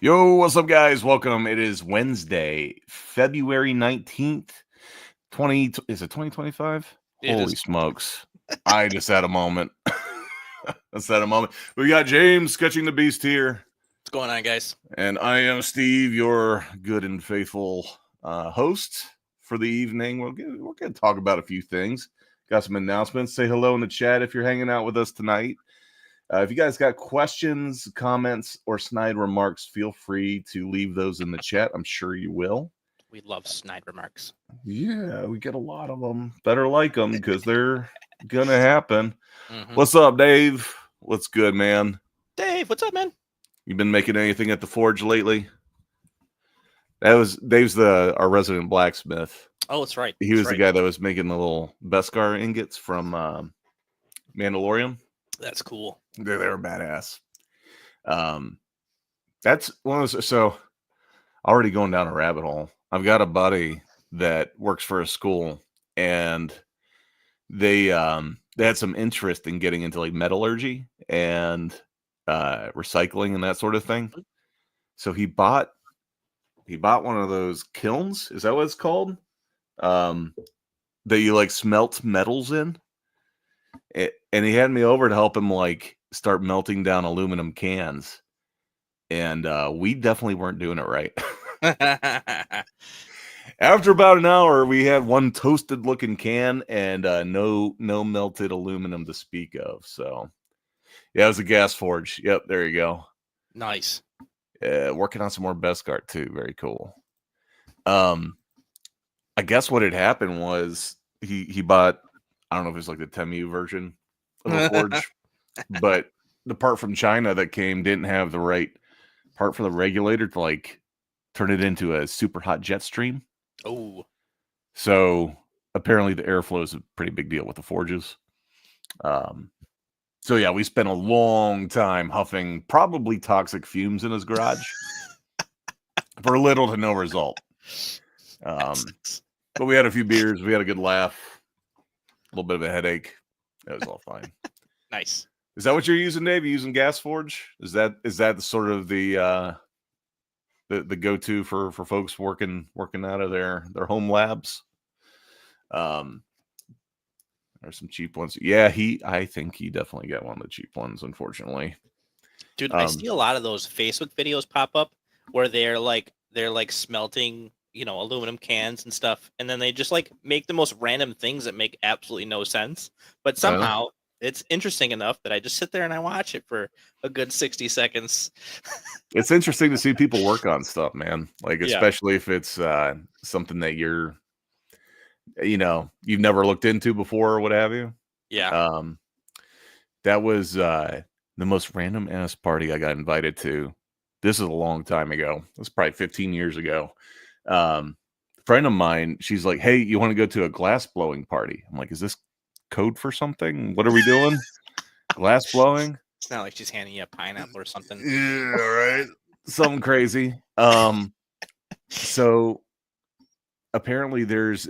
Yo, what's up, guys? Welcome. It is Wednesday, February 19th, 20. Is it 2025? It Holy is. smokes. I just had a moment. Just had a moment. We got James Sketching the Beast here, What's going on, guys? and I am Steve, your good and faithful host for the evening. We're going to talk about a few things. Got some announcements. Say hello in the chat if you're hanging out with us tonight. If you guys got questions, comments, or snide remarks, feel free to leave those in the chat. I'm sure you will. We love snide remarks. Yeah, we get a lot of them. Better like them because they're going to happen. Mm-hmm. What's up, Dave? What's good, man? Dave, what's up, man? You been making anything at the forge lately? Dave's our resident blacksmith. Oh, that's right. He was the guy that was making the little Beskar ingots from Mandalorian. That's cool. They were badass. That's one of those. So, already going down a rabbit hole. I've got a buddy that works for a school, and they had some interest in getting into like metallurgy and recycling and that sort of thing. So he bought one of those kilns. Is that what it's called? That you like smelt metals in. And he had me over to help him like start melting down aluminum cans. And we definitely weren't doing it right. After about an hour, we had one toasted looking can and no melted aluminum to speak of. So yeah, it was a gas forge. Yep, there you go. Nice. Working on some more Beskar too. Very cool. I guess what had happened was he bought, I don't know if it's like the Temu version of a forge, but the part from China that came didn't have the right part for the regulator to like turn it into a super hot jet stream. Oh. So apparently the airflow is a pretty big deal with the forges. So yeah, we spent a long time huffing probably toxic fumes in his garage for little to no result. But we had a few beers, we had a good laugh, a little bit of a headache. It was all fine. Nice. Is that what you're using, Dave? You using Gas Forge? Is that sort of the go-to for folks working out of their home labs? There's some cheap ones. Yeah, I think he definitely got one of the cheap ones, unfortunately. Dude, I see a lot of those Facebook videos pop up where they're like smelting, aluminum cans and stuff, and then they just like make the most random things that make absolutely no sense. But somehow it's interesting enough that I just sit there and I watch it for a good 60 seconds. It's interesting to see people work on stuff, man. Like, especially if it's something that you've never looked into before or what have you. Yeah. That was the most random ass party I got invited to. This is a long time ago. It was probably 15 years ago. A friend of mine, she's like, "Hey, you want to go to a glass blowing party?" I'm like, "Is this code for something? What are we doing?" Glass blowing? It's not like she's handing you a pineapple or something. Yeah, right. Something crazy. So apparently there's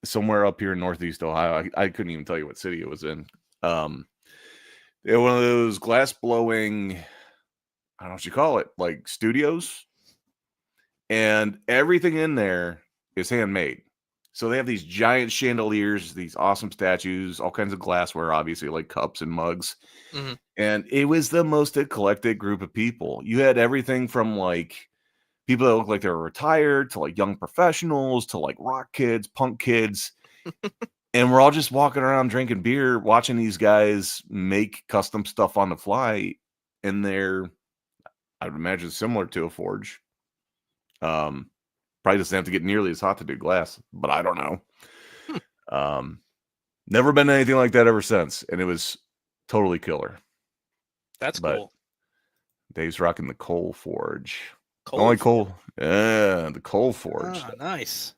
somewhere up here in Northeast Ohio. I couldn't even tell you what city it was in. They had one of those glass blowing, I don't know what you call it, like studios. And everything in there is handmade. So they have these giant chandeliers, these awesome statues, all kinds of glassware, obviously, like cups and mugs. Mm-hmm. And it was the most eclectic group of people. You had everything from like people that look like they were retired to like young professionals to like rock kids, punk kids. And we're all just walking around drinking beer, watching these guys make custom stuff on the fly. And they're, I would imagine, similar to a forge. Probably doesn't have to get nearly as hot to do glass, but I don't know. Never been anything like that ever since, and it was totally killer. That's cool. Dave's rocking the coal forge. Coal. Yeah, the coal forge. Ah, nice.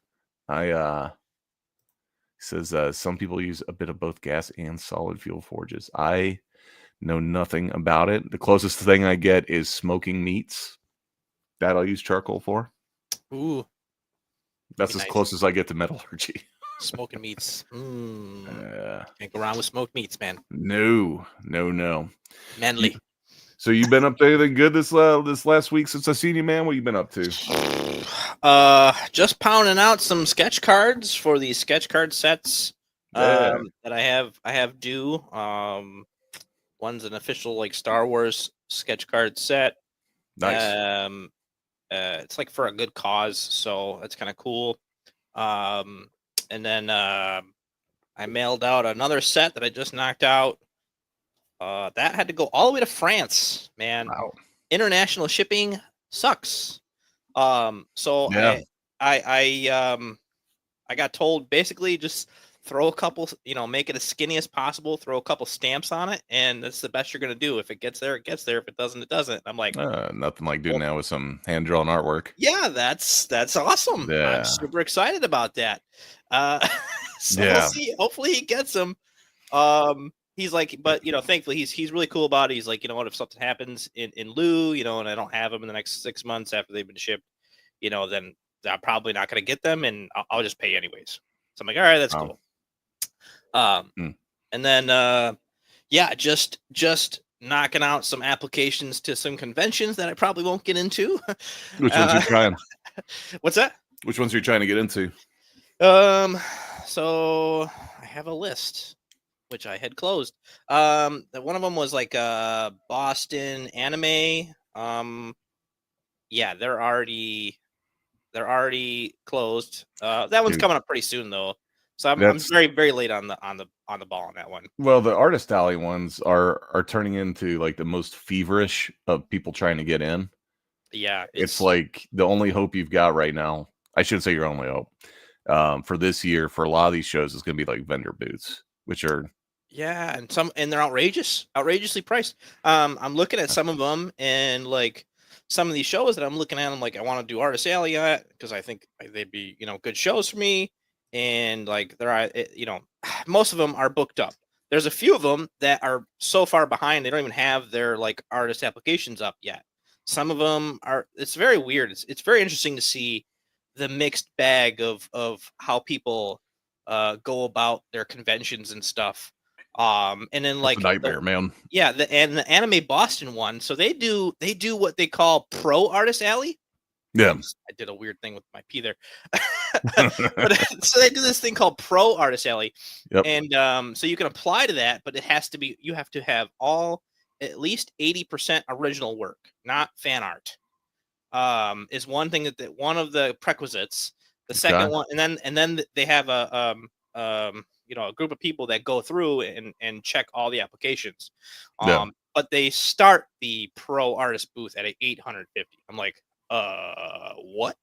Says some people use a bit of both gas and solid fuel forges. I know nothing about it. The closest thing I get is smoking meats. That I'll use charcoal for. Ooh. That's as close as I get to metallurgy. Smoking meats. Can't go wrong with smoked meats, man. No. Manly. So you been up to anything good this last week since I seen you, man? What you been up to? Just pounding out some sketch cards for the sketch card sets that I have due. One's an official like Star Wars sketch card set. Nice. It's like for a good cause, so that's kind of cool. And then I mailed out another set that I just knocked out. That had to go all the way to France, man. Wow. International shipping sucks. So Yeah. I got told basically just throw a couple, make it as skinny as possible, throw a couple stamps on it, and that's the best you're gonna do. If it gets there, it gets there. If it doesn't, it doesn't. I'm like, nothing like doing that with some hand drawn artwork. yeah, that's awesome. Yeah. I'm super excited about that. So Yeah. we'll see. Hopefully he gets them. He's like, but thankfully he's really cool about it. He's like, you know what, if something happens in lieu, and I don't have them in the next 6 months after they've been shipped, then I'm probably not going to get them, and I'll just pay anyways. So I'm like, all right, that's cool. And then yeah, just knocking out some applications to some conventions that I probably won't get into. Which ones are you trying? What's that? Which ones are you trying to get into? So I have a list which I had closed. One of them was like Boston Anime. Yeah, they're already closed. That one's coming up pretty soon though. So I'm very, very late on the ball on that one. Well, the Artist Alley ones are turning into like the most feverish of people trying to get in. Yeah, it's like the only hope you've got right now. I shouldn't say your only hope. For this year, for a lot of these shows, is going to be like vendor booths, which are and they're outrageously priced. I'm looking at some of them, and like some of these shows that I'm looking at, I'm like, I want to do Artist Alley because I think they'd be good shows for me. And like there are, most of them are booked up. There's a few of them that are so far behind they don't even have their like artist applications up yet. Some of them are. It's very weird. It's very interesting to see the mixed bag of how people go about their conventions and stuff. And then like nightmare, man. Yeah, the Anime Boston one. So they do what they call Pro Artist Alley. Yeah, I did a weird thing with my P there. But so they do this thing called Pro Artist Alley. Yep. And so you can apply to that, but you have to have at least 80% original work, not fan art. Is one thing that one of the prerequisites. The second one, and then they have a group of people that go through and check all the applications. But they start the Pro Artist booth at $850. I'm like, what?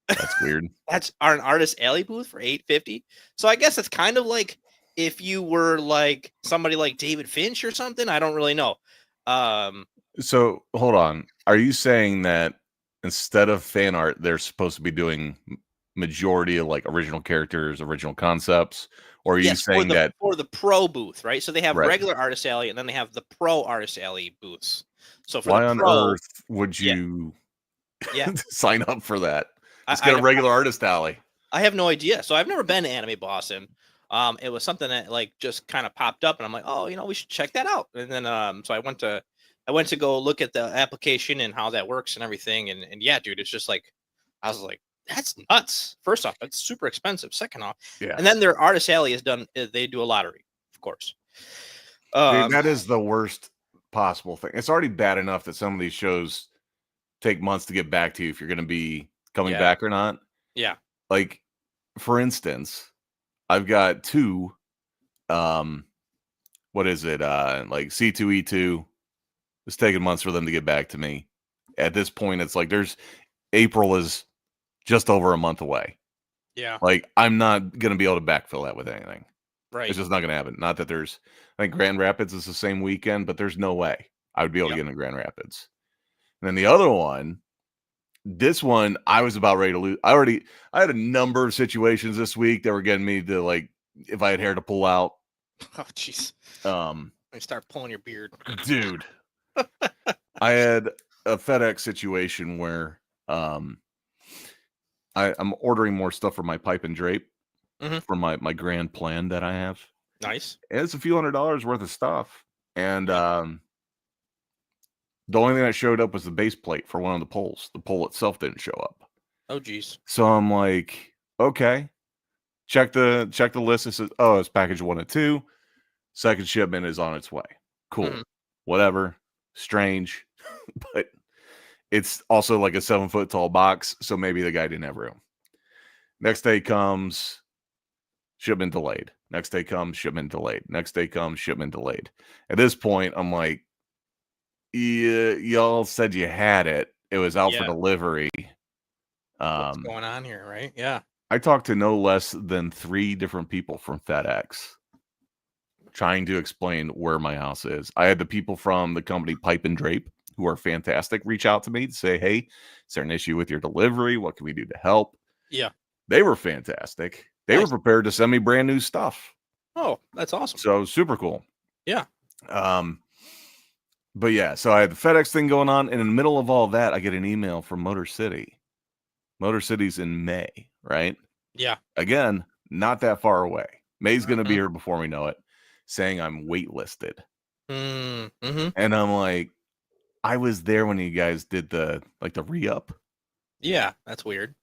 That's weird. That's an Artist Alley booth for $850. So I guess it's kind of like if you were like somebody like David Finch or something. I don't really know. So hold on. Are you saying that instead of fan art, they're supposed to be doing majority of like original characters, original concepts? Or are you saying that for the Pro booth, right? So they have regular Artist Alley, and then they have the Pro Artist Alley booths. So for why the on earth would you sign up for that? Let's get a regular Artist Alley. I have no idea. So I've never been to Anime Boston. It was something that like just kind of popped up, and I'm like, oh, we should check that out. And then so I went to go look at the application and how that works and everything. And yeah, dude, it's just like I was like, that's nuts. First off, that's super expensive. Second off, and then their Artist Alley is done. They do a lottery, of course. Dude, that is the worst possible thing. It's already bad enough that some of these shows take months to get back to you if you're going to be coming back or not. Yeah. Like, for instance, I've got two, what is it? Like C2E2. It's taking months for them to get back to me. At this point, it's like April is just over a month away. Yeah. Like, I'm not going to be able to backfill that with anything. Right. It's just not going to happen. Not that I think Grand Rapids is the same weekend, but there's no way I would be able to get into Grand Rapids. And then the other one, this one, I was about ready to lose. I had a number of situations this week that were getting me to like, if I had hair to pull out. Oh, jeez. I start pulling your beard. Dude. I had a FedEx situation where I'm ordering more stuff for my pipe and drape for my grand plan that I have. Nice. And it's a few $100s worth of stuff. And The only thing that showed up was the base plate for one of the poles. The pole itself didn't show up. Oh, geez. So I'm like, okay. Check the list. It says, oh, it's package 1 and 2. Second shipment is on its way. Cool. Whatever. Strange. But it's also like a 7-foot tall box, so maybe the guy didn't have room. Next day comes, shipment delayed. Next day comes, shipment delayed. Next day comes, shipment delayed. At this point, I'm like, yeah, y'all said you had it. It was out for delivery. What's going on here, right? Yeah. I talked to no less than 3 different people from FedEx trying to explain where my house is. I had the people from the company Pipe and Drape, who are fantastic, reach out to me to say, hey, is there an issue with your delivery? What can we do to help? Yeah. They were fantastic. They were prepared to send me brand new stuff. Oh, that's awesome. So super cool. Yeah. But yeah, so I had the FedEx thing going on, and in the middle of all that, I get an email from Motor City. Motor City's in May, right? Yeah. Again, not that far away. May's going to be here before we know it, saying I'm waitlisted. Mm-hmm. And I'm like, I was there when you guys did the re-up. Yeah, that's weird.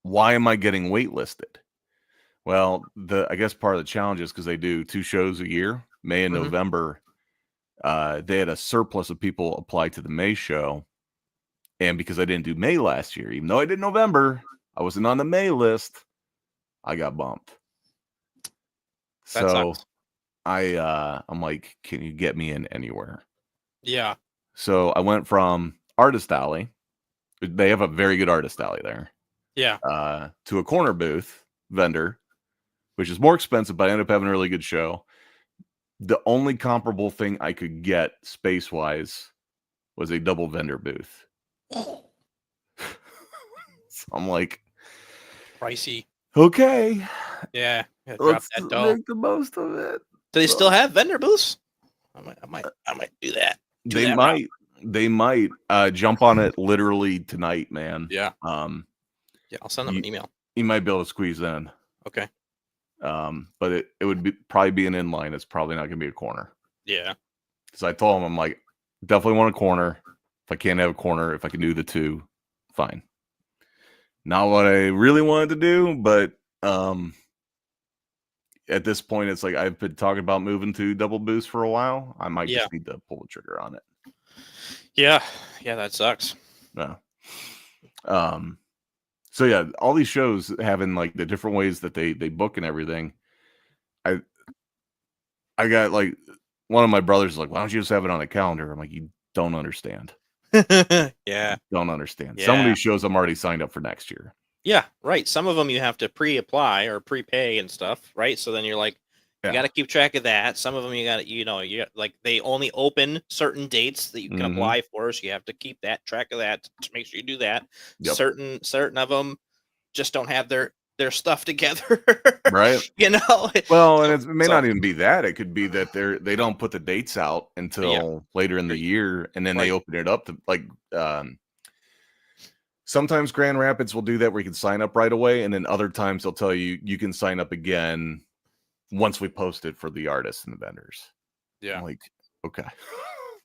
Why am I getting waitlisted? Well, I guess part of the challenge is because they do 2 shows a year, May and November. They had a surplus of people apply to the May show. And because I didn't do May last year, even though I did November, I wasn't on the May list. I got bumped. That sucks. I'm like, can you get me in anywhere? Yeah. So I went from Artist Alley. They have a very good Artist Alley there. Yeah. To a corner booth vendor, which is more expensive, but I ended up having a really good show. The only comparable thing I could get space-wise was a double vendor booth. So I'm like, pricey. Okay. Yeah. Let's make the most of it. Do they still have vendor booths? I might do that. They might jump on it literally tonight, man. Yeah. Yeah, I'll send them an email. You might be able to squeeze in. Okay. But it would probably be an inline. It's probably not going to be a corner. Yeah. So I told him, I'm like, definitely want a corner. If I can't have a corner, if I can do the 2, fine. Not what I really wanted to do, but at this point, it's like I've been talking about moving to double booths for a while. I might just need to pull the trigger on it. Yeah. Yeah, that sucks. No. So yeah, all these shows having like the different ways that they book and everything. I got like one of my brothers is like, why don't you just have it on a calendar? I'm like, you don't understand. Yeah. Don't understand. Yeah. Some of these shows I'm already signed up for next year. Yeah, right. Some of them you have to pre-apply or prepay and stuff, right? So then you're like, you got to keep track of that. Some of them you got to, you like they only open certain dates that you can apply for, so you have to keep that track of that to make sure you do that. Yep. Certain of them just don't have their stuff together, right? Well, and it may not even be that. It could be that they don't put the dates out until later in the year, and then they open it up to like. Sometimes Grand Rapids will do that where you can sign up right away, and then other times they'll tell you you can sign up again once we post it for the artists and the vendors. Yeah. I'm like, okay.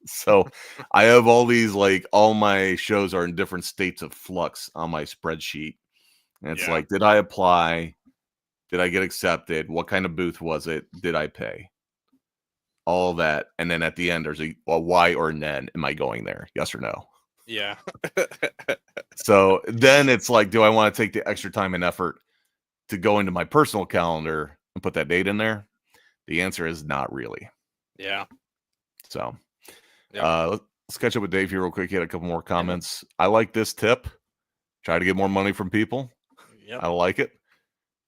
So I have all these, like, all my shows are in different states of flux on my spreadsheet. And it's like, did I apply? Did I get accepted? What kind of booth was it? Did I pay? All that. And then at the end, there's a why or then. Am I going there? Yes or no? Yeah. So then it's like, do I want to take the extra time and effort to go into my personal calendar and put that date in there? The answer is not really. Yeah. So let's catch up with Dave here real quick. He had a couple more comments. I like this tip. Try to get more money from people. Yep. I like it.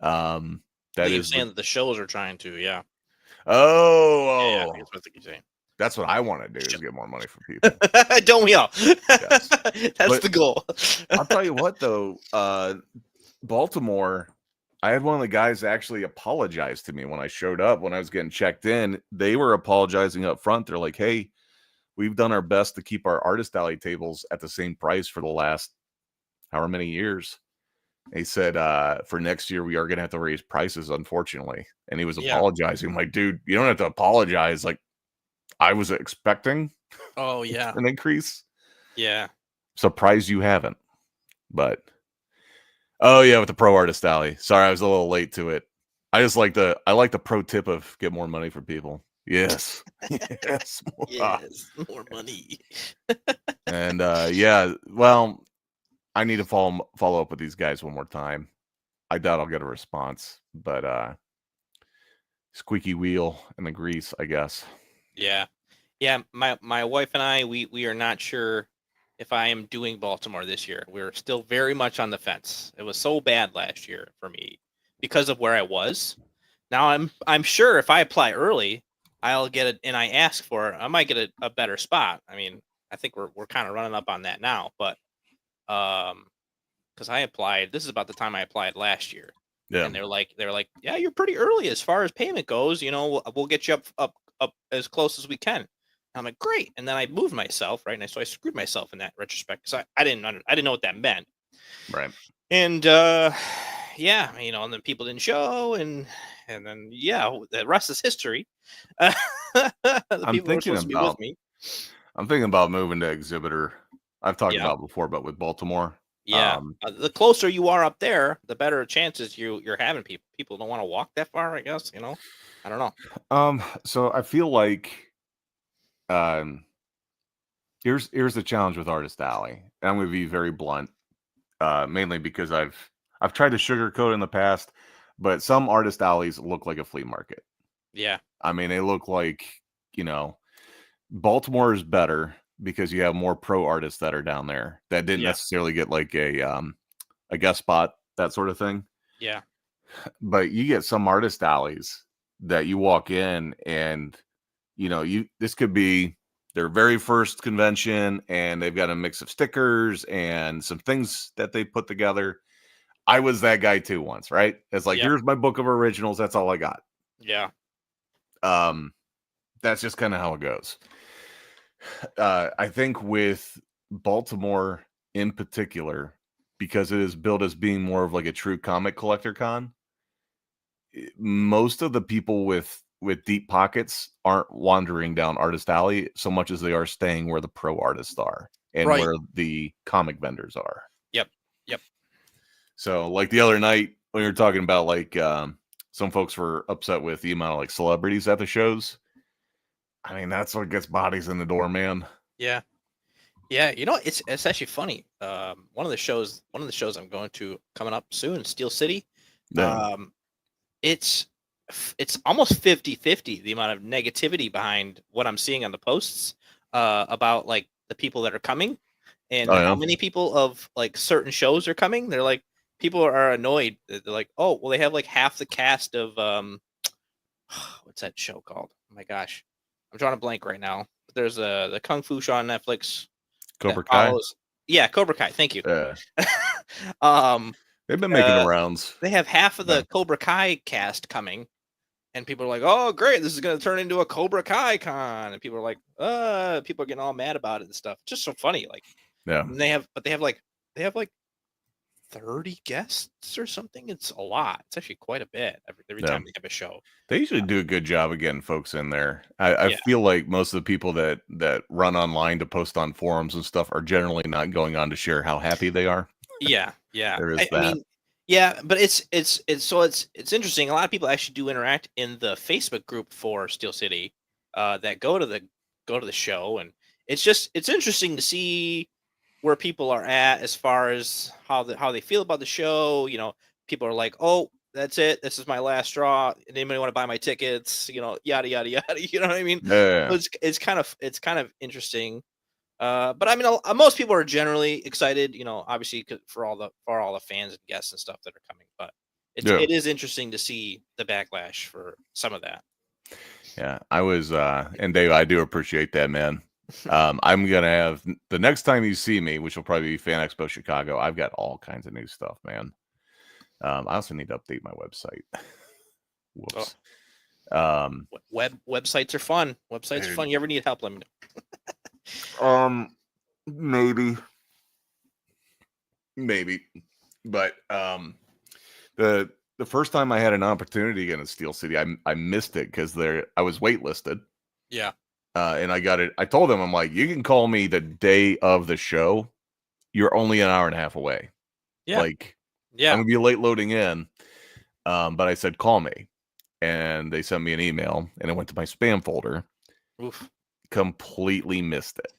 That is saying that the shows are trying to, yeah, that's what you're saying. That's what I want to do is get more money from people. Don't we all? Yes. That's the goal. I'll tell you what, though, Baltimore, I had one of the guys actually apologize to me when I showed up, when I was getting checked in. They were apologizing up front. They're like, hey, we've done our best to keep our Artist Alley tables at the same price for the last however many years. They said, for next year, we are going to have to raise prices, unfortunately. And he was apologizing. I'm like, dude, you don't have to apologize. Like, I was expecting an increase. Yeah. Surprised you haven't. But oh yeah, with the Pro Artist Alley. Sorry, I was a little late to it. I like the pro tip of get more money for people. Yes. Yes. Yes. More money. And yeah, well, I need to follow up with these guys one more time. I doubt I'll get a response, but squeaky wheel and the grease, I guess. Yeah. Yeah, my wife and I, we are not sure if I am doing Baltimore this year. We're still very much on the fence. It was so bad last year for me because of where I was. Now I'm sure if I apply early, I'll get it, and I ask for it, I might get a better spot. I mean, I think we're kind of running up on that now, but because I applied, this is about the time I applied last year, Yeah. and they're like, yeah, you're pretty early as far as payment goes. You know, we'll get you up as close as we can. I'm like, great. And then I moved myself, right? And so I screwed myself in that retrospect because I didn't know what that meant. Right. And yeah, you know, and then people didn't show, and then yeah, the rest is history. The people who were supposed to be with me. I'm thinking about moving to Exhibitor. I've talked Yeah, about before, but with Baltimore. yeah. The closer you are up there, the better chances you're having people. People don't want to walk that far, I guess. You know, I don't know. So I feel like um here's the challenge with Artist Alley. And I'm gonna be very blunt, mainly because I've tried to sugarcoat in the past, but some artist alleys look like a flea market. Yeah, I mean, they look like, you know, Baltimore is better because you have more pro artists that are down there that didn't yeah, necessarily get like a guest spot, that sort of thing. yeah, But you get some artist alleys that you walk in and this could be their very first convention and they've got a mix of stickers and some things that they put together. I was that guy too once, right? It's like, yep, here's my book of originals, that's all I got. yeah, Um that's just kind of how it goes. I think with Baltimore in particular, because it is built as being more of like a true comic collector con, most of the people with deep pockets aren't wandering down Artist Alley so much as they are staying where the pro artists are and right, where the comic vendors are. yep, yep, So, like the other night when you were talking about like some folks were upset with the amount of like celebrities at the shows. I mean, that's what gets bodies in the door, man. yeah. Yeah, you know, it's actually funny. One of the shows I'm going to coming up soon, Steel City. Then, Um, it's it's almost 50-50 the amount of negativity behind what I'm seeing on the posts about like the people that are coming and oh how yeah, many people of like certain shows are coming. They're like people are annoyed. They're like, oh, well, they have like half the cast of what's that show called? Oh my gosh, I'm drawing a blank right now. There's the Kung Fu show on Netflix that Cobra Kai. follows. Yeah, Cobra Kai. Thank you. Yeah, um, they've been making the rounds. they have half of Yeah, the Cobra Kai cast coming, and people are like, "Oh, great! This is going to turn into a Cobra Kai con." And people are like, people are getting all mad about it and stuff. Just so funny, like yeah. and they have like 30 guests or something. It's a lot. It's actually quite a bit every Yeah. time they have a show. They usually do a good job of getting folks in there. I Yeah, feel like most of the people that run online to post on forums and stuff are generally not going on to share how happy they are. yeah, yeah. There is I that. mean, yeah, but it's interesting. A lot of people actually do interact in the Facebook group for Steel City, that go to the show, and it's interesting to see where people are at as far as how they feel about the show. You know, people are like, "Oh, that's it. This is my last straw. Anybody want to buy my tickets?" You know, yada yada yada. You know what I mean? So Yeah, it's kind of interesting. But I mean, most people are generally excited. You know, obviously for all the fans and guests and stuff that are coming. But yeah, it is interesting to see the backlash for some of that. yeah. I was, and Dave, I do appreciate that, man. I'm gonna have the next time you see me, which will probably be Fan Expo Chicago. I've got all kinds of new stuff, man. I also need to update my website. Oh, Whoops. Um, websites are fun. Websites are dude, fun. You ever need help? Let me maybe, maybe, but the first time I had an opportunity against Steel City, I missed it because I was waitlisted. Yeah. and I got it. I told them, I'm like, you can call me the day of the show. You're only an hour and a half away. Yeah. Like, Yeah. I'm gonna be late loading in. But I said, call me. And they sent me an email and it went to my spam folder. Oof. Completely missed it.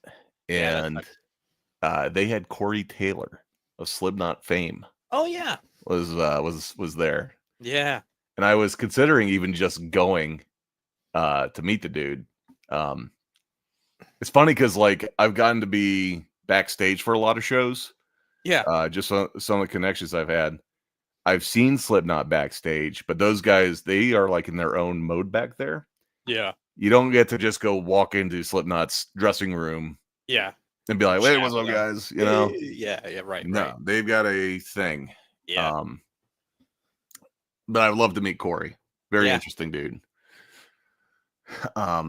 Yeah. And they had Corey Taylor of Slipknot fame. Oh yeah. Was there. Yeah. And I was considering even just going to meet the dude. It's funny because like I've gotten to be backstage for a lot of shows. Yeah. Just some of the connections I've had. I've seen Slipknot backstage, but those guys, they are like in their own mode back there. Yeah. You don't get to just go walk into Slipknot's dressing room Yeah. and be like, "Hey, what's up, Yeah. guys?" You know? Yeah. Yeah. Right. No, Right. they've got a thing. Yeah. But I'd love to meet Corey. Very Yeah. interesting dude. I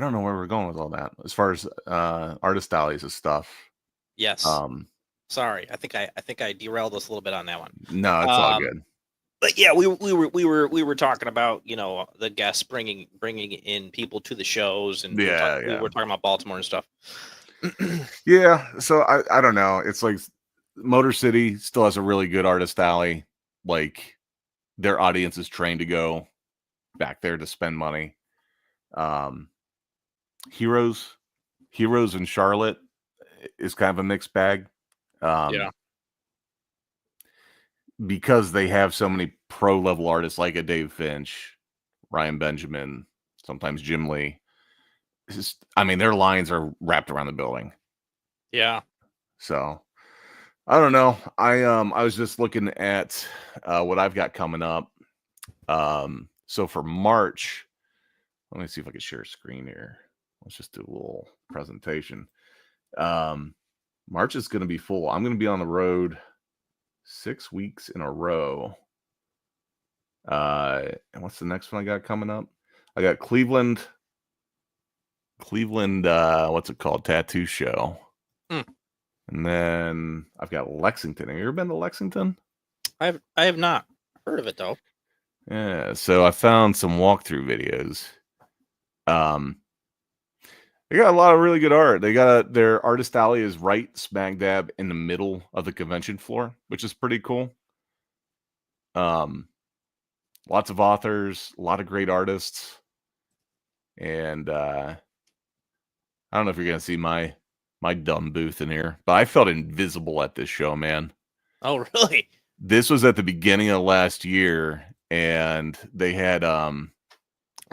don't know where we're going with all that. As far as artist alleys and stuff. Yes. Sorry, I think I derailed us a little bit on that one. No, it's all good. But yeah, we were talking about, you know, the guests bringing in people to the shows, and we were talking about Baltimore and stuff. Yeah, so I don't know. It's like Motor City still has a really good artist alley. Like their audience is trained to go back there to spend money. Heroes in Charlotte is kind of a mixed bag. Yeah. Because they have so many pro level artists like a Dave Finch, Ryan Benjamin, sometimes Jim Lee. I mean, their lines are wrapped around the building. Yeah. So I don't know. I was just looking at what I've got coming up. So for March, let me see if I can share a screen here. Let's just do a little presentation. March is going to be full. I'm going to be on the road 6 weeks in a row. And what's the next one I got coming up? I got Cleveland, what's it called? Tattoo Show. And then I've got Lexington. Have you ever been to Lexington? I have not heard of it though. Yeah, so I found some walkthrough videos. They got a lot of really good art. They got their artist alley is right smack dab in the middle of the convention floor, which is pretty cool. Lots of authors, a lot of great artists. And I don't know if you're gonna see my dumb booth in here, but I felt invisible at this show, man. Oh, really? This was at the beginning of last year, and they had a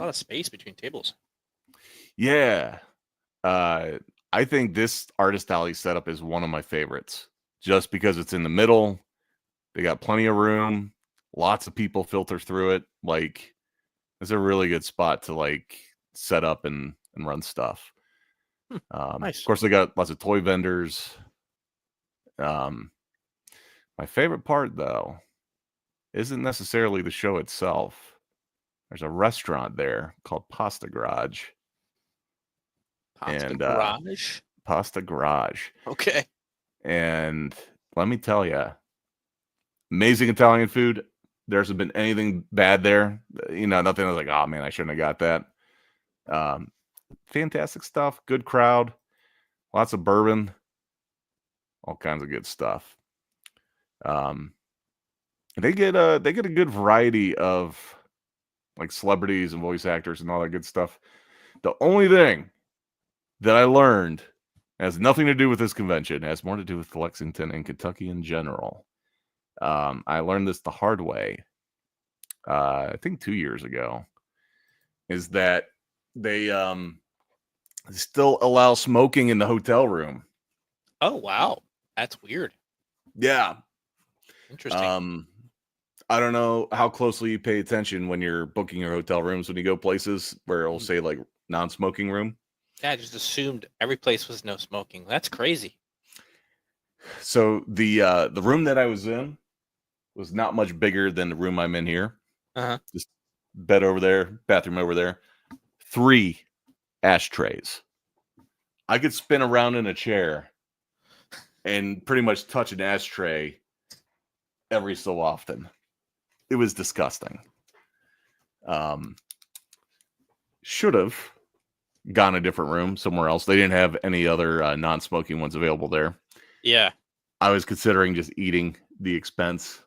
lot of space between tables. Yeah. I think this artist alley setup is one of my favorites just because it's in the middle. They got plenty of room. Lots of people filter through it. Like, it's a really good spot to like set up and run stuff. Nice. Of course, they got lots of toy vendors. My favorite part, though, isn't necessarily the show itself. There's a restaurant there called Pasta Garage. Pasta Garage. Okay. And let me tell you, amazing Italian food. There hasn't been anything bad there. You know, nothing was like, oh man, I shouldn't have got that. Fantastic stuff. Good crowd. Lots of bourbon. All kinds of good stuff. They get a good variety of like celebrities and voice actors and all that good stuff. The only thing that I learned has nothing to do with this convention. It has more to do with Lexington and Kentucky in general. I learned this the hard way. I think 2 years ago. Is that they still allow smoking in the hotel room. Oh wow, that's weird. Yeah, interesting. I don't know how closely you pay attention when you're booking your hotel rooms when you go places where it'll say like non-smoking room. Yeah, I just assumed every place was no smoking. That's crazy. So the room that I was in was not much bigger than the room I'm in here. Just bed over there, bathroom over there, 3 ashtrays. I could spin around in a chair and pretty much touch an ashtray every so often. It was disgusting. Should have gone a different room somewhere else. They didn't have any other non-smoking ones available there. Yeah. I was considering just eating the expense.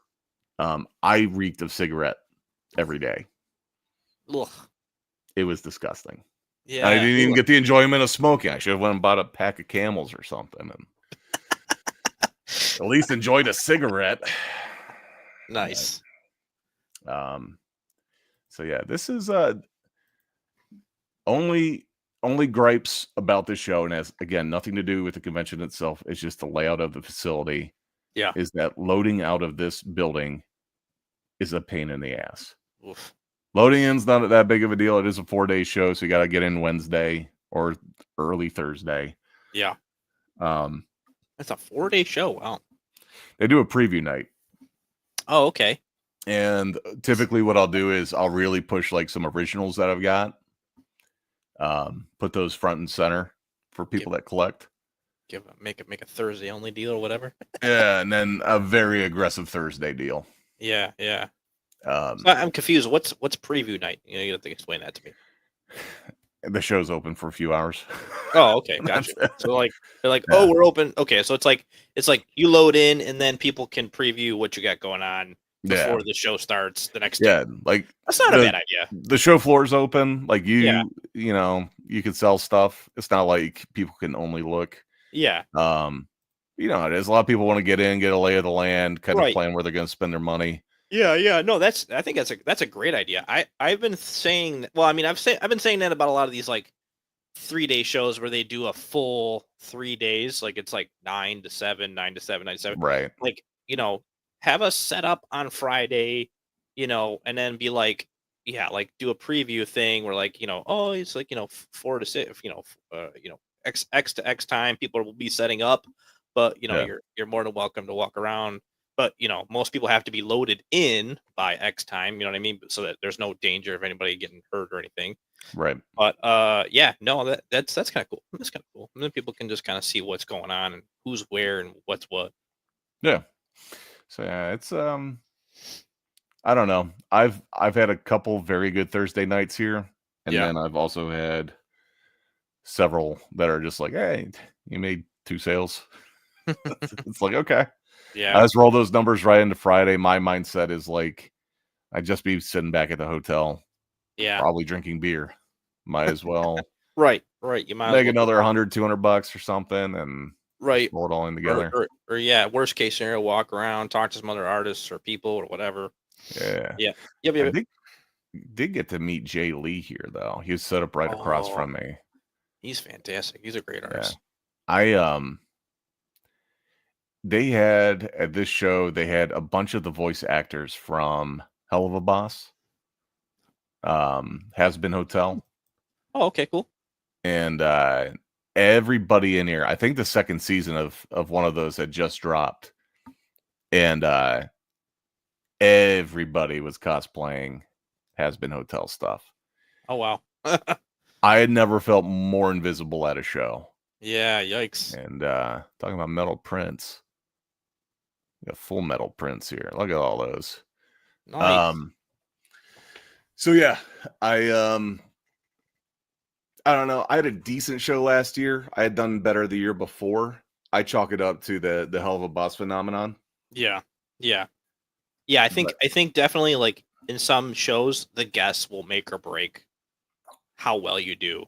I reeked of cigarette every day. Ugh. It was disgusting. Yeah. I didn't even get the enjoyment of smoking. I should have went and bought a pack of Camels or something and at least enjoyed a cigarette. Nice. So yeah, this is only gripes about this show, and has again nothing to do with the convention itself. It's just the layout of the facility. Yeah. Is that loading out of this building is a pain in the ass. Oof. Loading in's not that big of a deal. It is a 4-day show, so you got to get in Wednesday or early Thursday. Yeah. That's a 4-day show. Wow. They do a preview night. Oh, okay. And typically what I'll do is I'll really push like some originals that I've got. Put those front and center for people that collect. Make a Thursday only deal or whatever. Yeah, and then a very aggressive Thursday deal. Yeah. So I'm confused. What's preview night? You have to explain that to me. The show's open for a few hours. Oh, okay, gotcha. So they're like, oh, we're open. Okay, so it's like you load in, and then people can preview what you got going on before the show starts the next day. Yeah, like that's not a bad idea. The show floor's open. Like you know, you can sell stuff. It's not like people can only look. Yeah. You know, there's a lot of people want to get in, get a lay of the land, kind of plan where they're going to spend their money. Yeah. No, I think that's a great idea. I've been saying, well, I mean, I've been saying that about a lot of these like 3-day shows where they do a full 3 days, like it's like 9 to 7, 9 to 7, 9 to 7. Right. Like, you know, have us set up on Friday, you know, and then be like, like do a preview thing where like, you know, oh, it's like, you know, 4 to 6, you know, X to X time, people will be setting up, but you know, you're more than welcome to walk around. But you know, most people have to be loaded in by X time, you know what I mean? So that there's no danger of anybody getting hurt or anything. Right. But no, that's kind of cool. That's kind of cool. And then people can just kind of see what's going on and who's where and what's what. Yeah. So yeah, it's I don't know. I've had a couple very good Thursday nights here, and then I've also had several that are just like, hey, you made 2 sales. It's like, okay. Yeah. I just roll those numbers right into Friday. My mindset is like, I'd just be sitting back at the hotel. Yeah. Probably drinking beer. Might as well. Right. You might make another $100-$200 or something and roll it all in together. Or worst case scenario, walk around, talk to some other artists or people or whatever. Yeah. I did get to meet Jay Lee here though. He was set up right across from me. He's fantastic. He's a great artist. They had at this show, they had a bunch of the voice actors from Hell of a Boss, Has Been Hotel. Oh, okay, cool. And everybody in here, I think the second season of one of those had just dropped. And everybody was cosplaying Has Been Hotel stuff. Oh, wow. I had never felt more invisible at a show. Yeah, yikes. And talking about metal prints. We got full metal prints here. Look at all those. Nice. So yeah, I don't know. I had a decent show last year. I had done better the year before. I chalk it up to the Hell of a Boss phenomenon. Yeah. I think definitely like in some shows, the guests will make or break how well you do,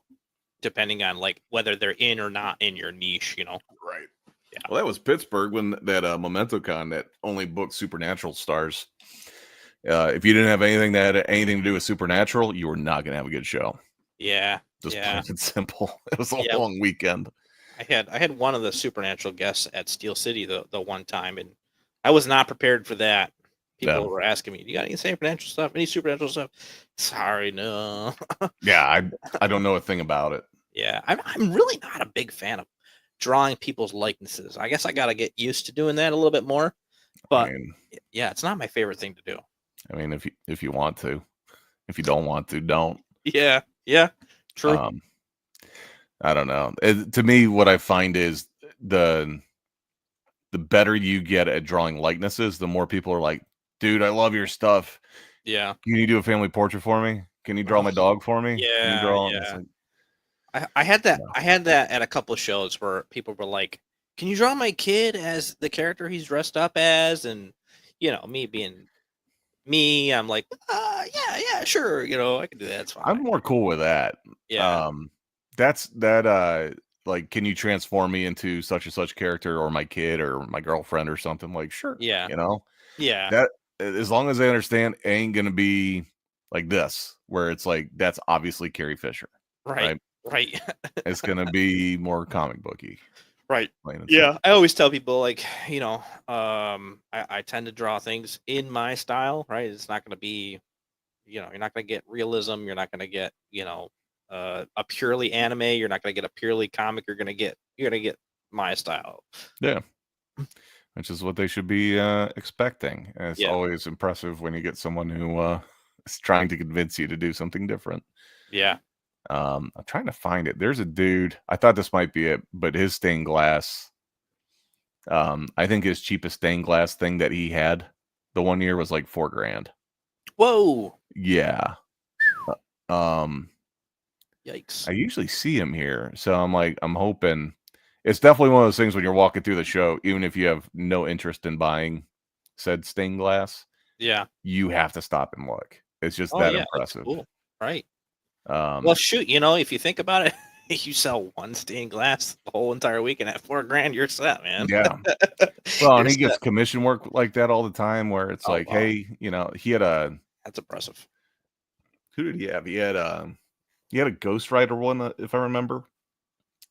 depending on like whether they're in or not in your niche, you know? Right. Yeah. Well, that was Pittsburgh when that MomentoCon that only booked Supernatural stars. If you didn't have anything that had anything to do with Supernatural, you were not going to have a good show. Yeah. Just plain and simple. It was a long weekend. I had one of the Supernatural guests at Steel City the one time, and I was not prepared for that. People were asking me, "You got any Supernatural stuff? Any Supernatural stuff?" Sorry, no. Yeah, I don't know a thing about it. Yeah, I'm really not a big fan of drawing people's likenesses. I guess I got to get used to doing that a little bit more. But yeah, it's not my favorite thing to do. I mean, if you want to, if you don't want to, don't. Yeah, true. I don't know. To me, what I find is the better you get at drawing likenesses, the more people are like, "Dude, I love your stuff. Yeah, can you do a family portrait for me? Can you draw my dog for me? Yeah, Can you draw?" yeah. I had that. No. I had that at a couple of shows where people were like, "Can you draw my kid as the character he's dressed up as?" And me being me, I'm like, yeah, sure. I can do that. It's I'm fine. more cool with that. Yeah, That's like, can you transform me into such and such character or my kid or my girlfriend or something? Like, sure, yeah, yeah. that as long as I understand, it ain't gonna be like this, where it's like that's obviously Carrie Fisher, Right, right? right, It's gonna be more comic booky, right. plain and simple. Yeah, I always tell people like, I tend to draw things in my style, right? It's not going to be, you're not going to get realism. You're not going to get, a purely anime. You're not going to get a purely comic. You're going to get my style. Yeah, which is what they should be expecting. And it's Yeah, always impressive when you get someone who is trying to convince you to do something different. yeah. I'm trying to find it. There's a dude. I thought this might be it, but his stained glass. I think his cheapest stained glass thing that he had the one year was like $4,000. Whoa! Yeah. Um, Yikes! I usually see him here, so I'm like, I'm hoping. It's definitely one of those things when you're walking through the show, even if you have no interest in buying said stained glass, Yeah. you have to stop and look. It's just Oh that yeah, that's impressive. cool. Right. Well, Um, shoot, if you think about it, you sell one stained glass the whole entire weekend at $4,000, you're set, man. yeah. Well, and You're he gets set. commission work like that all the time where it's Oh like, wow, hey, he had a that's impressive. who did he have? He had a Ghost Rider one, if I remember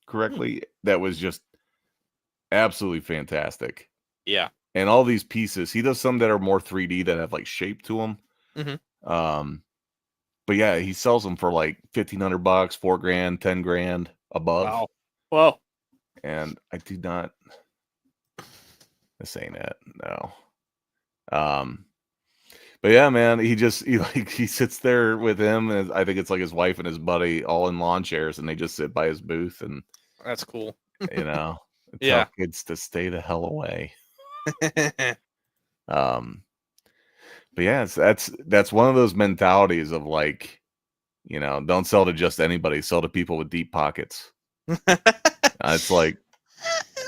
Hmm. correctly, that was just absolutely fantastic. Yeah. And all these pieces, he does some that are more 3D that have like shape to them. Hmm. Um, but yeah, he sells them for like $1,500, $4,000, $10,000 above. Wow. Well, And I do not. This ain't it. No. Um, but yeah, man, he sits there with him, and I think it's like his wife and his buddy all in lawn chairs, and they just sit by his booth and that's cool. you know tell Yeah. kids to stay the hell away. Um, but yeah, that's one of those mentalities of like, don't sell to just anybody, sell to people with deep pockets. It's like,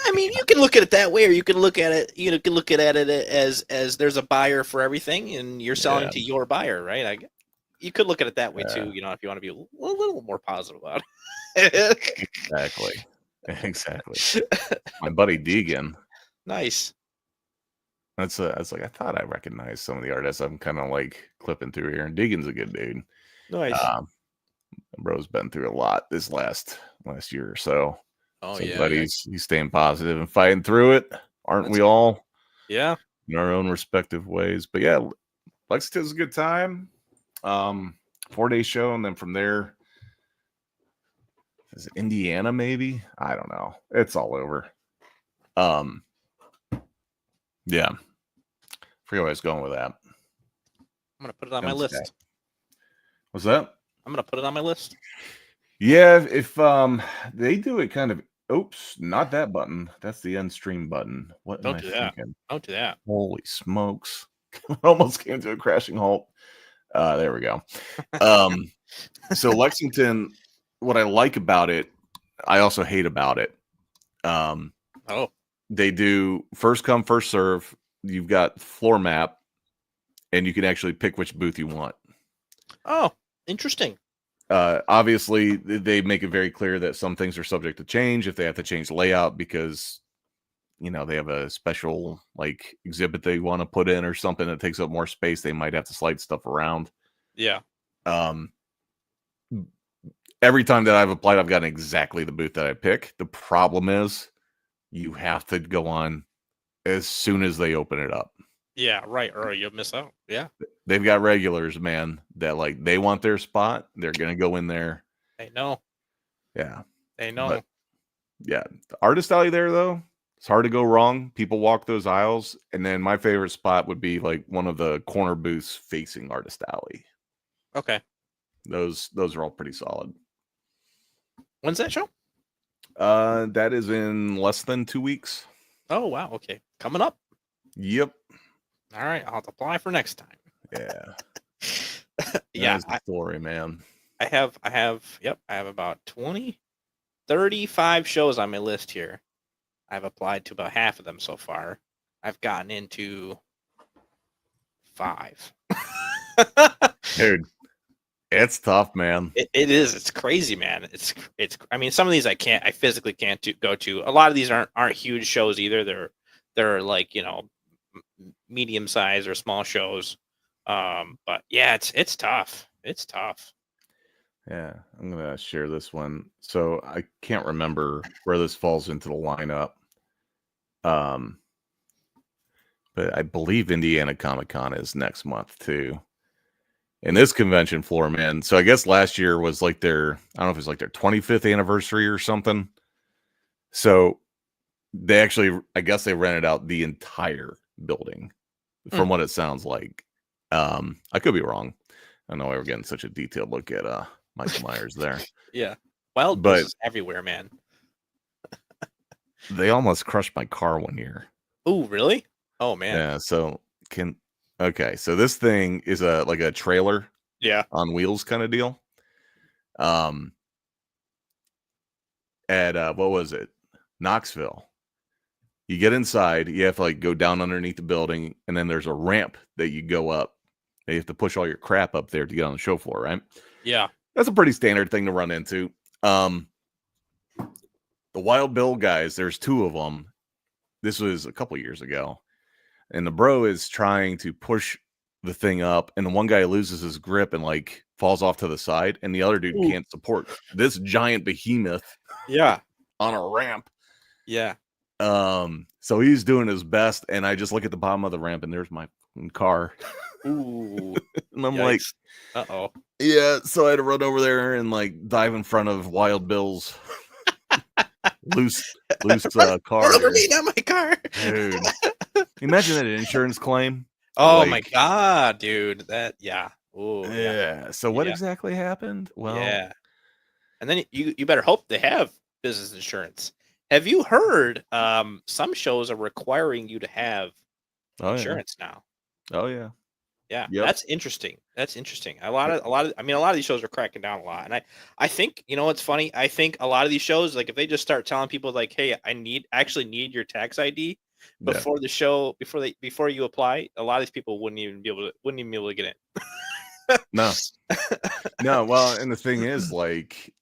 I mean, you can look at it that way, or you can look at it. You can look at it as there's a buyer for everything, and you're selling yeah, to your buyer, right? You could look at it that way yeah, too. If you want to be a little more positive about it. exactly, exactly. My buddy Deegan. Nice. That's like I thought I recognized some of the artists. I'm kind of like clipping through here, and Deegan's a good dude. Nice. Um, bro's been through a lot this last year or so. Oh So I'm yeah, glad yeah. he's staying positive and fighting through it. Aren't That's we all yeah. in our own respective ways? But yeah, Lexington's a good time. 4-day show, and then from there, is it Indiana? Maybe, I don't know. It's all over. Um, yeah, forget where I was going with that. I'm gonna put it on my Guns Guy. list. What's that? I'm gonna put it on my list. Yeah, if they do it kind of. Oops, not that button. That's the end stream button. What am Don't I do that. thinking? Don't do that. Holy smokes! Almost came to a crashing halt. There we go. Um, so Lexington, what I like about it, I also hate about it. Oh, They do first come, first serve. You've got floor map, and you can actually pick which booth you want. oh, interesting. Obviously, they make it very clear that some things are subject to change if they have to change layout because they have a special like exhibit they want to put in or something that takes up more space. They might have to slide stuff around. Yeah. Um, every time that I've applied, I've gotten exactly the booth that I pick. The problem is you have to go on as soon as they open it up. Yeah. Right. Or you'll miss out. Yeah. They've got regulars, man, that like they want their spot. They're gonna go in there. They know. Yeah. They know. But yeah, the artist alley there though, it's hard to go wrong. People walk those aisles, and then my favorite spot would be like one of the corner booths facing artist alley. Okay. Those are all pretty solid. When's that show? That is in less than 2 weeks. Oh wow. Okay. Coming up. Yep. All right. I'll have to apply for next time. Yeah. Yeah. That's the story, man. I have. Yep. I have about 20 35 shows on my list here. I've applied to about half of them so far. I've gotten into 5. Dude, it's tough, man. It is. It's crazy, man. It's. I mean, some of these I physically can't go to. A lot of these aren't huge shows either. They're like, medium size or small shows. But yeah, it's tough. It's tough. Yeah, I'm gonna share this one. So I can't remember where this falls into the lineup. But I believe Indiana Comic Con is next month too. And this convention floor, man. So I guess last year was like I don't know if it's like their 25th anniversary or something. So they actually, I guess they rented out the entire building from what it sounds like. I could be wrong. I know we're getting such a detailed look at Michael Myers there. Yeah. Wild Bills is everywhere, man. They almost crushed my car one year. Oh, really? Oh, man. Yeah, so okay, so this thing is like a trailer on wheels kind of deal. At what was it? Knoxville. You get inside, you have to like go down underneath the building, and then there's a ramp that you go up. You have to push all your crap up there to get on the show floor, right? Yeah. That's a pretty standard thing to run into. The Wild Bill guys, there's 2 of them. This was a couple years ago. And the bro is trying to push the thing up, and the one guy loses his grip and like falls off to the side, and the other dude can't support this giant behemoth on a ramp. Yeah. So he's doing his best, and I just look at the bottom of the ramp, and there's my car. Ooh. And I'm like, uh-oh. Yeah, so I had to run over there and like dive in front of Wild Bill's loose car. Over me, not my car. Dude. Imagine that insurance claim. Oh my god, dude. Ooh, yeah. So what exactly happened? Well, yeah. And then you better hope they have business insurance. Have you heard some shows are requiring you to have insurance now? Oh yeah. Yeah, that's interesting. That's interesting. A lot of these shows are cracking down a lot. And I think, what's funny? I think a lot of these shows, like if they just start telling people like, hey, I actually need your tax ID before the show, before you apply, a lot of these people wouldn't even be able to get in. No. No, well, and the thing is, like,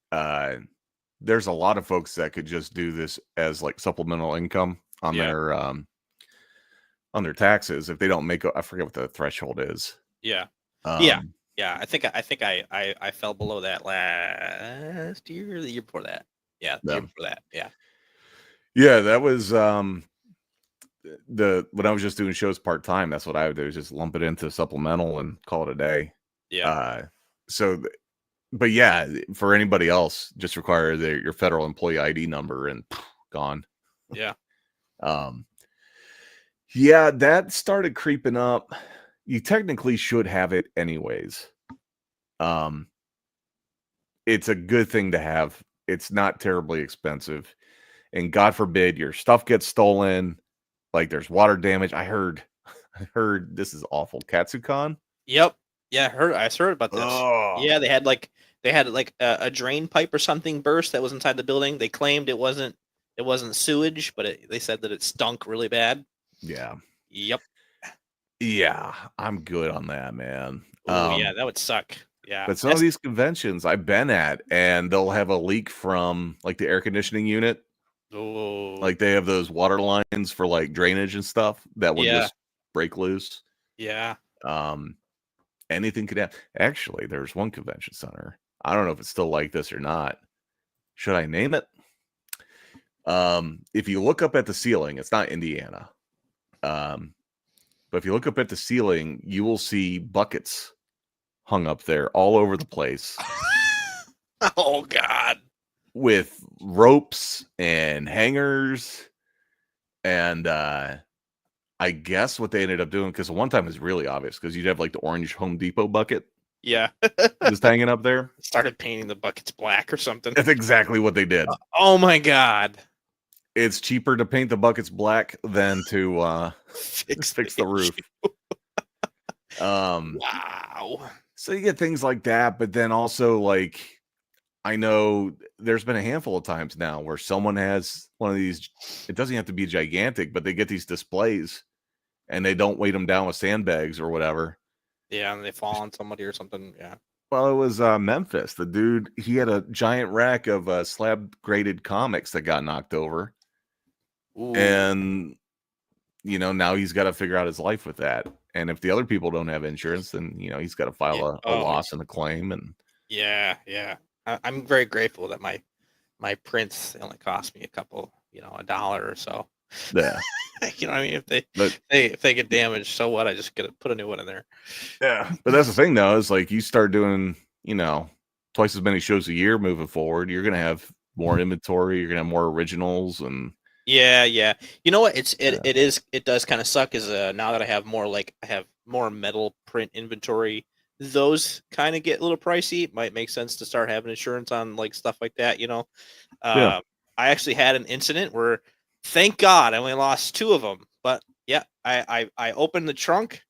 there's a lot of folks that could just do this as like supplemental income on their taxes if they don't make I forget what the threshold is. Yeah. I think I fell below that last year, the year before that. Yeah, the year before that. Yeah. Yeah, that was when I was just doing shows part-time, that's what I would do, is just lump it into supplemental and call it a day. Yeah. But yeah, for anybody else, just require your federal employee ID number and gone. Yeah. Yeah, that started creeping up. You technically should have it anyways. It's a good thing to have. It's not terribly expensive. And God forbid your stuff gets stolen. Like there's water damage. I heard this is awful. Katsucon? Yep. Yeah, I heard about this. Oh. Yeah, they had a drain pipe or something burst that was inside the building. They claimed it wasn't sewage, but they said that it stunk really bad. Yeah. Yep. Yeah, I'm good on that, man. Oh, yeah, that would suck. Yeah. But some of these conventions I've been at, and they'll have a leak from like the air conditioning unit. Oh. Like they have those water lines for like drainage and stuff that will just break loose. Yeah. Anything could happen. Actually, there's one convention center. I don't know if it's still like this or not. Should I name it? If you look up at the ceiling, it's not Indiana. But if you look up at the ceiling, you will see buckets hung up there all over the place. Oh God. With ropes and hangers. And I guess what they ended up doing, because one time is really obvious, because you'd have like the orange Home Depot bucket. Yeah. Just hanging up there. Started painting the buckets black or something. That's exactly what they did. Oh my God. It's cheaper to paint the buckets black than to fix the roof. Wow. So you get things like that, but then also like I know there's been a handful of times now where someone has one of these. It doesn't have to be gigantic, but they get these displays and they don't weight them down with sandbags or whatever. Yeah, and they fall on somebody or something. Yeah. Well, it was Memphis. The dude, he had a giant rack of slab graded comics that got knocked over. Ooh. And, now he's got to figure out his life with that. And if the other people don't have insurance, then, he's got to file a loss and a claim. And yeah. I'm very grateful that my prints only cost me a couple, $1 or so. Yeah. You know what I mean? If they get damaged, so what? I just get to put a new one in there. Yeah. But that's the thing though, is like you start doing, twice as many shows a year moving forward, you're gonna have more inventory, you're gonna have more originals and yeah. You know what? It does kind of suck is now that I have more metal print inventory, those kind of get a little pricey. It might make sense to start having insurance on like stuff like that, Yeah. I actually had an incident where thank God I only lost 2 of them. But yeah, I opened the trunk,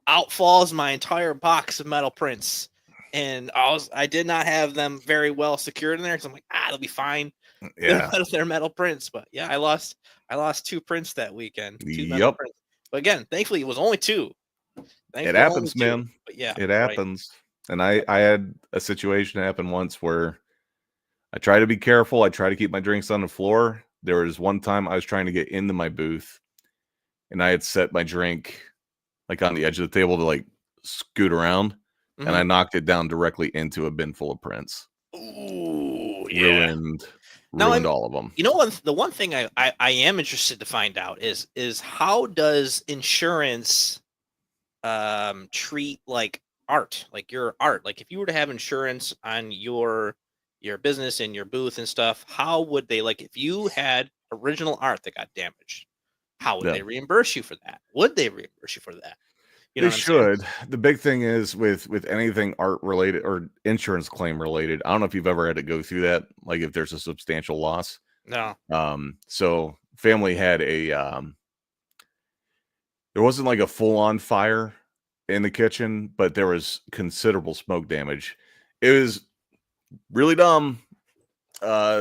out falls my entire box of metal prints. And I did not have them very well secured in there because I'm like, it'll be fine. Yeah. They're metal prints. But yeah, I lost 2 prints that weekend. 2 metal Yep. prints. But again, thankfully it was only 2. It happens, man. But yeah, it happens. Right. And I had a situation happen once where I try to be careful. I try to keep my drinks on the floor. There was one time I was trying to get into my booth and I had set my drink like on the edge of the table to like scoot around and I knocked it down directly into a bin full of prints. Ooh, yeah. Ruined all of them. You know what? The one thing I am interested to find out is how does insurance treat like art, like your art? Like if you were to have insurance on your business and your booth and stuff, how would they, like if you had original art that got damaged, how would they reimburse you for that? Would they reimburse you for that? They should. The big thing is with anything art related or insurance claim related. I don't know if you've ever had to go through that. Like if there's a substantial loss. No. So family had there wasn't like a full on fire in the kitchen, but there was considerable smoke damage. It was really dumb.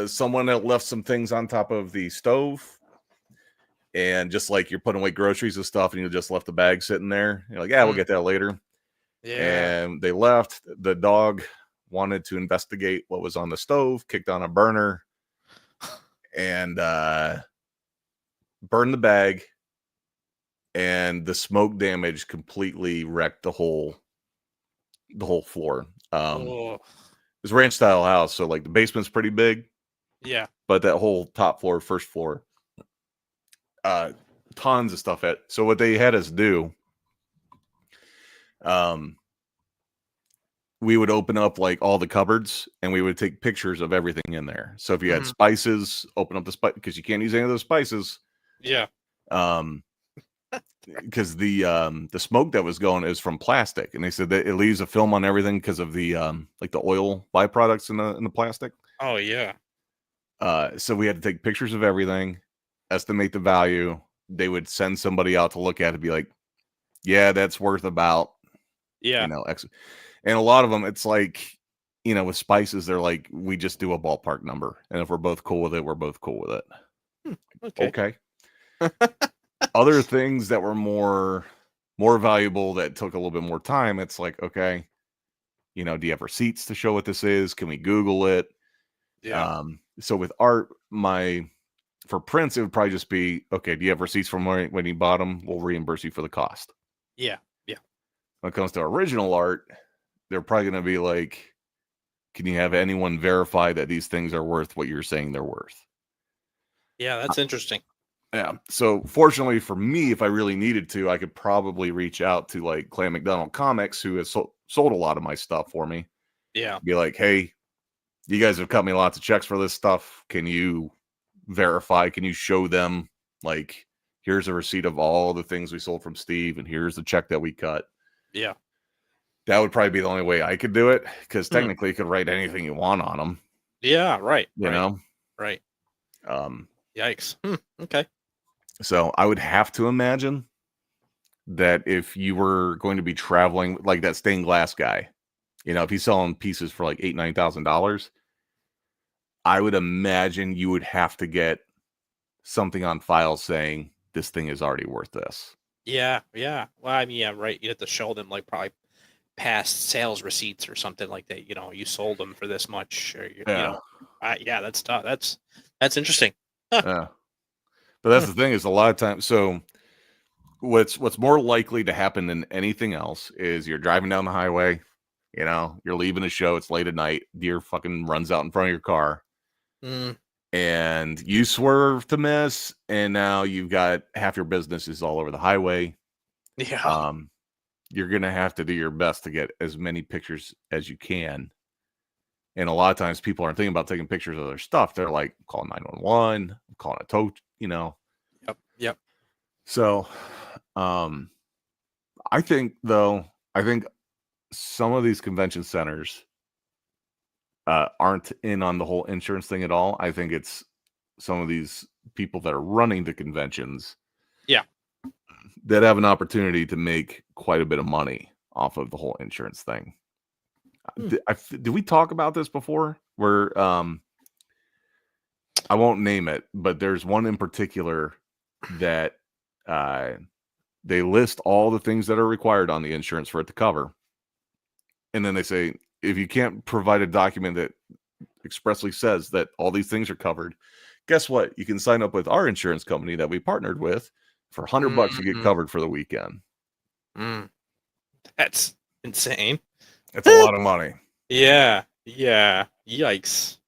Someone had left some things on top of the stove. And just like you're putting away groceries and stuff, and you just left the bag sitting there. You're like, we'll get that later. Yeah. And they left. The dog wanted to investigate what was on the stove, kicked on a burner, and burned the bag. And the smoke damage completely wrecked the whole floor. It's a ranch style house, so like the basement's pretty big. Yeah. But that whole top floor, first floor, tons of stuff so what they had us do, we would open up like all the cupboards and we would take pictures of everything in there. So if you had spices, open up the spice because you can't use any of those spices. Yeah. Because the smoke that was going is from plastic, and they said that it leaves a film on everything because of the like the oil byproducts in the plastic. Oh yeah. So we had to take pictures of everything, estimate the value. They would send somebody out to look at it, be like, yeah, that's worth about, X. And a lot of them, it's like, with spices, they're like, we just do a ballpark number. And if we're both cool with it, we're both cool with it. Okay. Other things that were more valuable that took a little bit more time, it's like, okay, do you have receipts to show what this is? Can we Google it? Yeah. So with art, for prints, it would probably just be, okay, do you have receipts from when you bought them? We'll reimburse you for the cost. Yeah. When it comes to original art, they're probably going to be like, can you have anyone verify that these things are worth what you're saying they're worth? Yeah, that's interesting. Yeah. So fortunately for me, if I really needed to, I could probably reach out to like Clan McDonald Comics, who has sold a lot of my stuff for me. Yeah. Be like, hey, you guys have cut me lots of checks for this stuff. Can you verify? Can you show them like, here's a receipt of all the things we sold from Steve, and here's the check that we cut? Yeah. That would probably be the only way I could do it, because technically you could write anything you want on them. Yeah, right. You know? Right. Yikes. Okay. So I would have to imagine that if you were going to be traveling, like that stained glass guy, if he's selling pieces for like $8,000-$9,000, I would imagine you would have to get something on file saying this thing is already worth this. Yeah. Well, I mean, yeah, right. You have to show them like probably past sales receipts or something like that. You sold them for this much, or Yeah. yeah, that's tough. That's interesting. Huh. Yeah. But that's the thing is a lot of times. So what's more likely to happen than anything else is you're driving down the highway, you're leaving a show, it's late at night, deer fucking runs out in front of your car, and you swerve to miss, and now you've got half your businesses all over the highway. Yeah. You're gonna have to do your best to get as many pictures as you can. And a lot of times people aren't thinking about taking pictures of their stuff. They're like, calling 911, calling a tow, Yep. So, I think some of these convention centers aren't in on the whole insurance thing at all. I think it's some of these people that are running the conventions, Yeah, that have an opportunity to make quite a bit of money off of the whole insurance thing. Did we talk about this before? Where I won't name it, but there's one in particular that they list all the things that are required on the insurance for it to cover. And then they say, if you can't provide a document that expressly says that all these things are covered, guess what? You can sign up with our insurance company that we partnered with for $100 to get covered for the weekend. That's insane. It's a lot of money. Yeah. Yikes.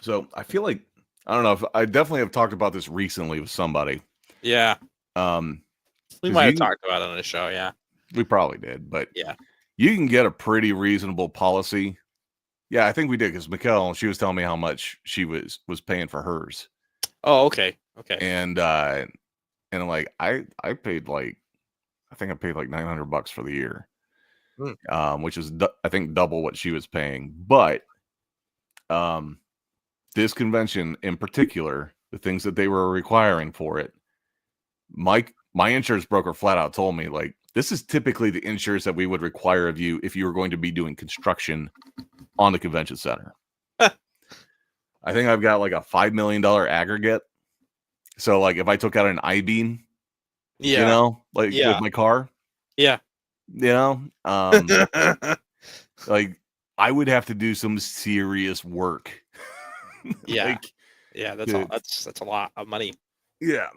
So I feel like, I don't know, if I definitely have talked about this recently with somebody. Yeah. We might have talked about it on the show. Yeah. We probably did, but yeah, you can get a pretty reasonable policy. Yeah, I think we did, because Mikkel, she was telling me how much she was paying for hers. Oh, okay. And like I paid like, I think I paid like $900 for the year, which is I think double what she was paying. But this convention in particular, the things that they were requiring for it, my insurance broker flat out told me, like, this is typically the insurance that we would require of you if you were going to be doing construction on the convention center. I think I've got like a $5 million aggregate. So like if I took out an I-beam, with my car, like I would have to do some serious work. Yeah. That's a lot of money. Yeah.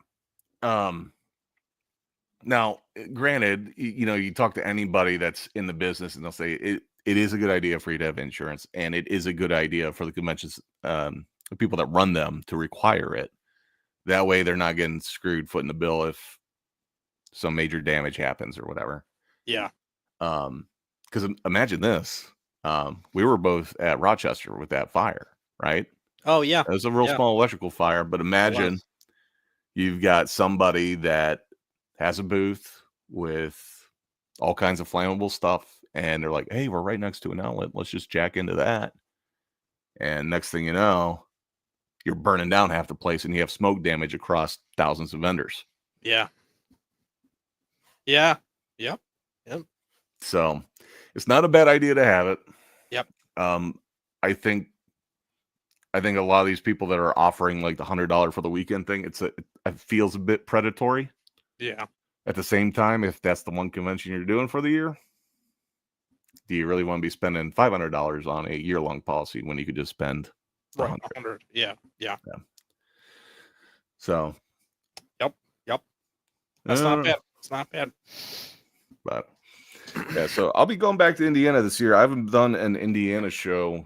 Now, granted, you talk to anybody that's in the business and they'll say it is a good idea for you to have insurance, and it is a good idea for the conventions, the people that run them, to require it. That way they're not getting screwed footing the bill if some major damage happens or whatever. Yeah. Because imagine this. We were both at Rochester with that fire, right? Oh, yeah. It was a real small electrical fire, but imagine you've got somebody that has a booth with all kinds of flammable stuff, and they're like, hey, we're right next to an outlet. Let's just jack into that. And next thing you know, you're burning down half the place and you have smoke damage across thousands of vendors. Yeah. Yep. So it's not a bad idea to have it. Yep. I think a lot of these people that are offering like the $100 for the weekend thing, it feels a bit predatory. Yeah. At the same time, if that's the one convention you're doing for the year, do you really want to be spending $500 on a year-long policy when you could just spend $100? Yeah. So. Yep. That's not bad. It's not bad. But yeah, so I'll be going back to Indiana this year. I haven't done an Indiana show in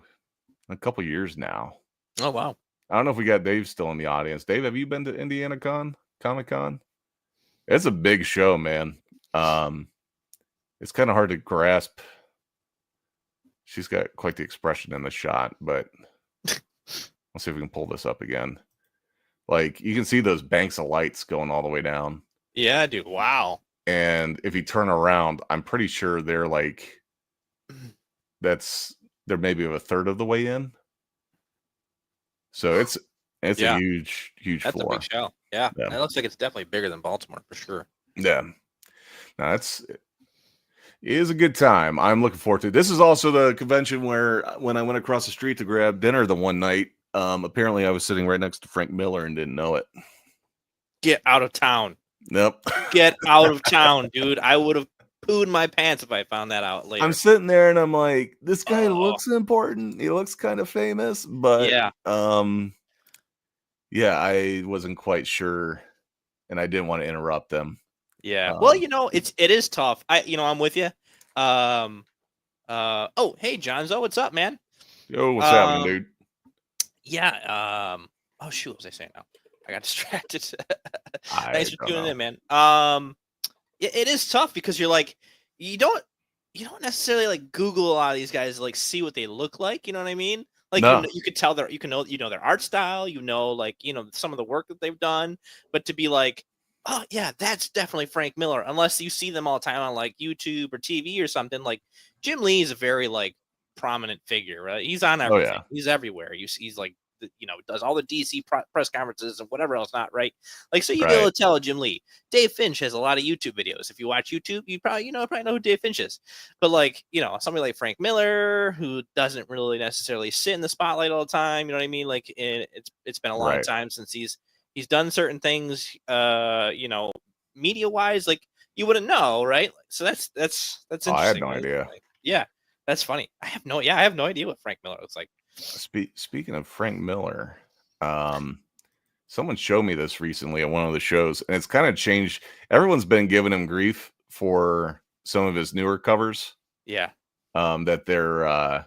a couple years now. Oh, wow. I don't know if we got Dave still in the audience. Dave, have you been to Indiana Comic Con? It's a big show, man. It's kind of hard to grasp. She's got quite the expression in the shot, but let's see if we can pull this up again. Like, you can see those banks of lights going all the way down. Yeah, dude. Wow. And if you turn around, I'm pretty sure they're like, they're maybe a third of the way in. So it's a huge That's floor. a big show. Yeah. It looks like it's definitely bigger than Baltimore for sure. Yeah. No, It is a good time. I'm looking forward to it. This is also the convention where when I went across the street to grab dinner the one night, apparently I was sitting right next to Frank Miller and didn't know it. Get out of town. Nope. Get out of town, dude. I would have pooed my pants if I found that out later. I'm sitting there and I'm like, this guy looks important. He looks kind of famous, but yeah, I wasn't quite sure, and I didn't want to interrupt them. Yeah. Well, it is tough. I'm with you. Oh, hey, Johnzo, what's up, man? Yo, what's happening, dude? Yeah. Oh shoot, what was I saying now? I got distracted. Thanks for tuning in, man. It is tough because you're like, you don't necessarily like Google a lot of these guys to like see what they look like. You know what I mean? Like you could tell their art style. Some of the work that they've done. But to be like, oh yeah, that's definitely Frank Miller. Unless you see them all the time on like YouTube or TV or something. Like Jim Lee is a very like prominent figure, right? He's on everything. Oh, yeah. He's everywhere. He's like, does all the DC press conferences and whatever else not, right? Like, so you'd be able to tell Jim Lee. Dave Finch has a lot of YouTube videos. If you watch YouTube, you probably know who Dave Finch is. But like, somebody like Frank Miller, who doesn't really necessarily sit in the spotlight all the time, you know what I mean? Like, it's been a long time since he's done certain things, media wise, like you wouldn't know, right? So that's interesting. I had no idea. Like, yeah, that's funny. I have no idea what Frank Miller looks like. Speaking of Frank Miller, someone showed me this recently at one of the shows, and it's kind of changed. Everyone's been giving him grief for some of his newer covers. Yeah. That they're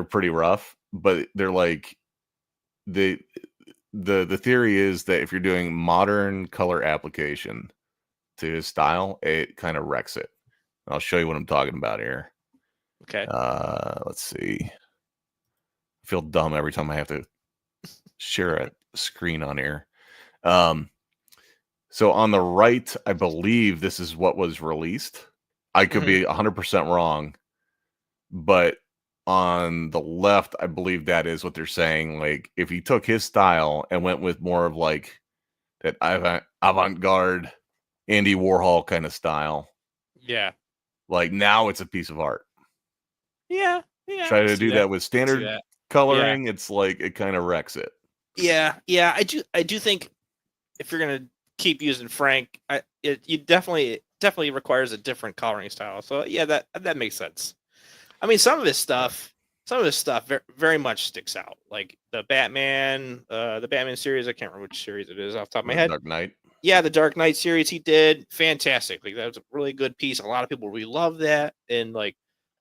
pretty rough, but they're like the theory is that if you're doing modern color application to his style, it kind of wrecks it. I'll show you what I'm talking about here. Okay. Let's see. I feel dumb every time I have to share a screen on here. So on the right, I believe this is what was released. I could be 100% wrong, but on the left, I believe that is what they're saying. Like, if he took his style and went with more of like that avant-garde Andy Warhol kind of style, yeah, like now it's a piece of art. Yeah. Try to do that with standard coloring, it's like it kind of wrecks it. Yeah. I do think if you're gonna keep using Frank, it definitely requires a different coloring style. So yeah, that makes sense. I mean, some of his stuff very, very much sticks out. Like the Batman series. I can't remember which series it is off the top of my head. Dark Knight. Yeah, the Dark Knight series he did fantastic. Like that was a really good piece. A lot of people really love that. And like,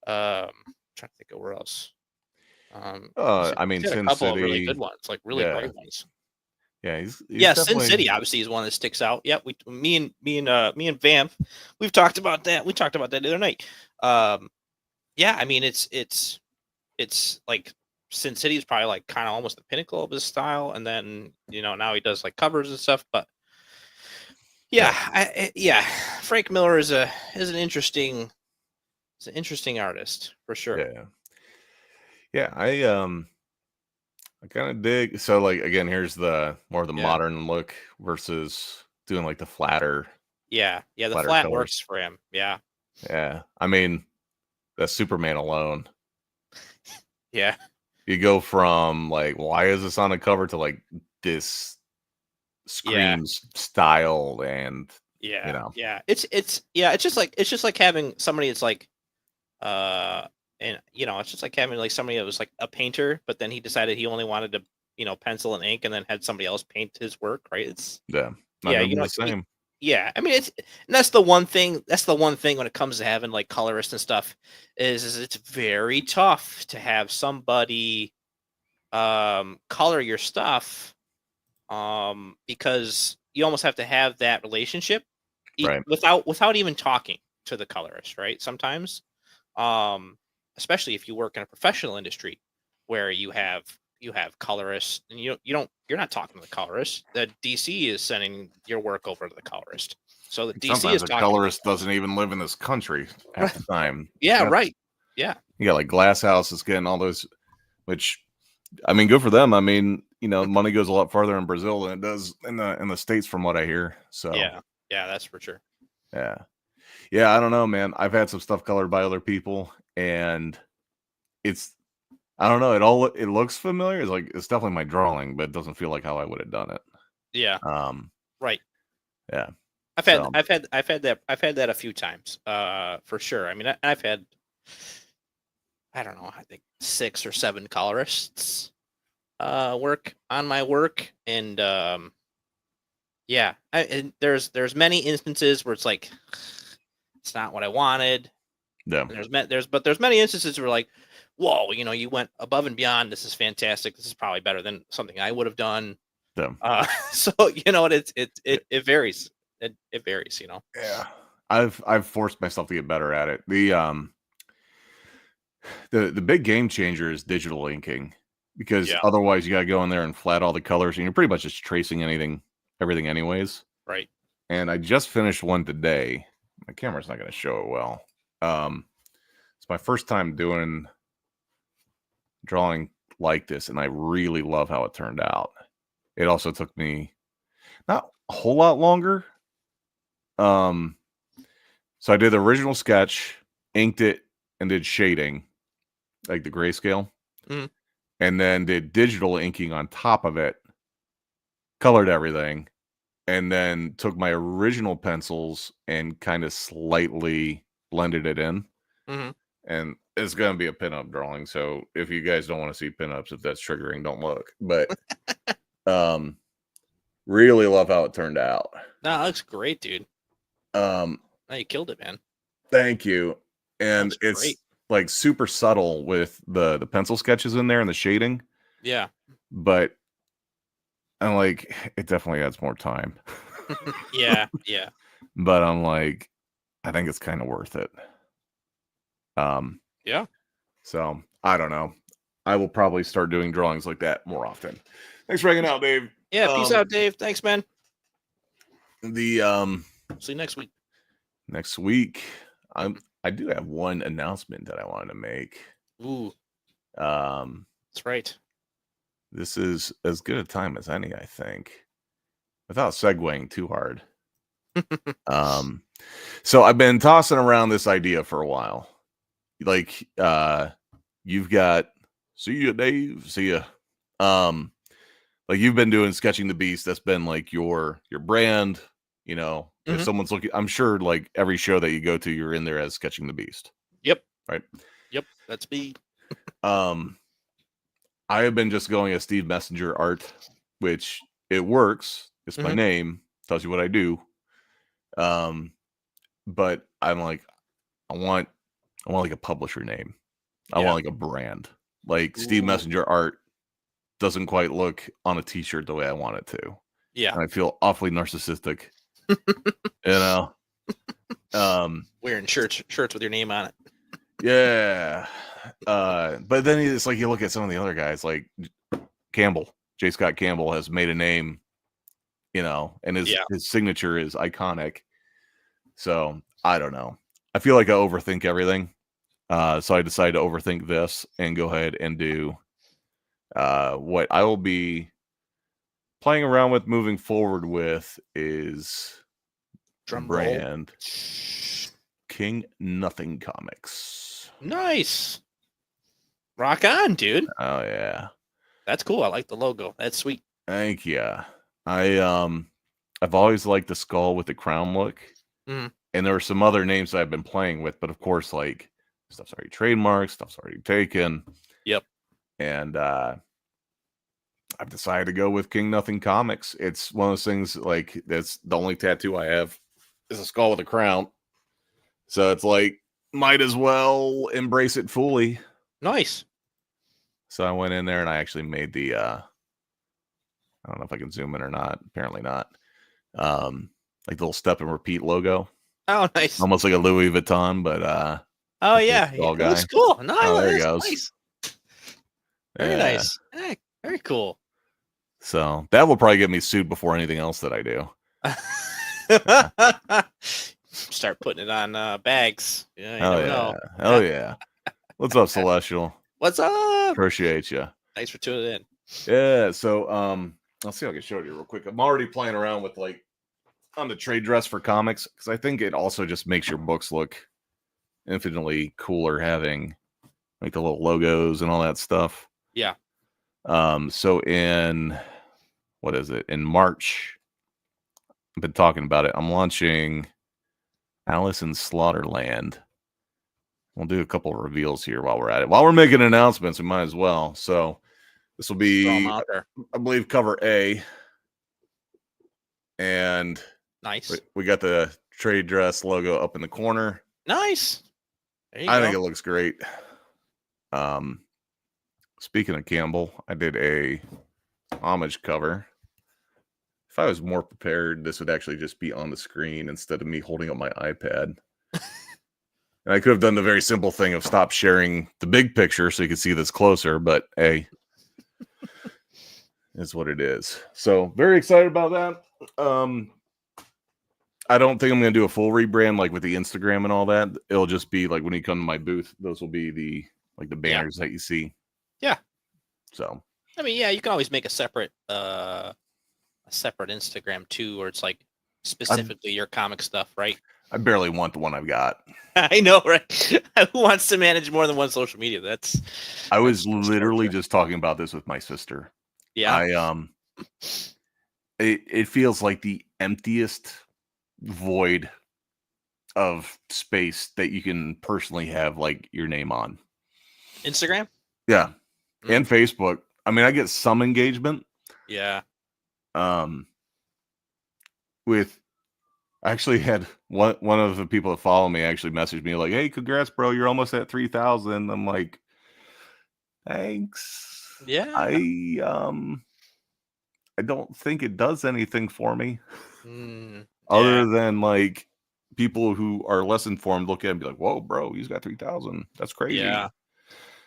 trying to think of where else. I mean, Sin Sin City, of really good ones, like really bright ones. Yeah, he's Sin City obviously is one that sticks out. Yeah, me and Vamp, we've talked about that. We talked about that the other night. Yeah, I mean it's like Sin City is probably like kind of almost the pinnacle of his style, and then now he does like covers and stuff. But yeah, Frank Miller is an interesting artist for sure. Yeah, I kind of dig. So like again, here's the more of the modern look versus doing like the flatter. Yeah, the flat colors works for him. Yeah. I mean, that's Superman alone. Yeah. You go from like, why is this on a cover to like this screams style and it's just like having somebody that's like and it's just like having like somebody that was like a painter, but then he decided he only wanted to pencil and ink, and then had somebody else paint his work, right? It's the same. I mean, that's the one thing when it comes to having like colorists and stuff is it's very tough to have somebody color your stuff because you almost have to have that relationship without even talking to the colorist, right? Sometimes especially if you work in a professional industry where you have colorists and you're not talking to the colorist. The DC is sending your work over to the colorist. So the DC is talking. The colorist doesn't even live in this country half the time. Right. Yeah. You got like Glass House is getting all those, which I mean, good for them. I mean, money goes a lot farther in Brazil than it does in the States, from what I hear. So yeah, that's for sure. Yeah, I don't know, man. I've had some stuff colored by other people, and it's I don't know. It looks familiar. It's like it's definitely my drawing, but it doesn't feel like how I would have done it. Yeah. Right. Yeah. I've had that a few times, for sure. I mean, I've had, I don't know, I think 6 or 7 colorists work on my work, and yeah, and there's many instances where it's like it's not what I wanted. Yeah. And there's many instances where like, whoa, you went above and beyond. This is fantastic. This is probably better than something I would have done. Yeah. So it varies. It varies, Yeah. I've forced myself to get better at it. The big game changer is digital inking, because Yeah. otherwise you got to go in there and flat all the colors, and you're pretty much just tracing everything anyways. Right. And I just finished one today. My camera's not going to show it well. It's my first time doing drawing like this, and I really love how it turned out. It also took me not a whole lot longer. So I did the original sketch, inked it, and did shading, like the grayscale, and then did digital inking on top of it, colored everything, and then took my original pencils and kind of slightly blended it in. And it's going to be a pinup drawing, so if you guys don't want to see pinups, if that's triggering, don't look. But really love how it turned out. No, it looks great, dude. No, you killed it, man. Thank you. And it's great. Like super subtle with the pencil sketches in there and the shading. Yeah. But I'm like, it definitely adds more time. Yeah. But I'm like, I think it's kind of worth it. Yeah. So I don't know. I will probably start doing drawings like that more often. Thanks for hanging out, Dave. Yeah, peace out, Dave. Thanks, man. See you next week. Next week, I do have one announcement that I wanted to make. Ooh. That's right. This is as good a time as any, I think, without segueing too hard. So I've been tossing around this idea for a while. Like, you've got, see ya, Dave, see ya. Like you've been doing Sketching the Beast. That's been like your brand. If someone's looking, I'm sure like every show that you go to, you're in there as Sketching the Beast. Yep. Right. Yep. That's me. I have been just going as Steve Messenger Art, which it works. It's my name, tells you what I do. But I'm like, I want like a publisher name. I want like a brand. Like Steve Messenger Art doesn't quite look on a t-shirt the way I want it to. Yeah. And I feel awfully narcissistic. Wearing shirts with your name on it. Yeah. But then it's like you look at some of the other guys, like Campbell, J. Scott Campbell has made a name, and his signature is iconic. So I don't know. I feel like I overthink everything. So I decided to overthink this and go ahead and do what I will be playing around with moving forward with is drum brand King Nothing Comics. Nice. Rock on, dude. Oh yeah. That's cool. I like the logo. That's sweet. Thank you. I've always liked the skull with the crown look. And there were some other names that I've been playing with, but of course, like stuff's already trademarked, stuff's already taken. Yep. And I've decided to go with King Nothing Comics. It's one of those things, like, that's the only tattoo I have is a skull with a crown. So it's like, might as well embrace it fully. Nice. So I went in there and I actually made the I don't know if I can zoom in or not. Apparently not. Like the little step and repeat logo. Oh, nice. Almost like a Louis Vuitton, but oh yeah, it looks cool. No, oh, there he goes. Nice. Very nice. Hey, very cool. So that will probably get me sued before anything else that I do. Start putting it on bags. Yeah, you never know. Oh yeah. What's up, Celestial? What's up? Appreciate you. Thanks for tuning in. Yeah. So I'll see if I can show it you real quick. I'm already playing around with like on the trade dress for comics, because I think it also just makes your books look infinitely cooler having like the little logos and all that stuff. Yeah. So in March, I've been talking about it. I'm launching Alice in Slaughterland. We'll do a couple of reveals here while we're at it. While we're making announcements, we might as well. So this will be, I believe, cover A. And nice. We got the trade dress logo up in the corner. Nice. I think it looks great. Speaking of Campbell, I did a homage cover. If I was more prepared, this would actually just be on the screen instead of me holding up my iPad. And I could have done the very simple thing of stop sharing the big picture so you could see this closer, but hey, is what it is. So very excited about that. I don't think I'm going to do a full rebrand like with the Instagram and all that. It'll just be like when you come to my booth, those will be the banners that you see. Yeah. So, I mean, yeah, you can always make a separate Instagram too, where it's like specifically your comic stuff, right? I barely want the one I've got. I know, right? Who wants to manage more than one social media? I was literally just talking about this with my sister. Yeah. It feels like the emptiest void of space that you can personally have like your name on. Instagram? Yeah. And Facebook. I mean, I get some engagement. Yeah. I actually had one of the people that follow me actually messaged me like, "Hey, congrats, bro! You're almost at 3,000." I'm like, "Thanks." Yeah. I don't think it does anything for me, other than like people who are less informed look at it and be like, "Whoa, bro, he's got 3,000. That's crazy." Yeah.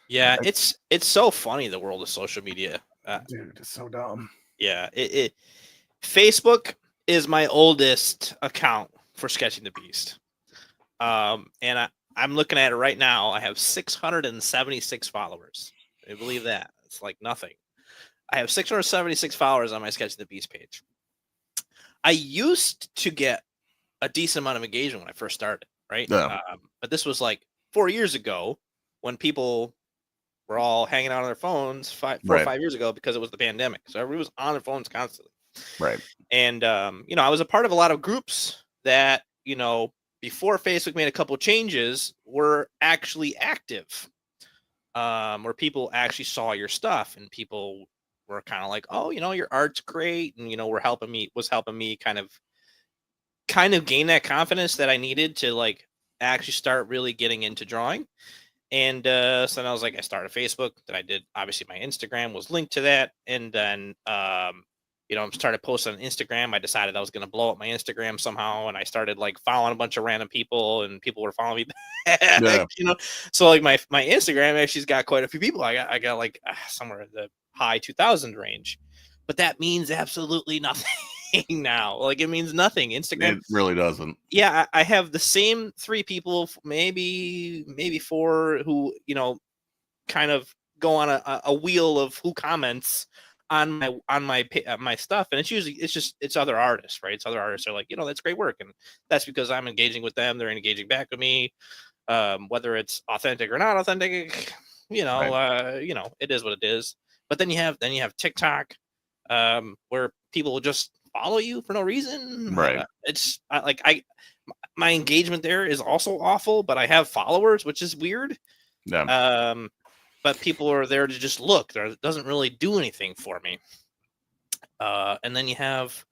Yeah, it's so funny, the world of social media. Dude, it's so dumb. Yeah, Facebook is my oldest account for Sketching the Beast. And I'm looking at it right now. I have 676 followers. I believe that. It's like nothing. I have 676 followers on my Sketching the Beast page. I used to get a decent amount of engagement when I first started, right? Yeah. But this was like 4 years ago when people were all hanging out on their phones 4 or 5 years ago because it was the pandemic. So everybody was on their phones constantly. Right. And, I was a part of a lot of groups that, before Facebook made a couple of changes, were actually active, where people actually saw your stuff and people were kind of like, oh, your art's great. And, was helping me kind of gain that confidence that I needed to like actually start really getting into drawing. And so then I was like, I started Facebook. Then I did, obviously my Instagram was linked to that. And then, started posting on Instagram. I decided I was going to blow up my Instagram somehow. And I started like following a bunch of random people and people were following me back, So like my Instagram actually's got quite a few people. I got like somewhere in the high 2,000 range, but that means absolutely nothing now. Like it means nothing. Instagram, it really doesn't. Yeah, I have the same 3 people, maybe 4, who kind of go on a wheel of who comments on my stuff, and it's other artists, right? It's other artists are like, that's great work, and that's because I'm engaging with them. They're engaging back with me, whether it's authentic or not authentic. It is what it is. But then you have TikTok, where people will just follow you for no reason. Right. My engagement there is also awful, but I have followers, which is weird. Yeah. But people are there to just look. It doesn't really do anything for me. And then you have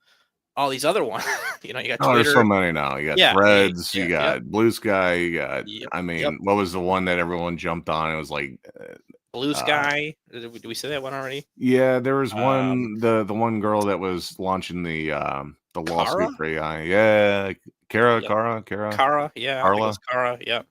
all these other ones. You got Twitter. There's so many now. You got Threads. You got Blue Sky. You got. What was the one that everyone jumped on? It was like Blue Sky. Did we say that one already? Yeah, there was one. The one girl that was launching the lawsuit for AI. Yeah, Kara. Yeah, Carla. Kara. Yeah.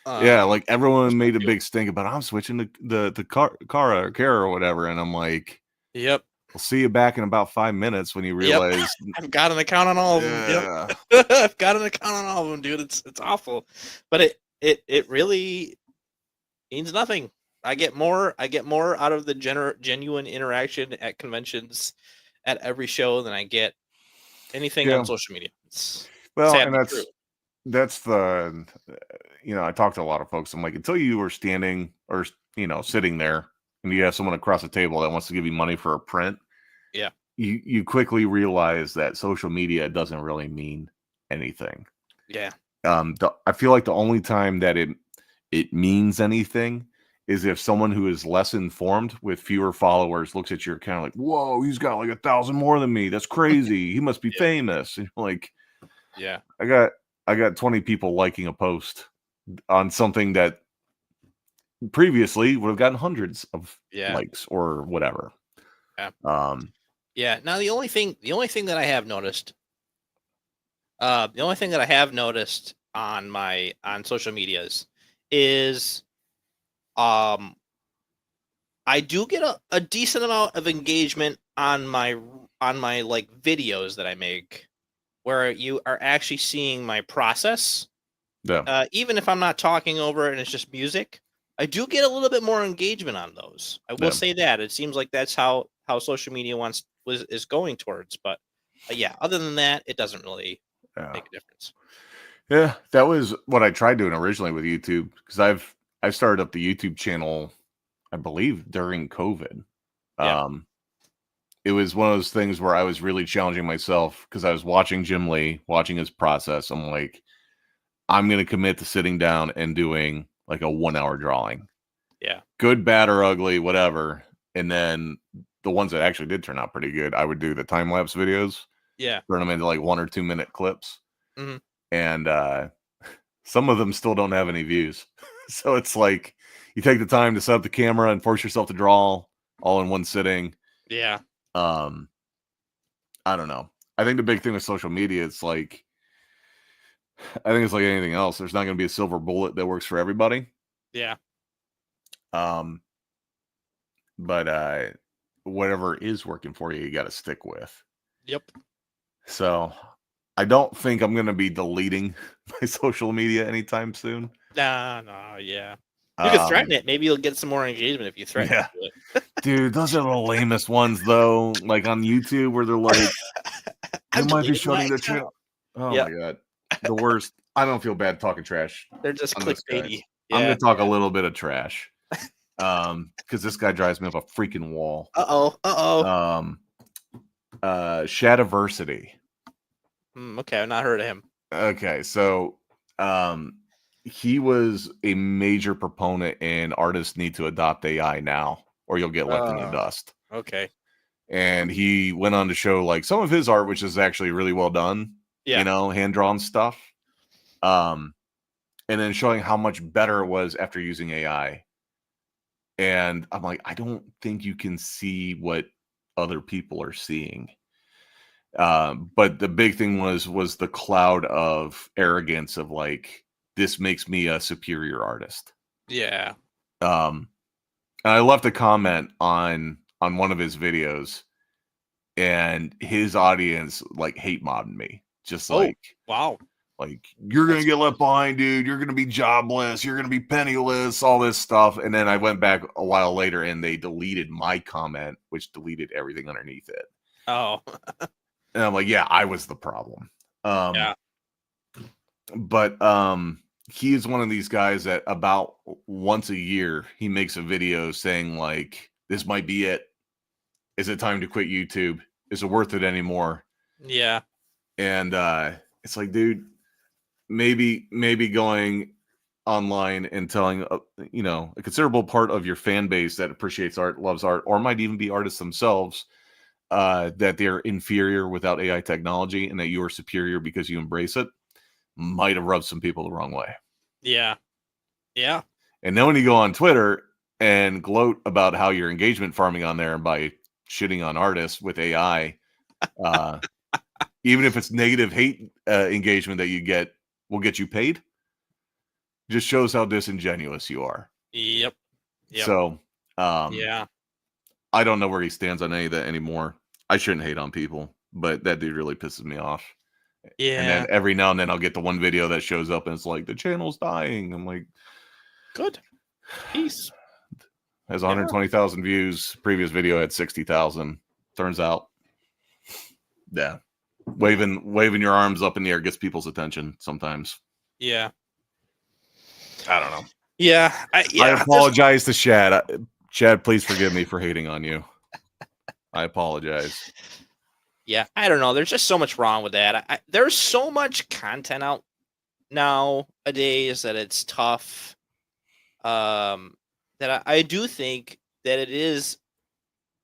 Yeah, like everyone made a big stink about I'm switching to the Kara or whatever, and I'm like, yep. We'll see you back in about 5 minutes when you realize I've got an account on all of them. Yep. I've got an account on all of them, dude. It's awful, but it really means nothing. I get more out of the genuine interaction at conventions at every show than I get Anything on social media. It's well, and sadly true. that's the, I talk to a lot of folks. I'm like, until you are standing or, sitting there and you have someone across the table that wants to give you money for a print. Yeah. You quickly realize that social media doesn't really mean anything. Yeah. I feel like the only time that it means anything is if someone who is less informed with fewer followers looks at your account like, whoa, he's got like 1,000 more than me. That's crazy. He must be famous. And you're like, yeah, I got 20 people liking a post on something that previously would have gotten hundreds of likes or whatever. Yeah. Yeah. Now the only thing that I have noticed, on social medias is, I do get a decent amount of engagement on my like videos that I make, where you are actually seeing my process. Yeah. Even if I'm not talking over it and it's just music, I do get a little bit more engagement on those. I will say that it seems like that's how social media is going towards. But yeah, other than that, it doesn't really make a difference. Yeah, that was what I tried doing originally with YouTube, because I started up the YouTube channel, I believe, during COVID. Yeah. It was one of those things where I was really challenging myself because I was watching Jim Lee, watching his process. I'm like, I'm going to commit to sitting down and doing like a 1-hour drawing. Yeah. Good, bad, or ugly, whatever. And then the ones that actually did turn out pretty good, I would do the time lapse videos. Yeah. Turn them into like 1 or 2 minute clips. Mm-hmm. And some of them still don't have any views. So it's like you take the time to set up the camera and force yourself to draw all in one sitting. Yeah. I don't know. I think the big thing with social media, I think it's like anything else. There's not going to be a silver bullet that works for everybody. Yeah. But whatever is working for you, you got to stick with. Yep. So I don't think I'm going to be deleting my social media anytime soon. No, yeah. You can threaten it. Maybe you'll get some more engagement if you threaten it. Dude, those are the lamest ones, though. Like on YouTube, where they're like, "You might be shutting the channel." Oh my god, the worst. I don't feel bad talking trash. They're just clickbaity. Yeah, I'm gonna talk a little bit of trash, because this guy drives me up a freaking wall. Shadiversity. Okay, I've not heard of him. Okay, so he was a major proponent in artists need to adopt AI now, or you'll get left in the dust. Okay. And he went on to show like some of his art, which is actually really well done. Yeah. Hand drawn stuff. And then showing how much better it was after using AI. And I'm like, I don't think you can see what other people are seeing. But the big thing was the cloud of arrogance of like, this makes me a superior artist. Yeah. And I left a comment on one of his videos, and his audience like hate mobbed me. Just like, wow. Like, you're going to get left behind, dude. You're going to be jobless. You're going to be penniless, all this stuff. And then I went back a while later and they deleted my comment, which deleted everything underneath it. Oh. And I'm like, yeah, I was the problem. Yeah. But he is one of these guys that about once a year, he makes a video saying like, this might be it. Is it time to quit YouTube? Is it worth it anymore? Yeah. And it's like, dude, maybe going online and telling a considerable part of your fan base that appreciates art, loves art, or might even be artists themselves, that they're inferior without AI technology and that you are superior because you embrace it, might have rubbed some people the wrong way. Yeah. And then when you go on Twitter and gloat about how you're engagement farming on there by shitting on artists with AI, even if it's negative hate engagement that you get will get you paid, just shows how disingenuous you are. Yep. So, yeah, I don't know where he stands on any of that anymore. I shouldn't hate on people, but that dude really pisses me off. Yeah. And then every now and then I'll get the one video that shows up and it's like, the channel's dying. I'm like, good. Peace. Has 120,000 views. Previous video had 60,000. Turns out, yeah. waving your arms up in the air gets people's attention sometimes. Yeah. I don't know. Yeah. I apologize to Chad. Chad, please forgive me for hating on you. I apologize. Yeah, I don't know. There's just so much wrong with that. There's so much content out nowadays that it's tough. That I do think that it is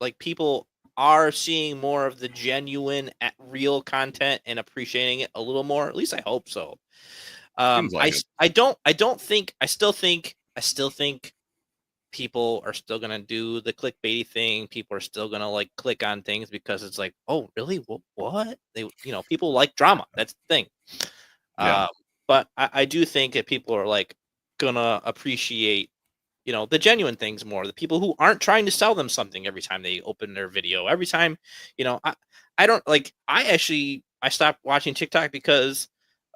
like people are seeing more of the genuine, real content and appreciating it a little more. At least I hope so. I still think people are still gonna do the clickbaity thing. People are still gonna like click on things because it's like, oh, really? What? They, people like drama. That's the thing. Yeah. But I do think that people are like gonna appreciate, the genuine things more. The people who aren't trying to sell them something every time they open their video. Every time, I don't like. I stopped watching TikTok because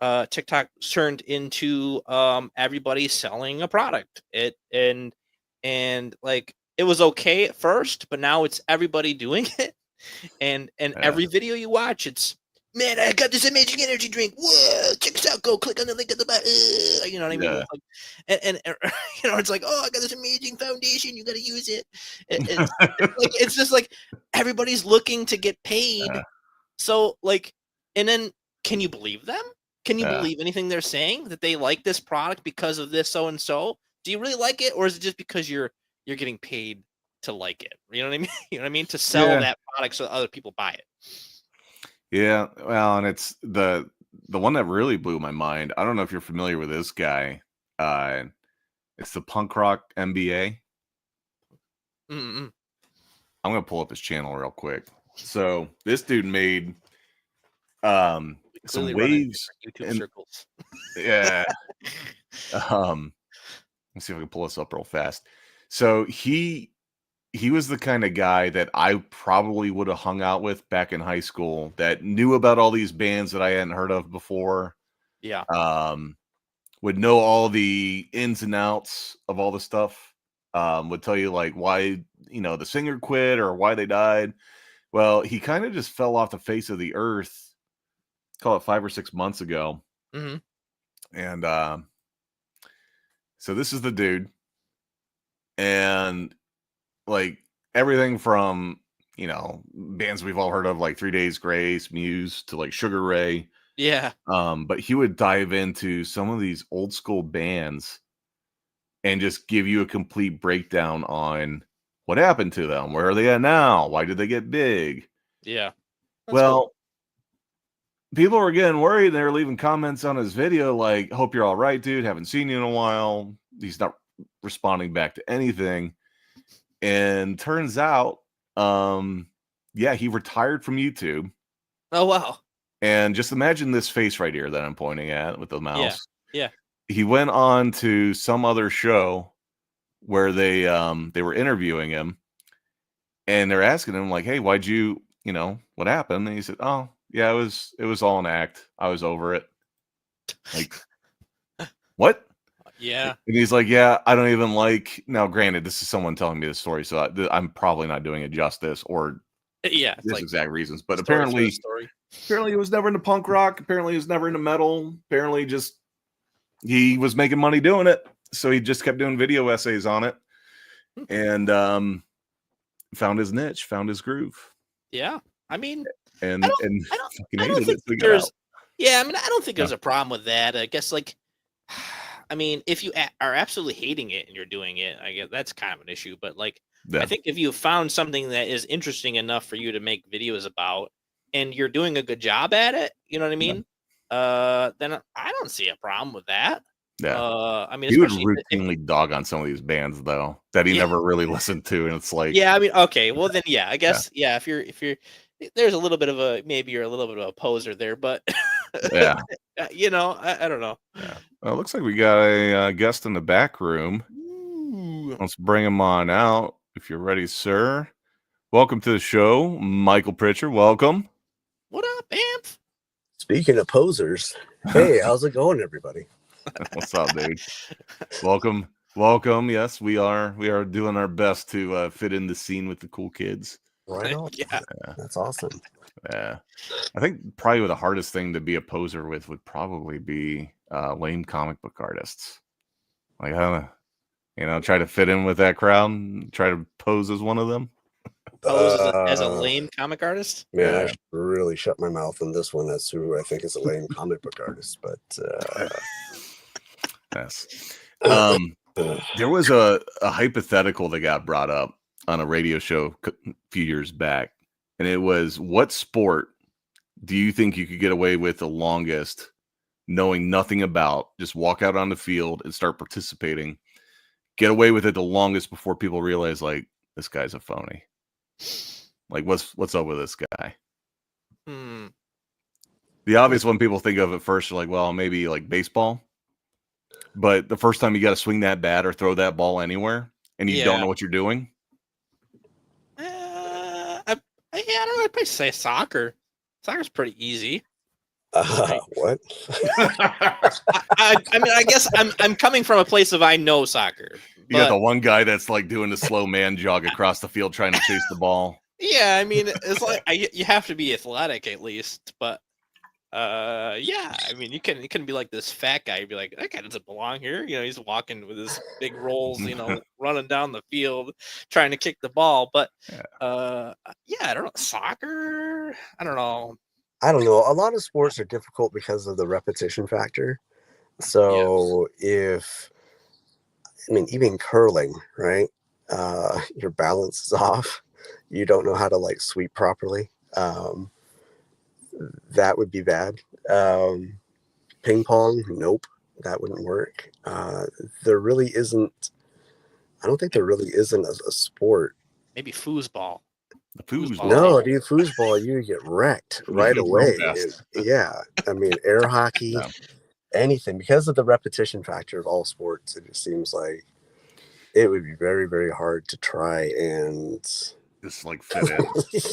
TikTok turned into everybody selling a product. And like it was okay at first, but now it's everybody doing it. And every video you watch, it's, man, I got this amazing energy drink. Whoa, check this out. Go click on the link at the bottom. You know what I mean? Yeah. Like, and it's like, oh, I got this amazing foundation. You got to use it. It's just like everybody's looking to get paid. Yeah. So like, and then can you believe them? Can you believe anything they're saying, that they like this product because of this so and so? Do you really like it, or is it just because you're getting paid to like it? You know what I mean? You know what I mean? To sell that product so other people buy it. Yeah, well, and it's the one that really blew my mind. I don't know if you're familiar with this guy. It's the Punk Rock MBA. Mm-mm. I'm gonna pull up his channel real quick. So this dude made some waves YouTube circles. Yeah. Let's see if I can pull this up real fast. So he was the kind of guy that I probably would have hung out with back in high school, that knew about all these bands that I hadn't heard of before. Yeah. Would know all the ins and outs of all the stuff. Would tell you like why, the singer quit or why they died. Well, he kind of just fell off the face of the earth, call it 5 or 6 months ago. Mm-hmm. And so this is the dude. And like everything from, bands we've all heard of, like 3 Days Grace, Muse, to like Sugar Ray. Yeah. But he would dive into some of these old school bands and just give you a complete breakdown on what happened to them. Where are they at now? Why did they get big? Yeah. That's cool. People were getting worried. They were leaving comments on his video like, hope you're all right, dude. Haven't seen you in a while. He's not responding back to anything. And turns out, he retired from YouTube. Oh, wow. And just imagine this face right here that I'm pointing at with the mouse. Yeah. He went on to some other show where they were interviewing him, and they're asking him like, hey, why'd you, what happened? And he said, oh, yeah, it was all an act. I was over it. Like, what? Yeah. And he's like, yeah, I don't even like. Now, granted, this is someone telling me this story, so I'm probably not doing it justice or this like exact reasons. But apparently he was never into punk rock. Apparently, he was never into metal. Apparently, just he was making money doing it, so he just kept doing video essays on it, and found his niche, found his groove. Yeah, I mean, I don't think there's a problem with that. I guess, like, I mean, if you are absolutely hating it and you're doing it, I guess that's kind of an issue. But like, I think if you found something that is interesting enough for you to make videos about, and you're doing a good job at it, you know what I mean? Then I don't see a problem with that. Yeah. I mean, he would routinely dog on some of these bands though that he never really listened to, and it's like, I mean, okay, well then, I guess, if you're there's a little bit of maybe you're a little bit of a poser there, but yeah, I don't know. Yeah, well, it looks like we got a guest in the back room. Ooh. Let's bring him on out if you're ready, sir. Welcome to the show, Michael Pritchard. Welcome. What up, Amp? Speaking of posers, hey, how's it going, everybody? What's up, dude? Welcome. Yes, we are doing our best to fit in the scene with the cool kids. Right on. Yeah, that's awesome. Yeah. I think probably the hardest thing to be a poser with would probably be lame comic book artists. Like, try to fit in with that crowd, try to pose as one of them. Pose as a lame comic artist? Man, I should really shut my mouth on this one. That's who I think is a lame comic book artist. But yes. There was a hypothetical that got brought up on a radio show a few years back, and it was, what sport do you think you could get away with the longest, knowing nothing about, just walk out on the field and start participating, get away with it the longest before people realize, like, this guy's a phony? Like, what's up with this guy? The obvious one people think of at first are like, well, maybe like baseball. But the first time you got to swing that bat or throw that ball anywhere and you don't know what you're doing. I don't know. I'd probably say soccer. Soccer's pretty easy. What? I mean, I guess I'm coming from a place of I know soccer. You got the one guy that's like doing the slow man jog across the field trying to chase the ball. Yeah, I mean, it's like you have to be athletic at least, but yeah, I mean, you can be like this fat guy. You'd be like, that guy doesn't belong here. You know, he's walking with his big rolls, running down the field trying to kick the ball. But yeah, I don't know. Soccer, I don't know. A lot of sports are difficult because of the repetition factor. So even curling, right? Your balance is off. You don't know how to like sweep properly. That would be bad. Ping pong, nope, that wouldn't work. There really isn't. I don't think there really isn't a sport. Maybe foosball. Foosball. No, dude, foosball, you get wrecked right away. Yeah, I mean, air hockey, anything, because of the repetition factor of all sports. It just seems like it would be very, very hard to try and just like fit in.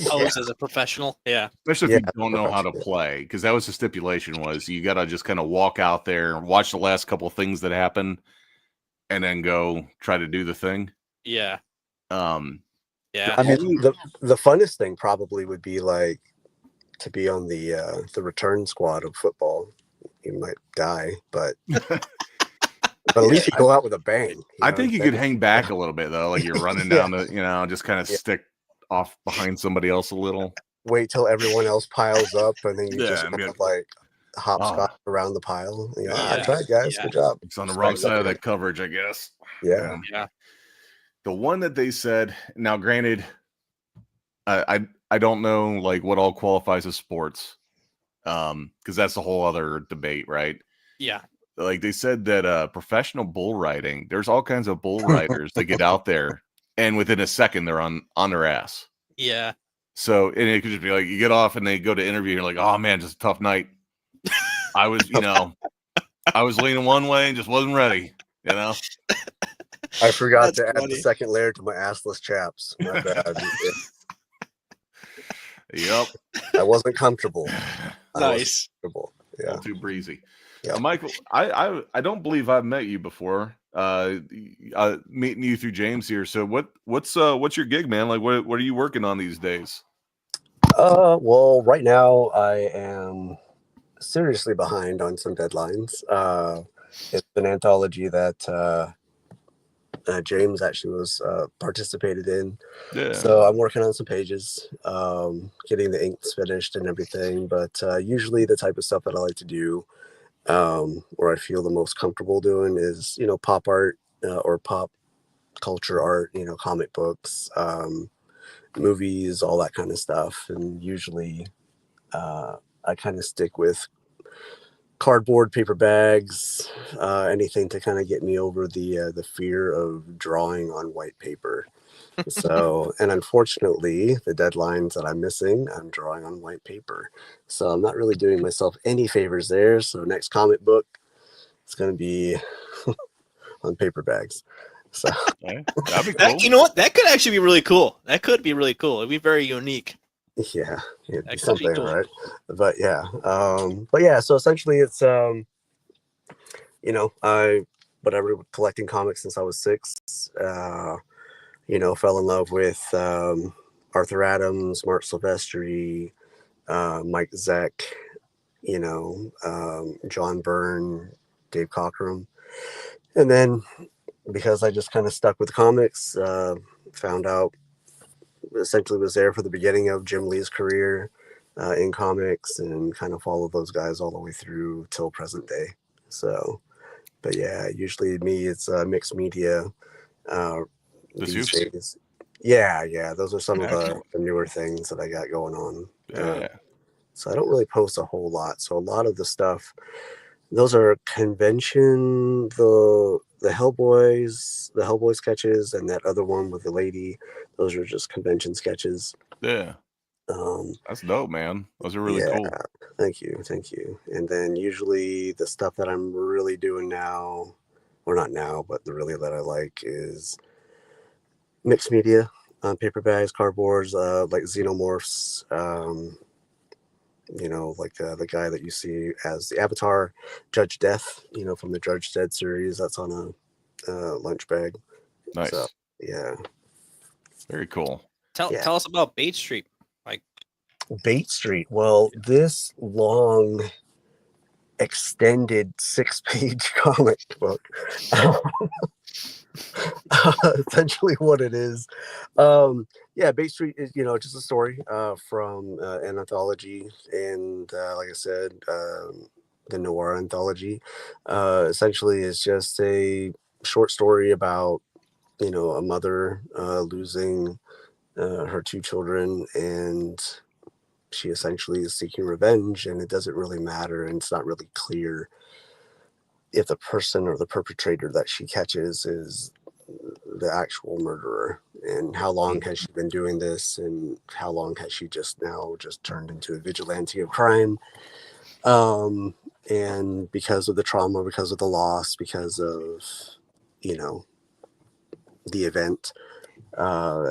Pose as a professional. Yeah. Especially if you don't know how to play, because that was the stipulation, was you got to just kind of walk out there, watch the last couple of things that happen, and then go try to do the thing. Yeah. Yeah. I mean, the funnest thing probably would be like to be on the return squad of football. You might die, but at least you go out with a bang. I think you could hang back a little bit though, like you're running down the, just kind of stick off behind somebody else a little. Wait till everyone else piles up, and then you just kind of like hopscotch around the pile. I tried, guys. Good job. It's on the wrong side of that coverage, I guess. Yeah. The one that they said, now granted, I don't know like what all qualifies as sports, because that's a whole other debate, right? Yeah. Like they said that professional bull riding, there's all kinds of bull riders that get out there and within a second they're on their ass. Yeah. So, and it could just be like you get off and they go to interview and you're like, oh man, just a tough night. I was, I was leaning one way and just wasn't ready, I forgot to add the second layer to my assless chaps. My bad. Yep. I wasn't comfortable. Nice. Yeah. Too breezy. Yeah. Michael, I don't believe I've met you before. Meeting you through James here. So what's your gig, man? Like what are you working on these days? Well, right now I am seriously behind on some deadlines. It's an anthology that James actually was participated in. Yeah. So I'm working on some pages, getting the inks finished and everything. But usually the type of stuff that I like to do, where I feel the most comfortable doing, is pop art or pop culture art. Comic books, movies, all that kind of stuff. And usually, I kind of stick with cardboard, paper bags, anything to kind of get me over the fear of drawing on white paper. So, and unfortunately, the deadlines that I'm missing, I'm drawing on white paper. So I'm not really doing myself any favors there. So next comic book, it's going to be on paper bags. So that'd be cool. You know what? That could actually be really cool. That could be really cool. It'd be very unique. Yeah, it'd be something, right? But yeah, so essentially it's I've been collecting comics since I was 6. Fell in love with Arthur Adams, Mark Silvestri, Mike Zeck, John Byrne, Dave Cockrum. And then because I just kind of stuck with comics, found out essentially was there for the beginning of Jim Lee's career in comics, and kind of followed those guys all the way through till present day. So, but yeah, usually me, it's mixed media these days. Yeah. Those are some of the newer things that I got going on. So I don't really post a whole lot. So a lot of the stuff, those are convention, the Hellboy sketches, and that other one with the lady, those are just convention sketches. Yeah. That's dope, man. Those are really cool. Thank you. And then usually the stuff that I'm really doing now, or not now, but the really that I like is mixed media, paper bags, cardboards, like xenomorphs, like the guy that you see as the Avatar, Judge Death, from the Judge Dredd series, that's on a lunch bag. Nice. So, yeah. Very cool. Tell us about Bait Street. Bait Street. Well, this long, extended 6-page comic book. Essentially what it is. Bait Street is, just a story from an anthology, and like I said, the noir anthology. Essentially is just a short story about, a mother losing her 2 children, and she essentially is seeking revenge, and it doesn't really matter, and it's not really clear if the person or the perpetrator that she catches is the actual murderer, and how long has she been doing this, and how long has she just turned into a vigilante of crime. And because of the trauma, because of the loss, because of, the event,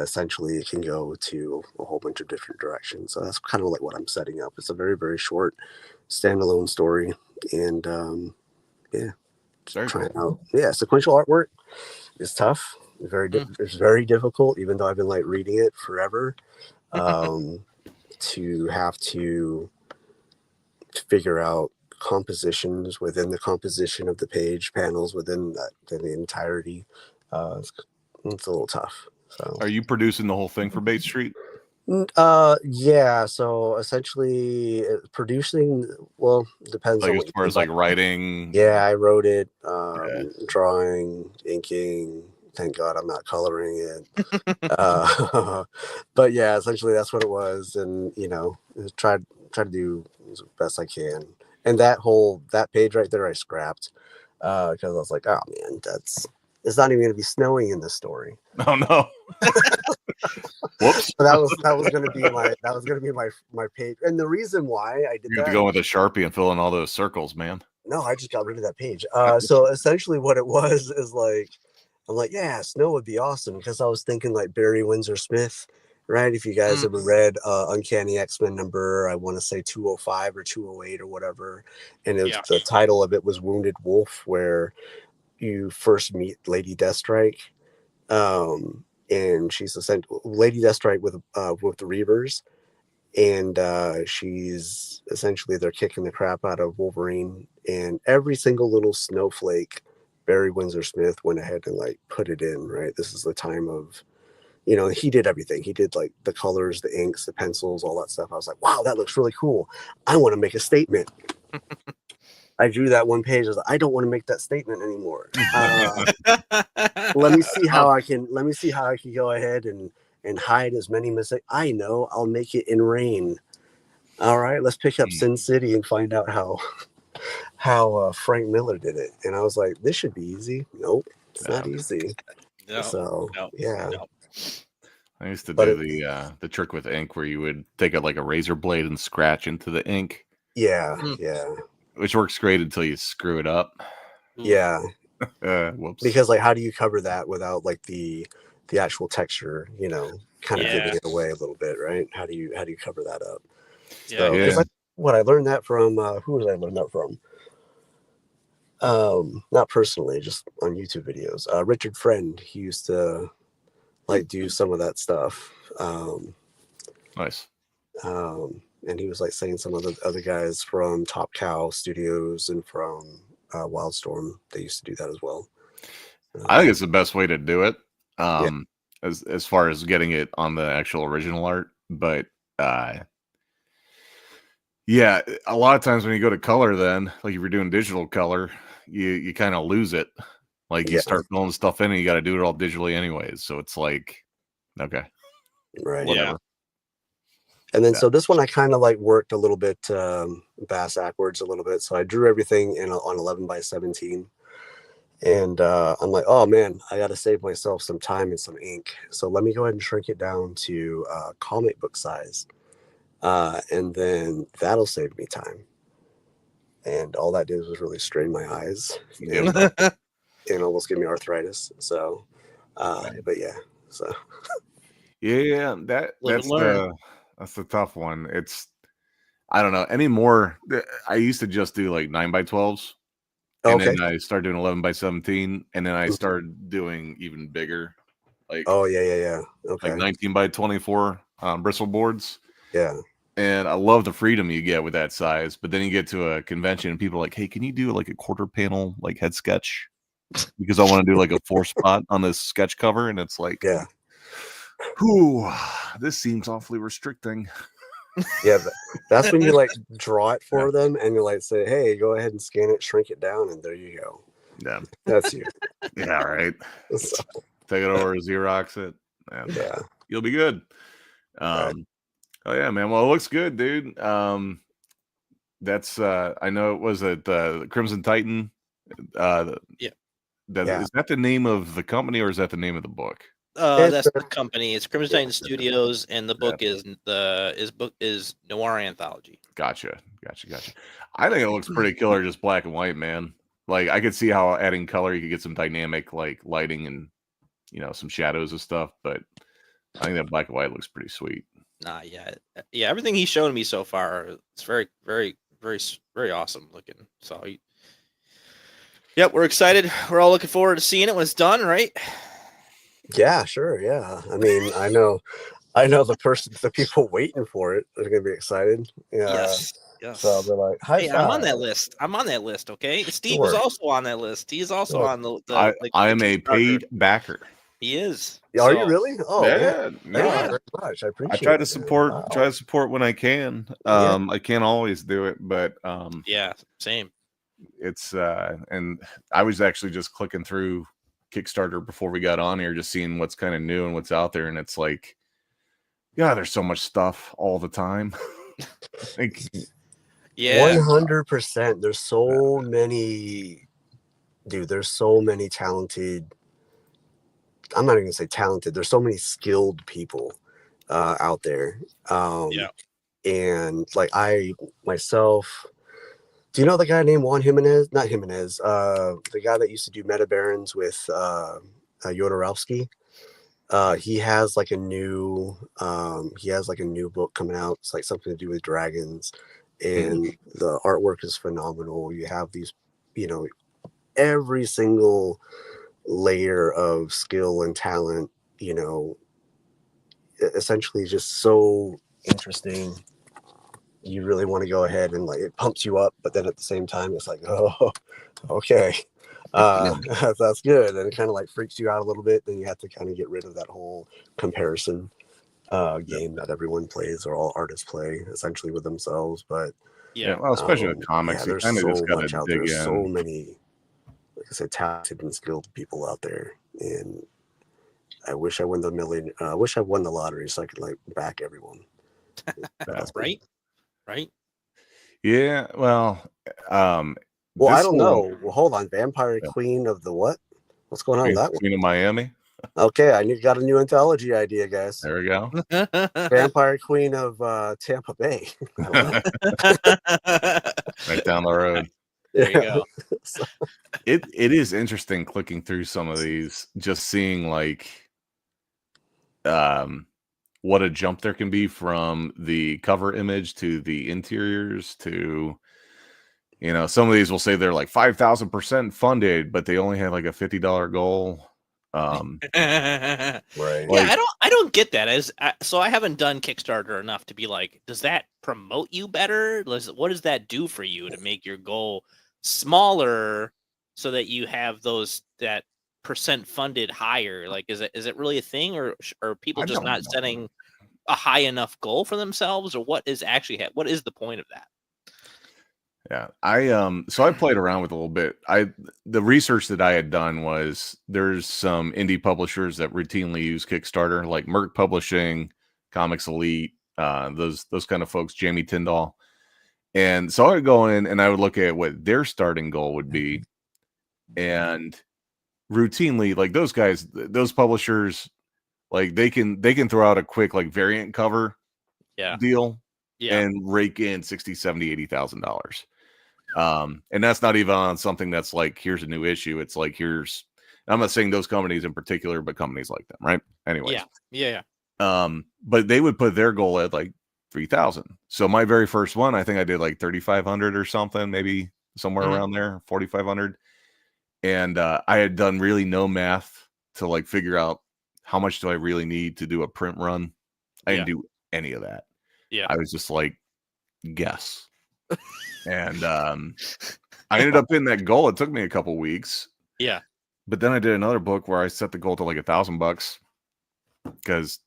essentially it can go to a whole bunch of different directions. So that's kind of like what I'm setting up. It's a very, very short standalone story, and sequential artwork is tough. It's very difficult, even though I've been reading it forever, to have to figure out compositions within the composition of the page, panels within the entirety. It's a little tough. So, are you producing the whole thing for Bait Street? Yeah. So essentially, producing, well, depends on as far as writing. Yeah, I wrote it, drawing, inking. Thank God I'm not coloring it. But yeah, essentially that's what it was, and try to do as best I can. And that page right there I scrapped because I was like, oh man, it's not even going to be snowing in this story. Oh no. Whoops. So that was going to be my page, and the reason why I did you have to go with a Sharpie and fill in all those circles, man. No, I just got rid of that page. So essentially what it was is I'm like, yeah, snow would be awesome, because I was thinking Barry Windsor Smith, right? If you guys ever read Uncanny X-Men number, I want to say 205 or 208 or whatever, and the title of it was Wounded Wolf, where you first meet Lady Deathstrike, and she's Lady Deathstrike with the Reavers, and she's essentially, they're kicking the crap out of Wolverine, and every single little snowflake Barry Windsor Smith went ahead and put it in, right? This is the time of, he did everything. He did the colors, the inks, the pencils, all that stuff. I was like, wow, that looks really cool. I want to make a statement. I drew that one page. I was like, I don't want to make that statement anymore. Let me see how I can go ahead and hide as many mistakes. I know I'll make it in rain. All right, let's pick up Sin City and find out how Frank Miller did it. And I was like, this should be easy. Nope, it's not easy. Yeah. I used to do the trick with ink where you would take a razor blade and scratch into the ink. Yeah. Which works great until you screw it up. Yeah. Whoops. Because how do you cover that without the actual texture, kind of giving it away a little bit, right? How do you cover that up? I learned that from who did I learn that from? Not personally, just on YouTube videos. Richard Friend, he used to do some of that stuff. Nice. and he was like saying some of the other guys from Top Cow Studios and from Wildstorm, they used to do that as well. I think it's the best way to do it, Yeah. as far as getting it on the actual original art. But yeah, a lot of times when you go to color, then like if you're doing digital color, you kind of lose it. Like you Yeah. start filling stuff in, and you got to do it all digitally anyways. So it's like, okay, Right. Yeah. And then so this one I kind of like worked a little bit backwards a little bit. So I drew everything on 11 by 17. And I'm like, oh man, I got to save myself some time and some ink. So let me go ahead and shrink it down to comic book size. And then that'll save me time. And all that did was really strain my eyes and almost give me arthritis. So, but yeah, so. Yeah, that's the tough one. It's, I don't know anymore. I used to just do like 9 by 12s. And then I started doing 11 by 17, and then I started doing even bigger, like Okay. like 19 by 24 bristle boards. Yeah. And I love the freedom you get with that size. But then you get to a convention, and people are like, "Hey, can you do like a quarter panel like head sketch?" Because I want to do like a 4-spot on this sketch cover, and it's like, yeah, whew, this seems awfully restricting. Yeah, that's when you like draw it for them, and you like say, "Hey, go ahead and scan it, shrink it down, and there you go." Yeah, that's you. Yeah, right. So, take it over, Xerox it, and yeah, you'll be good. Right. Oh yeah, man. Well, it looks good, dude. That's I know it was at Crimson Titan. Yeah. Is that the name of the company, or is that the name of the book? That's the company. It's Crimson Titan Studios, and the book is Noir Anthology. Gotcha. I think it looks pretty killer, just black and white, man. Like I could see how adding color, you could get some dynamic like lighting and some shadows and stuff. But I think that black and white looks pretty sweet. Nah, yeah. Everything he's shown me so far, it's very, very, very, very awesome looking. So, yep, we're excited. We're all looking forward to seeing it when it's done, right? Yeah, sure. Yeah, I mean, I know the people waiting for it are gonna be excited. Yeah. Yes. So they're like, "Hey, I'm on that list. Okay. Steve was also on that list. He's also on the. I am a paid backer. He is. Are you really? Oh yeah, man. Thank you very much. I appreciate. I try to support. Wow. Try to support when I can. I can't always do it, but yeah, same. It's and I was actually just clicking through Kickstarter before we got on here, just seeing what's kind of new and what's out there, and it's like, yeah, there's so much stuff all the time. Like, yeah, 100%. There's so many, dude. There's so many talented. I'm not even gonna say talented. There's so many skilled people out there. And like I myself. Do you know the guy named Juan Jimenez? Not Jimenez. The guy that used to do Meta Barons with Jodorowsky. He has like a new book coming out. It's like something to do with dragons, and the artwork is phenomenal. You have these, every single layer of skill and talent, essentially just so interesting. You really want to go ahead and like it pumps you up, but then at the same time it's like, oh, okay, that's good, and it kind of like freaks you out a little bit. Then you have to kind of get rid of that whole comparison game that everyone plays or all artists play essentially with themselves. But well, especially with comics, there's kind of so just gotta much out dig there. in. So many, like I said, talented and skilled people out there, and I wish I won the lottery so I could like back everyone. That's right. Right. Yeah. Well, I don't know. Well, hold on. Vampire Queen of the what? What's going on with that one? Queen of Miami. Okay, got a new anthology idea, guys. There we go. Vampire Queen of Tampa Bay. Right down the road. There you go. It is interesting clicking through some of these, just seeing like what a jump there can be from the cover image to the interiors to, some of these will say they're like 5,000% funded, but they only had like a $50 goal. Right. Yeah, Like- I don't get that. So I haven't done Kickstarter enough to be like, does that promote you better? What does that do for you to make your goal smaller so that you have that percent funded higher? Like, is it really a thing, or are people I just don't not know. setting a high enough goal for themselves, or what is the point of that? Yeah, so I played around with a little bit. The research that I had done was there's some indie publishers that routinely use Kickstarter, like Merc Publishing, Comics Elite, those kind of folks, Jamie Tyndall. And so I would go in and I would look at what their starting goal would be. And routinely, like those guys, those publishers, like they can throw out a quick like variant cover deal and rake in $60,000, $70,000, $80,000. And that's not even on something that's like, here's a new issue. It's like, I'm not saying those companies in particular, but companies like them, right? Anyways. Yeah. But they would put their goal at like 3,000. So my very first one, I think I did like 3,500 or something, maybe somewhere around there, 4,500. And I had done really no math to like figure out how much do I really need to do a print run. I didn't do any of that. Yeah. I was just like, guess. And I ended up in that goal. It took me a couple weeks. Yeah. But then I did another book where I set the goal to like $1,000 because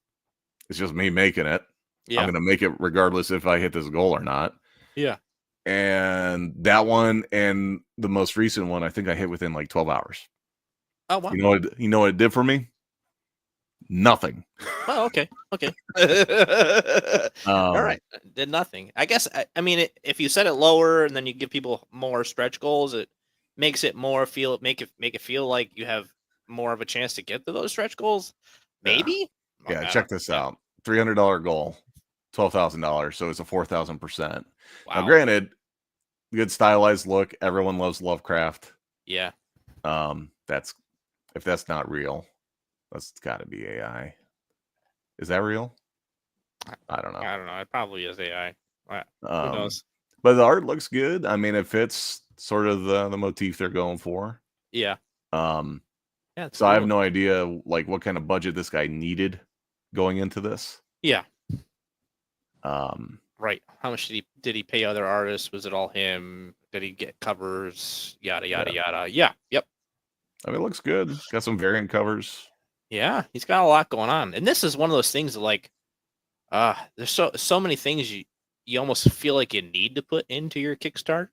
it's just me making it. Yeah. I'm going to make it regardless if I hit this goal or not. Yeah. And that one and the most recent one, I think I hit within like 12 hours. Oh, wow. You know what it did for me? Nothing. Oh, okay. All right. Did nothing. I guess, I mean, if you set it lower and then you give people more stretch goals, it makes it make it feel like you have more of a chance to get to those stretch goals. Maybe. Yeah. Check this out. $300 goal, $12,000. So it's a 4,000%. Wow. Now, granted, good stylized look. Everyone loves Lovecraft. Yeah. If that's not real, that's got to be AI. Is that real? I don't know. It probably is AI. Who knows? But the art looks good. I mean, it fits sort of the motif they're going for. Yeah. So cool. I have no idea like what kind of budget this guy needed going into this. Yeah. Right. How much did he pay other artists? Was it all him? Did he get covers? Yada yada yada. Yeah. Yep. I mean, it looks good. It's got some variant covers. Yeah, he's got a lot going on, and this is one of those things that, like, there's so many things you almost feel like you need to put into your Kickstarter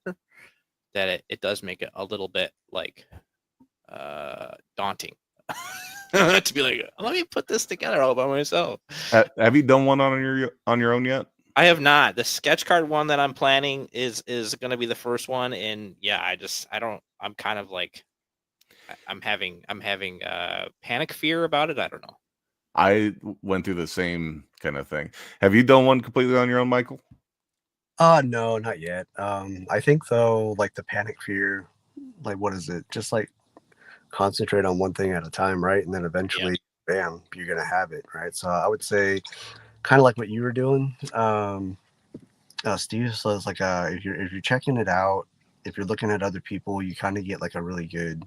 that it does make it a little bit like daunting to be like, let me put this together all by myself. Have you done one on your own yet? I have not. The sketch card one that I'm planning is going to be the first one, and yeah, I'm kind of like. I'm having panic fear about it. I don't know. I went through the same kind of thing. Have you done one completely on your own, Michael? No, not yet. I think though, like the panic fear, like what is it? Just like concentrate on one thing at a time, right? And then eventually, bam, you're gonna have it, right? So I would say, kind of like what you were doing, Steve. So it's like if you're checking it out, if you're looking at other people, you kind of get like a really good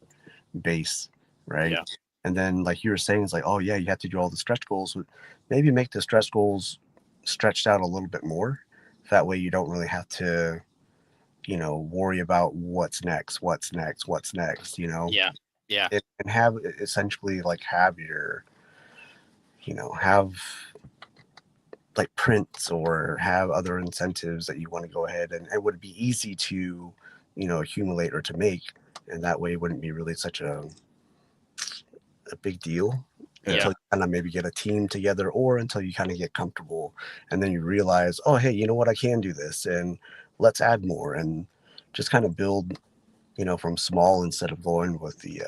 base, right? Yeah. And then like you were saying, it's like, oh yeah, you have to do all the stretch goals. Maybe make the stretch goals stretched out a little bit more. That way you don't really have to, worry about what's next, Yeah. And have essentially like have your, have like prints or have other incentives that you want to go ahead and it would be easy to, accumulate or to make. And that way it wouldn't be really such a big deal until you kind of maybe get a team together or until you kind of get comfortable. And then you realize, oh, hey, you know what? I can do this and let's add more and just kind of build, from small instead of going with the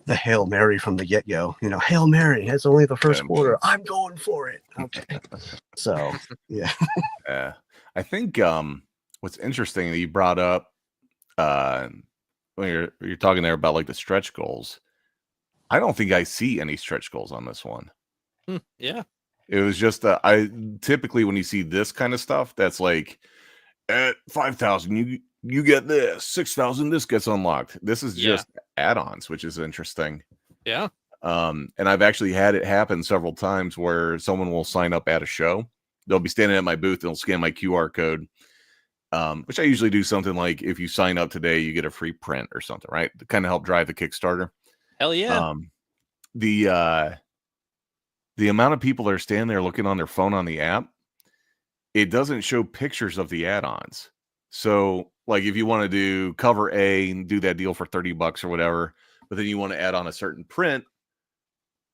Hail Mary from the get-go. Hail Mary, it's only the first quarter. I'm going for it. Okay. So, yeah. I think what's interesting that you brought up when you're talking there about like the stretch goals, I don't think I see any stretch goals on this one. Yeah, it was just I typically when you see this kind of stuff, that's like at 5,000 you get this, 6,000 this gets unlocked. This is just add-ons, which is interesting. Yeah. And I've actually had it happen several times where someone will sign up at a show. They'll be standing at my booth and they'll scan my QR code, which I usually do something like, if you sign up today, you get a free print or something, right? To kind of help drive the Kickstarter. Hell yeah. The amount of people that are standing there looking on their phone on the app, it doesn't show pictures of the add-ons. So like if you want to do cover A and do that deal for $30 or whatever, but then you want to add on a certain print,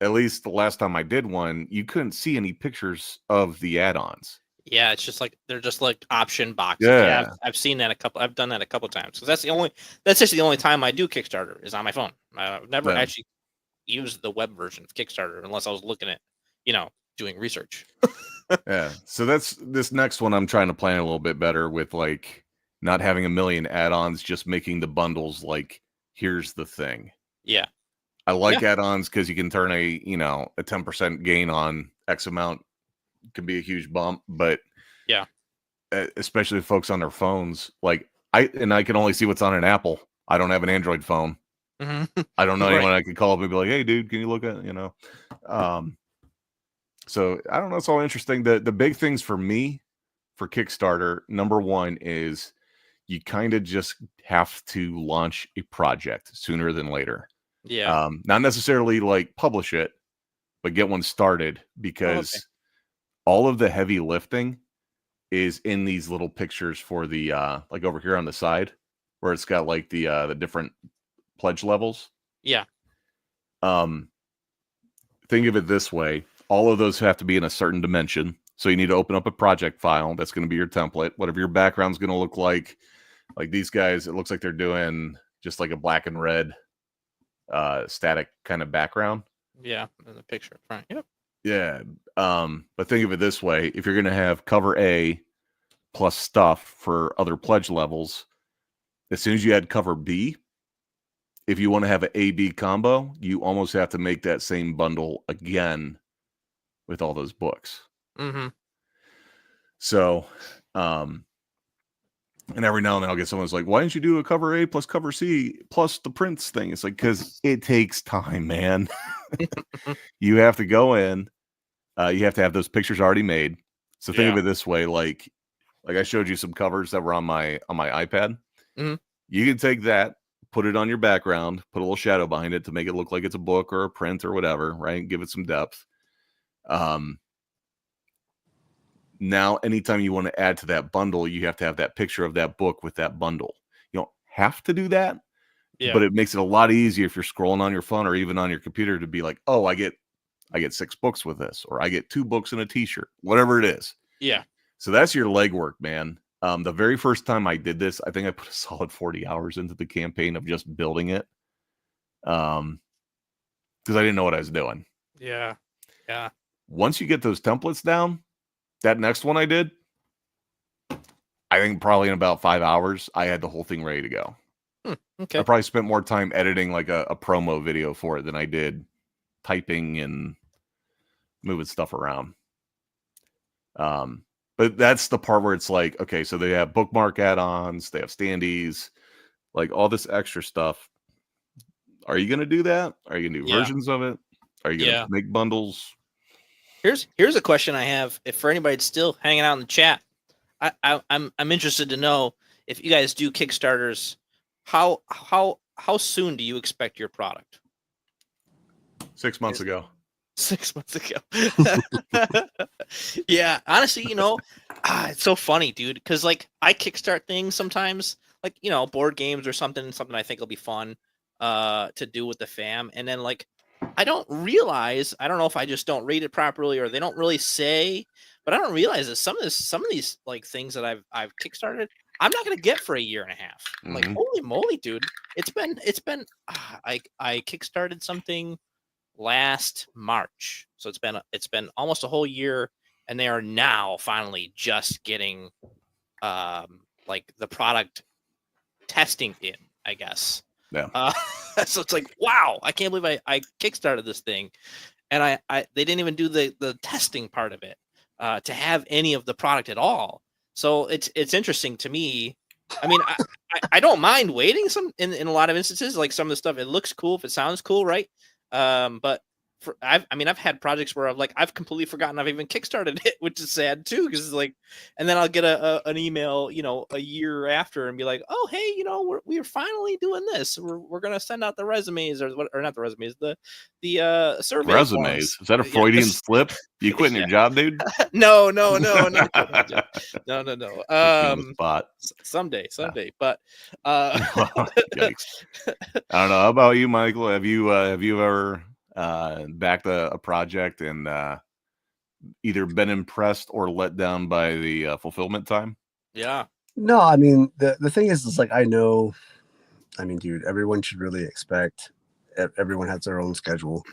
at least the last time I did one, you couldn't see any pictures of the add-ons. Yeah, it's just like they're just like option boxes. Yeah. I've seen that I've done that a couple times. So that's just the only time I do Kickstarter is on my phone. I've never actually used the web version of Kickstarter unless I was looking at, doing research. Yeah. So that's this next one I'm trying to plan a little bit better with, like, not having a million add-ons, just making the bundles like, here's the thing. Yeah. I like add-ons because you can turn a 10% gain on X amount. It can be a huge bump, but yeah, especially folks on their phones. Like I can only see what's on an Apple. I don't have an Android phone. Mm-hmm. I don't know anyone I could call up and be like, "Hey, dude, can you look at?" So I don't know. It's all interesting. The big things for me for Kickstarter, number one is you kind of just have to launch a project sooner than later. Yeah. Not necessarily like publish it, but get one started, because all of the heavy lifting is in these little pictures for the like over here on the side where it's got like the different pledge levels. Yeah. Think of it this way. All of those have to be in a certain dimension. So you need to open up a project file. That's going to be your template. Whatever your background's going to look like these guys, it looks like they're doing just like a black and red static kind of background. Yeah, in the picture. Right. Yep. Yeah. But think of it this way. If you're going to have cover A plus stuff for other pledge levels, as soon as you add cover B, if you want to have an A-B combo, you almost have to make that same bundle again with all those books. Mm-hmm. So, and every now and then I'll get someone's like, why didn't you do a cover A plus cover C plus the prints thing? It's like, because it takes time, man. You have to go in. You have to have those pictures already made. So think of it this way. Like I showed you some covers that were on my iPad. Mm-hmm. You can take that, put it on your background, put a little shadow behind it to make it look like it's a book or a print or whatever, right? Give it some depth. Now, anytime you want to add to that bundle, you have to have that picture of that book with that bundle. You don't have to do that, but it makes it a lot easier if you're scrolling on your phone or even on your computer to be like, oh, I get 6 books with this, or I get 2 books and a t-shirt, whatever it is. Yeah. So that's your legwork, man. The very first time I did this, I think I put a solid 40 hours into the campaign of just building it. Because I didn't know what I was doing. Yeah. Yeah. Once you get those templates down, that next one I did, I think probably in about 5 hours, I had the whole thing ready to go. Okay. I probably spent more time editing like a promo video for it than I did typing and moving stuff around. But that's the part where it's like, okay, so they have bookmark add-ons, they have standees, like all this extra stuff. Are you going to do that? Are you going to do versions of it? Are you going to make bundles? Here's a question I have. If for anybody that's still hanging out in the chat, I'm interested to know if you guys do Kickstarters, how soon do you expect your product? 6 months ago. 6 months ago. Yeah, honestly, it's so funny, dude, because like I kickstart things sometimes, like board games or something I think will be fun to do with the fam, and then like I don't realize, I don't know if I just don't read it properly or they don't really say, but I don't realize that some of these like things that I've kickstarted, I'm not gonna get for a year and a half. I'm like, holy moly, dude! It's been I kickstarted something last March, so it's been almost a whole year, and they are now finally just getting like the product testing in, I guess. Yeah. So it's like, wow, I can't believe I kickstarted this thing, and I they didn't even do the testing part of it to have any of the product at all. So it's interesting to me. I mean, I don't mind waiting in a lot of instances, like some of the stuff, it looks cool if it sounds cool, right? But I've had projects where I've completely forgotten I've even kickstarted it, which is sad too, because it's like, and then I'll get an email, a year after and be like, oh hey, we're finally doing this. We're gonna send out the resumes or not the resumes, the survey resumes. forms. Is that a Freudian slip? You quitting your job, dude? No, not no. Someday. But yikes. I don't know. How about you, Michael? Have you ever backed a project and either been impressed or let down by the fulfillment time? Yeah. No, I mean the thing is like dude, everyone should really expect. Everyone has their own schedule.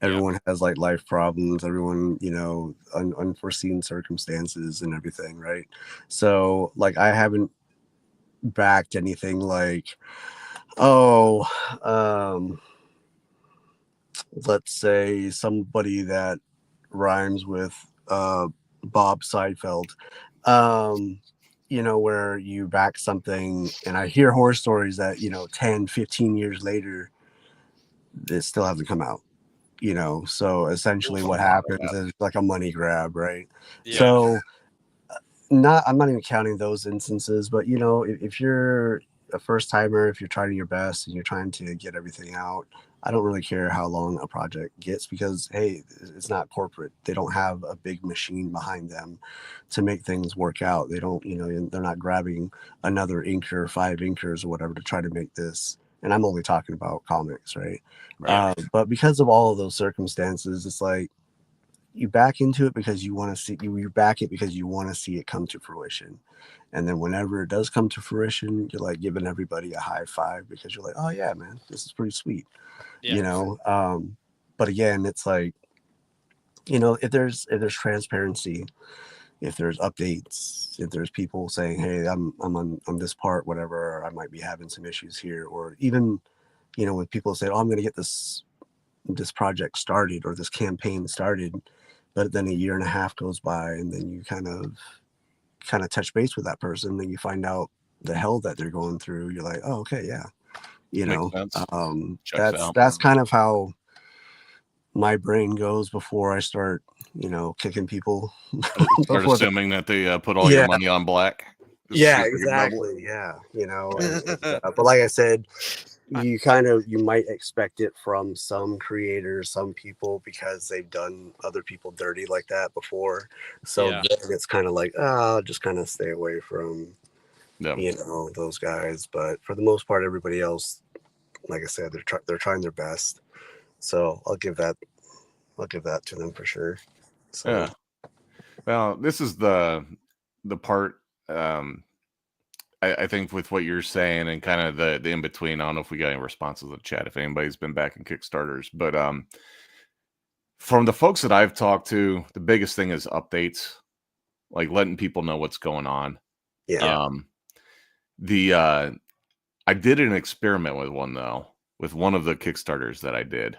Everyone has like life problems. Everyone, unforeseen circumstances and everything, right? So like I haven't backed anything like, let's say somebody that rhymes with Bob Seidfeld, where you back something, and I hear horror stories that 10 15 years later it still hasn't come out, so essentially what happens is like a money grab, right? So I'm not even counting those instances, but if you're a first timer, if you're trying your best and you're trying to get everything out, I don't really care how long a project gets, because hey, it's not corporate. They don't have a big machine behind them to make things work out. They don't, they're not grabbing another inker, 5 inkers or whatever to try to make this. And I'm only talking about comics, right? But because of all of those circumstances, it's like you back into it because you want to see, you back it because you want to see it come to fruition. And then whenever it does come to fruition, you're like giving everybody a high five because you're like, oh yeah, man, this is pretty sweet. But again, it's like, if there's transparency, if there's updates, if there's people saying, hey, I'm on this part, whatever, I might be having some issues here, or even, when people say, oh, I'm going to get this project started or this campaign started, but then a year and a half goes by and then you kind of touch base with that person and you find out the hell that they're going through. You're like, oh, okay, yeah. That's kind of how my brain goes before I start, kicking people. Start assuming that they put all your money on black. Yeah, exactly. Yeah. But like I said, you might expect it from some creators, some people, because they've done other people dirty like that before. So then it's kind of like, just kind of stay away from, those guys. But for the most part, everybody else, like I said, they're trying their best. So I'll give that to them for sure. So. Yeah. Well, this is the part. I think with what you're saying and kind of the in between. I don't know if we got any responses in the chat, if anybody's been back in Kickstarters, but from the folks that I've talked to, the biggest thing is updates, like letting people know what's going on. Yeah. I did an experiment with one of the Kickstarters that I did.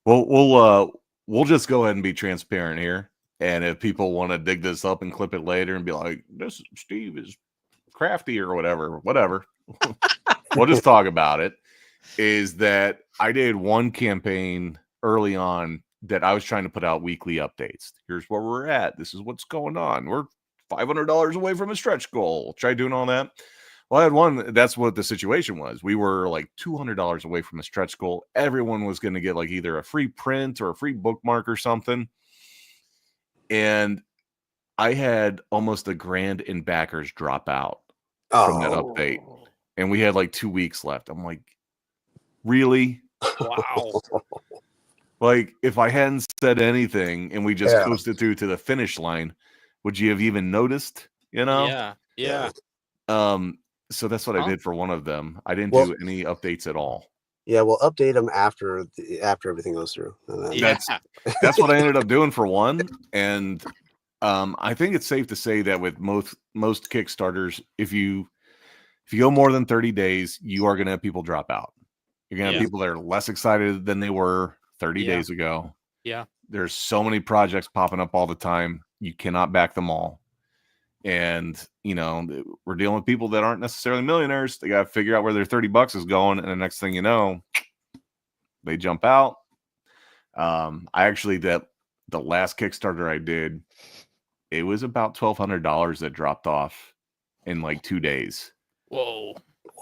We'll just go ahead and be transparent here. And if people want to dig this up and clip it later and be like, this Steve is crafty or whatever, we'll just talk about it. Is that I did one campaign early on that I was trying to put out weekly updates. Here's where we're at. This is what's going on. We're $500 away from a stretch goal. Try doing all that. Well, I had one. That's what the situation was. We were like $200 away from a stretch goal. Everyone was going to get like either a free print or a free bookmark or something. And I had almost $1,000 in backers drop out from that update. And we had like 2 weeks left. I'm like, really? Wow. Like, if I hadn't said anything and we just coasted through to the finish line, would you have even noticed? Yeah. So that's what I did for one of them. I didn't do any updates at all. Yeah, we'll update them after everything goes through. That's what I ended up doing for one. And I think it's safe to say that with most Kickstarters, if you go more than 30 days, you are going to have people drop out. You're going to have people that are less excited than they were 30 days ago. Yeah. There's so many projects popping up all the time. You cannot back them all. And, we're dealing with people that aren't necessarily millionaires. They got to figure out where their $30 is going. And the next thing you know, they jump out. I actually the last Kickstarter I did, it was about $1,200 that dropped off in like 2 days. Whoa.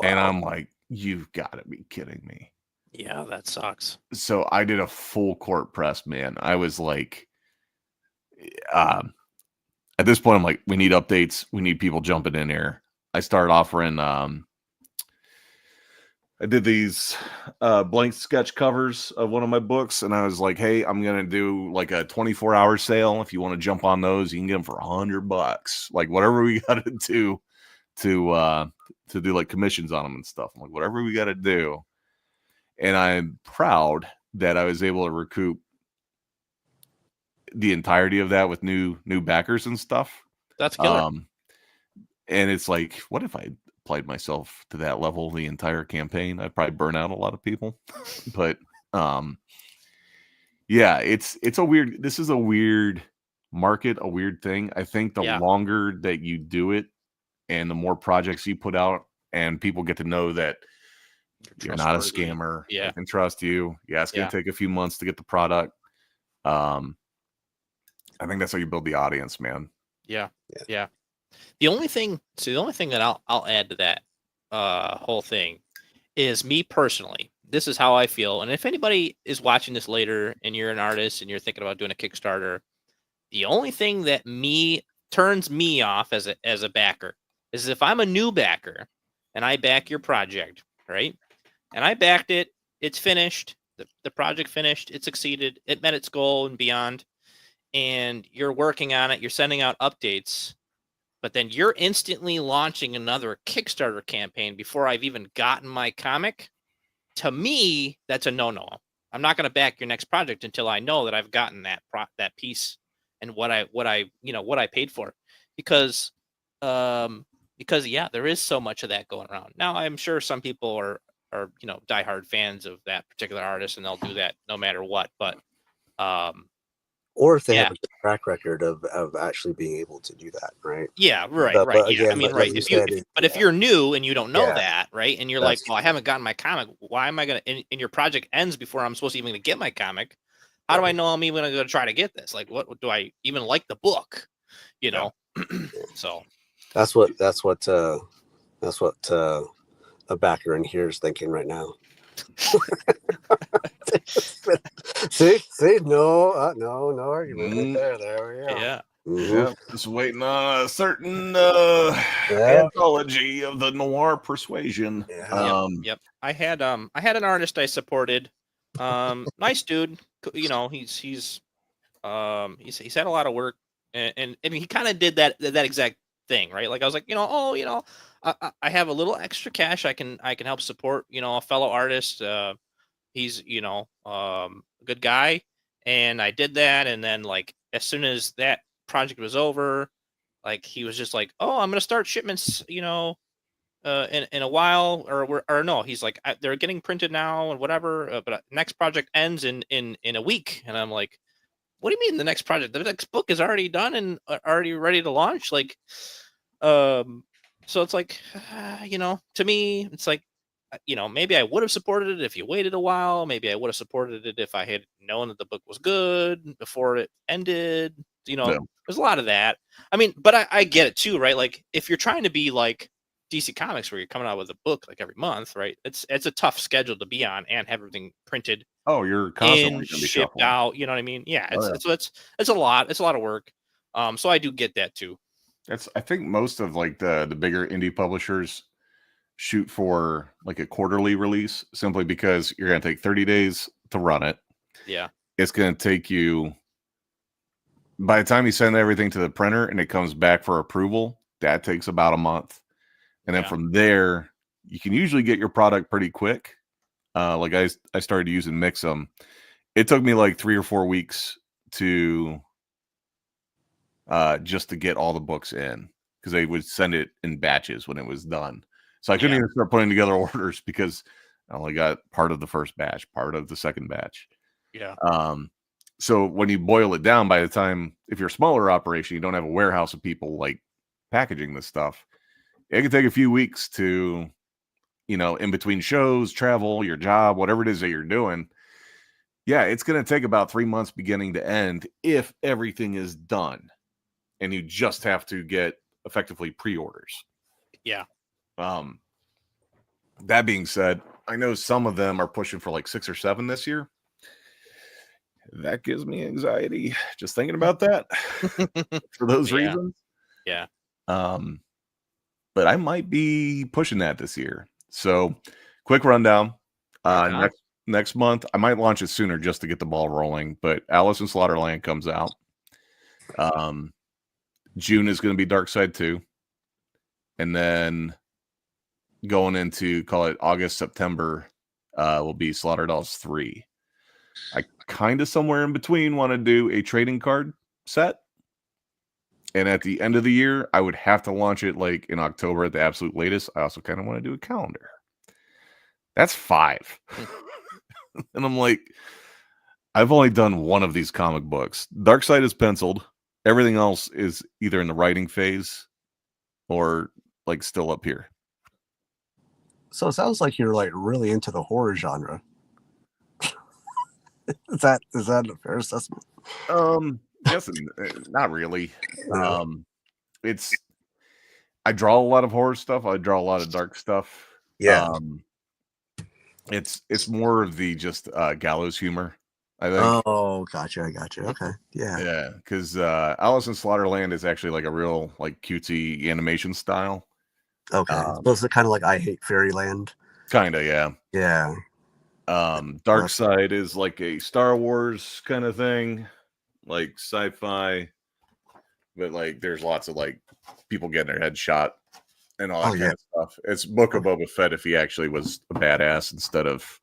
And I'm like, you've got to be kidding me. Yeah, that sucks. So I did a full court press, man. I was like, at this point, I'm like, we need updates. We need people jumping in here. I started offering, I did these blank sketch covers of one of my books, and I was like, hey, I'm going to do like a 24-hour sale. If you want to jump on those, you can get them for $100. Like whatever we got to do to do like commissions on them and stuff. I'm like, whatever we got to do. And I'm proud that I was able to recoup the entirety of that with new backers and stuff. That's killer. And it's like, what if I applied myself to that level the entire campaign? I'd probably burn out a lot of people. But yeah, this is a weird market, a weird thing. I think the longer that you do it and the more projects you put out and people get to know that you're not a scammer, I can trust you. Yeah, it's going to take a few months to get the product. I think that's how you build the audience, man. Yeah. The only thing that I'll add to that whole thing is me personally. This is how I feel. And if anybody is watching this later and you're an artist and you're thinking about doing a Kickstarter, the only thing that turns me off as a backer is if I'm a new backer and I back your project, right? And I backed it, it's finished, the project finished, it succeeded, it met its goal and beyond, and you're working on it, you're sending out updates, but then you're instantly launching another Kickstarter campaign before I've even gotten my comic. To me, that's a no-no. I'm not going to back your next project until I know that I've gotten that piece and what I paid for, because there is so much of that going around. Now, I'm sure some people are diehard fans of that particular artist and they'll do that no matter what, but or if they have a good track record of actually being able to do that, right? Yeah, right. But yeah, again, I mean, right. If you're new and you don't know that, right, and you're like, well, I haven't gotten my comic. Why am I gonna? And your project ends before I'm supposed to even get my comic. How do I know I'm even gonna try to get this? Like, what do I even like the book? You know. So that's what a backer in here is thinking right now. see, no argument right there we go. Yeah. Mm-hmm. Yeah, just waiting on a certain anthology of the noir persuasion. Yep. I had an artist I supported. Nice dude. You know, he's had a lot of work, and I mean, he kind of did that exact thing, right? Like I was like, I have a little extra cash. I can help support, a fellow artist. He's, a good guy. And I did that. And then like, as soon as that project was over, like he was just like, oh, I'm going to start shipments, in a while or no, he's like, they're getting printed now and whatever. But next project ends in a week. And I'm like, what do you mean the next project? The next book is already done and already ready to launch. Like, so it's like, to me, it's like, maybe I would have supported it if you waited a while. Maybe I would have supported it if I had known that the book was good before it ended. There's a lot of that. I mean, but I get it too, right? Like if you're trying to be like DC Comics where you're coming out with a book like every month, right? It's a tough schedule to be on and have everything printed. Oh, you're constantly shipped out. You know what I mean? Yeah, it's a lot. It's a lot of work. So I do get that too. I think most of like the bigger indie publishers shoot for like a quarterly release simply because you're going to take 30 days to run it. Yeah. It's going to take you, by the time you send everything to the printer and it comes back for approval, that takes about a month. And then from there, you can usually get your product pretty quick. Like I started using Mixam. It took me like 3 or 4 weeks to just to get all the books in because they would send it in batches when it was done. So I couldn't even start putting together orders because I only got part of the first batch, part of the second batch. Yeah. So when you boil it down, by the time, if you're a smaller operation, you don't have a warehouse of people like packaging this stuff. It can take a few weeks to, in between shows, travel, your job, whatever it is that you're doing, Yeah, it's going to take about 3 months beginning to end if everything is done, and you just have to get effectively pre-orders. Yeah. That being said, I know some of them are pushing for like 6 or 7 this year. That gives me anxiety just thinking about that for those reasons. Yeah. But I might be pushing that this year. So, quick rundown. Next month, I might launch it sooner just to get the ball rolling. But Alice in Slaughterland comes out. June is going to be Darkseid 2, and then going into, call it August, September, will be Slaughter Dolls 3. I kind of somewhere in between want to do a trading card set. And at the end of the year, I would have to launch it like in October at the absolute latest. I also kind of want to do a calendar. That's 5. And I'm like, I've only done one of these comic books. Darkseid is penciled. Everything else is either in the writing phase or like still up here. So it sounds like you're like really into the horror genre. Is that a fair assessment? Yes, not really. It's I draw a lot of horror stuff. I draw a lot of dark stuff. Yeah. It's more of the just gallows humor, I think. Oh, gotcha. I gotcha. Okay. Yeah. Yeah, because Alice in Slaughterland is actually like a real like cutesy animation style. Okay. So it's kind of like I Hate Fairyland. Kinda, yeah. Yeah. Darkseid is like a Star Wars kind of thing, like sci-fi, but like there's lots of like people getting their head shot and all that kind of stuff. It's Book of Boba Fett if he actually was a badass instead of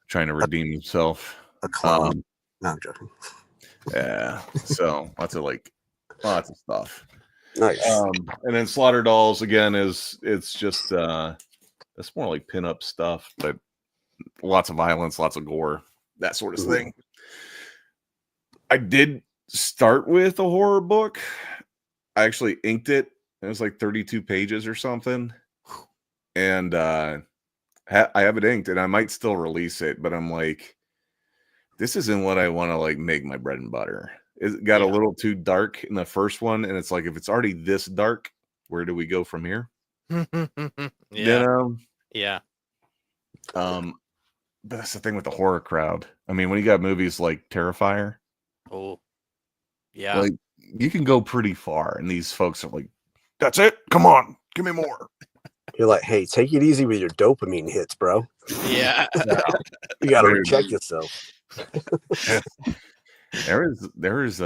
trying to redeem himself. A clone. No, I'm joking. Yeah. So lots of stuff. Nice. And then Slaughter Dolls again it's just it's more like pinup stuff, but lots of violence, lots of gore, that sort of thing. I did start with a horror book. I actually inked it. It was like 32 pages or something. And I have it inked and I might still release it, but I'm like, this isn't what I want to like make my bread and butter. It got a little too dark in the first one. And it's like, if it's already this dark, where do we go from here? Yeah. But that's the thing with the horror crowd. I mean, when you got movies like Terrifier, like you can go pretty far, and these folks are like, "That's it, come on, give me more." You're like, hey, take it easy with your dopamine hits, bro. Yeah, you got to recheck yourself. There is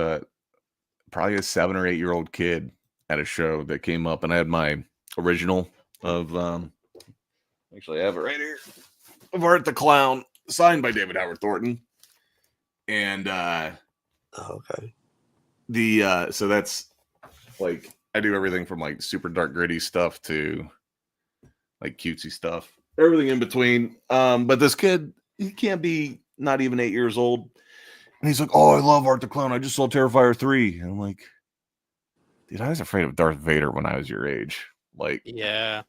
probably a 7 or 8 year old kid at a show that came up, and I had my original of actually I have it right here. Of Art the Clown, signed by David Howard Thornton. And okay. So that's like I do everything from like super dark gritty stuff to like cutesy stuff. Everything in between. But this kid, he can't be not even 8 years old. And he's like, "Oh, I love Art the Clown. I just saw Terrifier 3." And I'm like, dude, I was afraid of Darth Vader when I was your age. Like, yeah.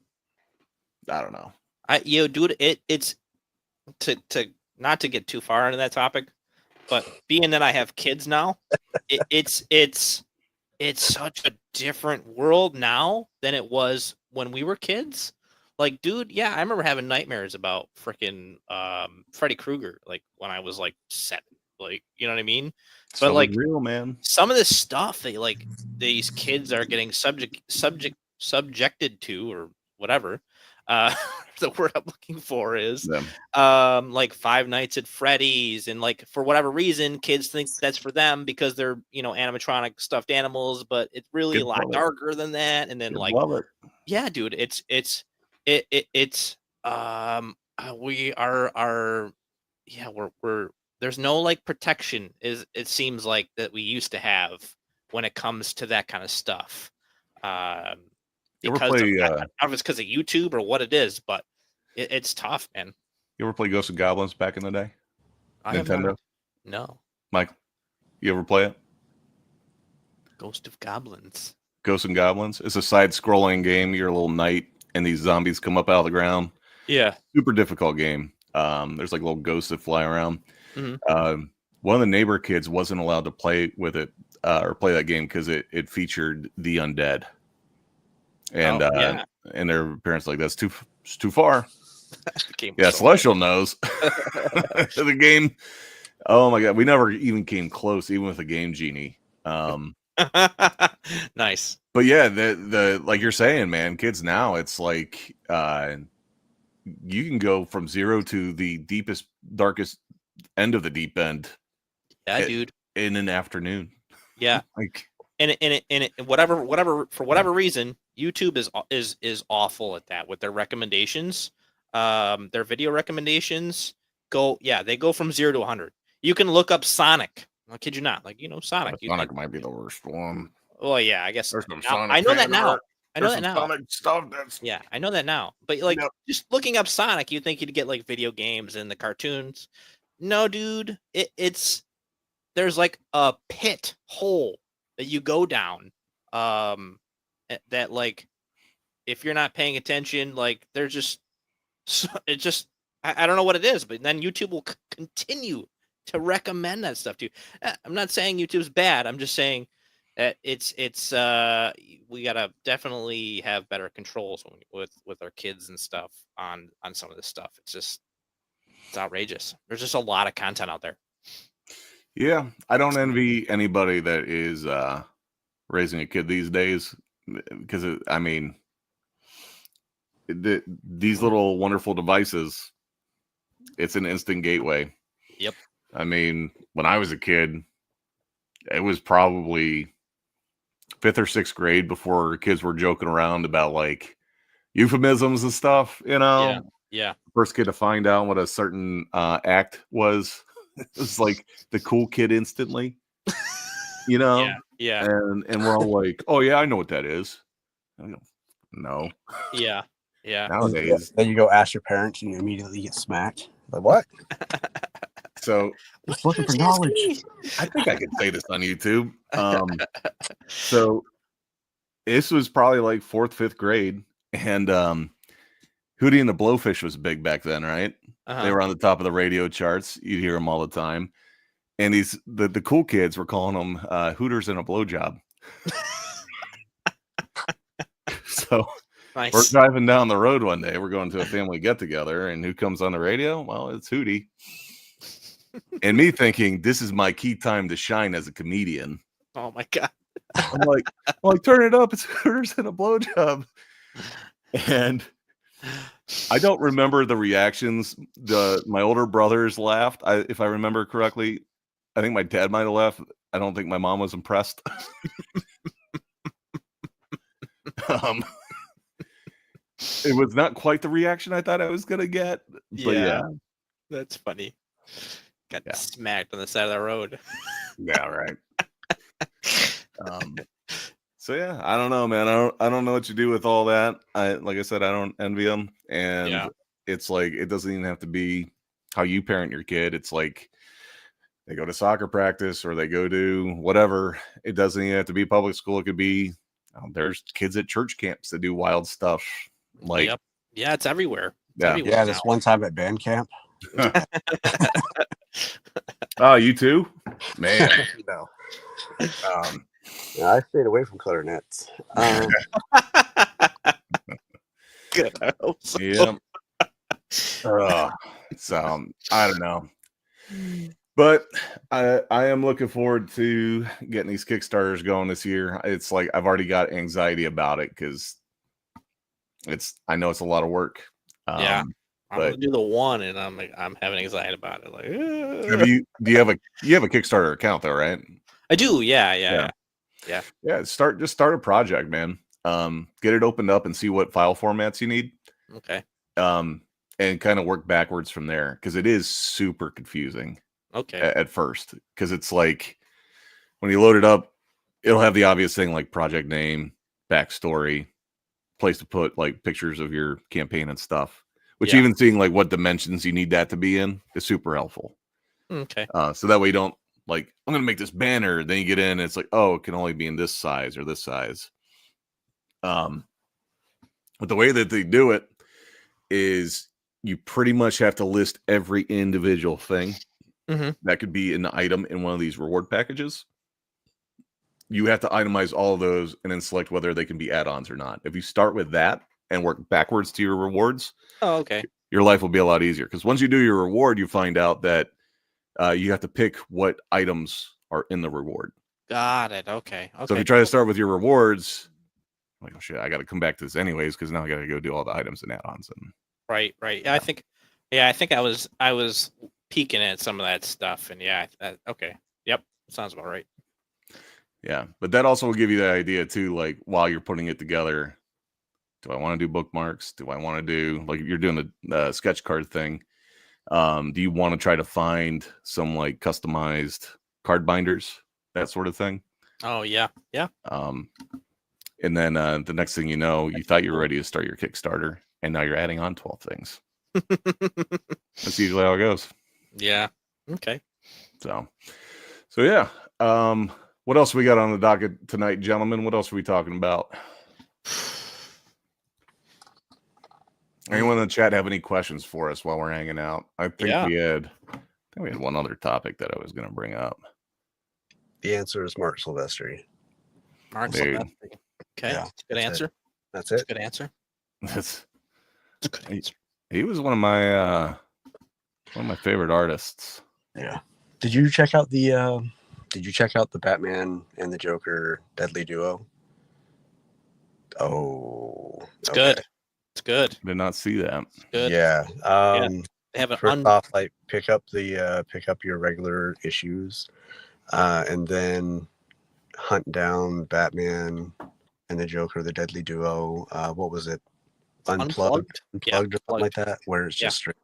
I don't know. Dude, it's to not to get too far into that topic, but being that I have kids now, it's such a different world now than it was when we were kids. Like, dude, yeah, I remember having nightmares about freaking Freddy Krueger, like when I was like 7. Like, you know what I mean? So but like real, man. Some of this stuff that like these kids are getting subjected to or whatever. The word I'm looking for is like Five Nights at Freddy's, and like for whatever reason kids think that's for them because they're animatronic stuffed animals, but it's really a lot darker than that. And then yeah, dude, we're there's no like protection it seems like that we used to have when it comes to that kind of stuff. Because I don't know if it's because of YouTube or what it is, but it's tough, man. You ever play Ghosts and Goblins back in the day? Nintendo? No. Mike, you ever play it? Ghost of Goblins. Ghosts and Goblins. It's a side-scrolling game. You're a little knight, and these zombies come up out of the ground. Yeah. Super difficult game. There's like little ghosts that fly around. One of the neighbor kids wasn't allowed to play with it or play that game because it featured the undead, and and their parents like it's too far. Yeah, Celestial knows the game. Oh my god, we never even came close, even with a Game Genie. Nice. But yeah, the like you're saying, man, kids now, it's like you can go from 0 to the deepest, darkest end of the deep end. Yeah, dude. In an afternoon. Yeah. Like, and whatever for whatever reason, YouTube is awful at that with their recommendations. Their video recommendations they go from 0 to 100. You can look up Sonic. I kid you not. Like, Sonic. Sonic might be the worst one. Well, yeah, I guess. There's some I know that now. I know that now. Sonic stuff that's... Yeah, I know that now. But like, just looking up Sonic, you'd think you'd get like video games and the cartoons. No, dude. There's like a pit hole that you go down. That like, if you're not paying attention, like there's just I don't know what it is, but then YouTube will continue to recommend that stuff to you. I'm not saying YouTube's bad. I'm just saying that it's we gotta definitely have better controls with our kids and stuff on some of this stuff. It's outrageous. There's just a lot of content out there. Yeah, I don't envy anybody that is raising a kid these days because these little wonderful devices, it's an instant gateway. Yep. I mean, when I was a kid, it was probably 5th or 6th grade before kids were joking around about like euphemisms and stuff, Yeah. First kid to find out what a certain act was. It was like the cool kid instantly, Yeah. And we're all like, oh yeah, I know what that is. I go, no. Yeah. Nowadays, then you go ask your parents and you immediately get smacked. Like, what? So just looking for knowledge. I think I could say this on YouTube. So this was probably like 4th, 5th grade, and Hootie and the Blowfish was big back then, right? Uh-huh. They were on the top of the radio charts. You'd hear them all the time. And the cool kids were calling them Hooters and a Blowjob. So nice. We're driving down the road one day. We're going to a family get together, and who comes on the radio? Well, it's Hootie. And me thinking this is my key time to shine as a comedian. Oh my god! I'm like, turn it up. It's Hooters and a Blowjob. And I don't remember the reactions. My older brothers laughed. If I remember correctly, I think my dad might have laughed. I don't think my mom was impressed. It was not quite the reaction I thought I was gonna get. But yeah. That's funny. Got smacked on the side of the road. Yeah, right. So yeah, I don't know, man. I don't know what you do with all that. Like I said, I don't envy them, and it's like it doesn't even have to be how you parent your kid. It's like they go to soccer practice or they go to whatever. It doesn't even have to be public school. It could be there's kids at church camps that do wild stuff. Like, yeah, it's everywhere. Yeah, this one time at band camp. Oh, you too, man. No. I stayed away from clarinets. Good. I hope so. Yeah. So I don't know, but I am looking forward to getting these Kickstarters going this year. It's like I've already got anxiety about it because I know it's a lot of work. I'm gonna do the one, and I'm having anxiety about it. Like, do you have a Kickstarter account though, right? I do. Yeah. Just start a project, man. Get it opened up and see what file formats you need. Okay. And kind of work backwards from there because it is super confusing. Okay. At first, because it's like when you load it up, it'll have the obvious thing like project name, backstory, place to put like pictures of your campaign and stuff. Which even seeing like what dimensions you need that to be in is super helpful. Okay. So that way you don't like, I'm going to make this banner. Then you get in and it's like, oh, it can only be in this size or this size. But the way that they do it is you pretty much have to list every individual thing that could be an item in one of these reward packages. You have to itemize all of those and then select whether they can be add-ons or not. If you start with that and work backwards to your rewards, okay, your life will be a lot easier. Because once you do your reward, you find out that you have to pick what items are in the reward. Got it. Okay. So if you try to start with your rewards, like, oh shit, I got to come back to this anyways because now I got to go do all the items and add-ons. And right. Yeah, I think I was peeking at some of that stuff, and okay, yep, sounds about right. Yeah, but that also will give you the idea too, like while you're putting it together, do I want to do bookmarks? Do I want to do, like you're doing the sketch card thing? Do you want to try to find some like customized card binders, that sort of thing? Oh yeah. And then the next thing you know, you thought you were ready to start your Kickstarter, and now you're adding on 12 things. That's usually how it goes. Yeah. Okay. So yeah. What else we got on the docket tonight, gentlemen? What else are we talking about? Anyone in the chat have any questions for us while we're hanging out? I think we had one other topic that I was going to bring up. The answer is Mark Silvestri. Mark Silvestri. Okay, yeah, good answer. That's it. Good answer. That's a good answer. He was one of my favorite artists. Yeah. Did you check out the Batman and the Joker Deadly Duo? Oh, it's good. It's good. Did not see that. It's good. Yeah. They have first off, like pick up your regular issues, and then hunt down Batman and the Joker, the Deadly Duo. What was it? Unplugged or something like that, where it's just straight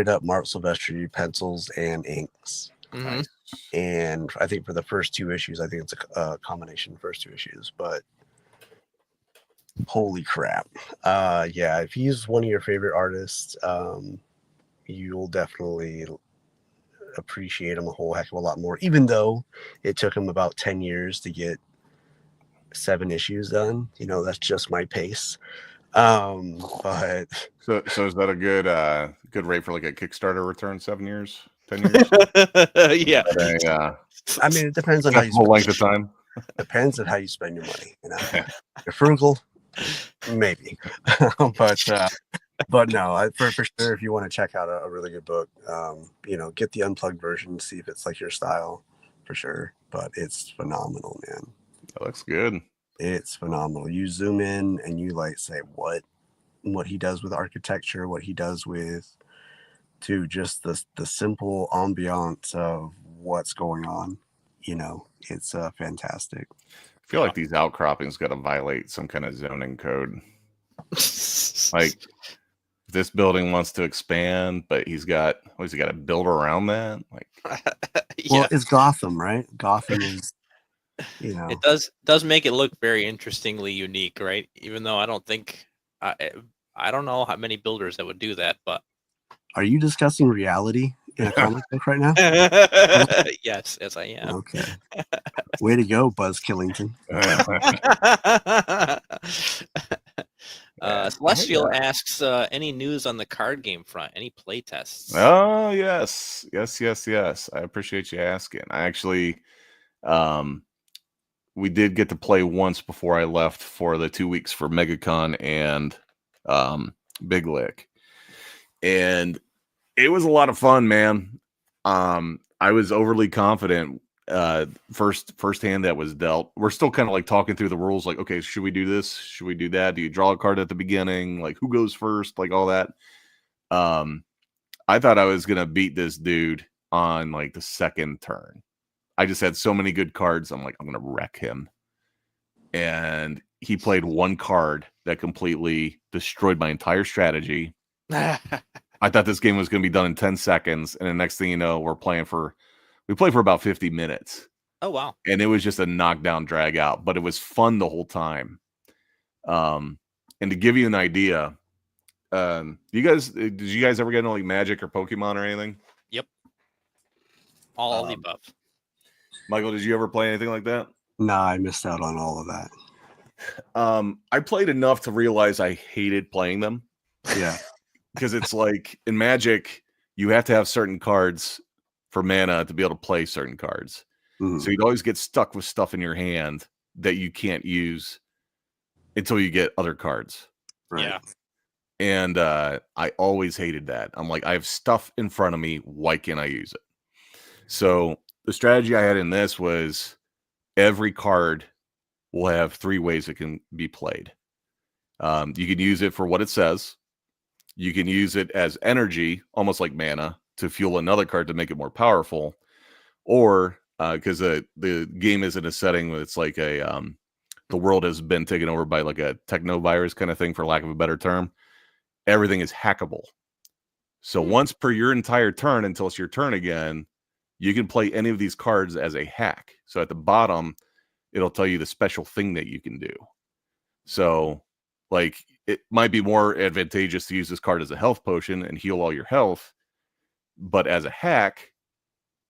up Mark Silvestri pencils and inks. Mm-hmm. And I think for the first two issues, I think it's a combination of the first two issues, but holy crap. Yeah, if he's one of your favorite artists, you'll definitely appreciate him a whole heck of a lot more, even though it took him about 10 years to get 7 issues done. That's just my pace. But so is that a good rate for like a Kickstarter return? 7 years, 10 years? Yeah. I mean, it depends on how you spend length of time. Depends on how you spend your money. You're frugal, maybe, but no, for sure, if you want to check out a really good book, get the unplugged version, see if it's like your style, for sure. But it's phenomenal, man. That looks good. It's phenomenal. You zoom in and you like say what he does with architecture, what he does with just the simple ambiance of what's going on. It's fantastic. I feel like these outcroppings got to violate some kind of zoning code. Like this building wants to expand, but he's got to build around that. Like, well, it's Gotham, right? Gotham is, it does make it look very interestingly unique, right? Even though I don't think I don't know how many builders that would do that, but are you discussing reality in a comic book right now? Yes, I am. Okay. Way to go, Buzz Killington. Celestial asks, any news on the card game front? Any play tests? Oh, yes. I appreciate you asking. I actually, we did get to play once before I left for the 2 weeks for MegaCon and Big Lick. And it was a lot of fun, man. I was overly confident first hand that was dealt. We're still kind of like talking through the rules, like, okay, should we do this? Should we do that? Do you draw a card at the beginning? Like, who goes first? Like all that. I thought I was gonna beat this dude on like the second turn. I just had so many good cards. I'm like, I'm gonna wreck him. And he played one card that completely destroyed my entire strategy. I thought this game was going to be done in 10 seconds. And the next thing you know, we played for about 50 minutes. Oh, wow. And it was just a knockdown drag out, but it was fun the whole time. And to give you an idea, did you guys ever get into like Magic or Pokemon or anything? Yep. All of the above. Michael, did you ever play anything like that? No, I missed out on all of that. I played enough to realize I hated playing them. Yeah. Because it's like in Magic, you have to have certain cards for mana to be able to play certain cards. Mhm. So you'd always get stuck with stuff in your hand that you can't use until you get other cards. Right. Yeah. And I always hated that. I'm like, I have stuff in front of me. Why can't I use it? So the strategy I had in this was every card will have 3 ways it can be played. You can use it for what it says. You can use it as energy, almost like mana, to fuel another card to make it more powerful. Or because the game is in a setting where it's like a the world has been taken over by like a techno virus kind of thing, for lack of a better term. Everything is hackable. So once per your entire turn, until it's your turn again, you can play any of these cards as a hack. So at the bottom, it'll tell you the special thing that you can do. So, like, it might be more advantageous to use this card as a health potion and heal all your health. But as a hack,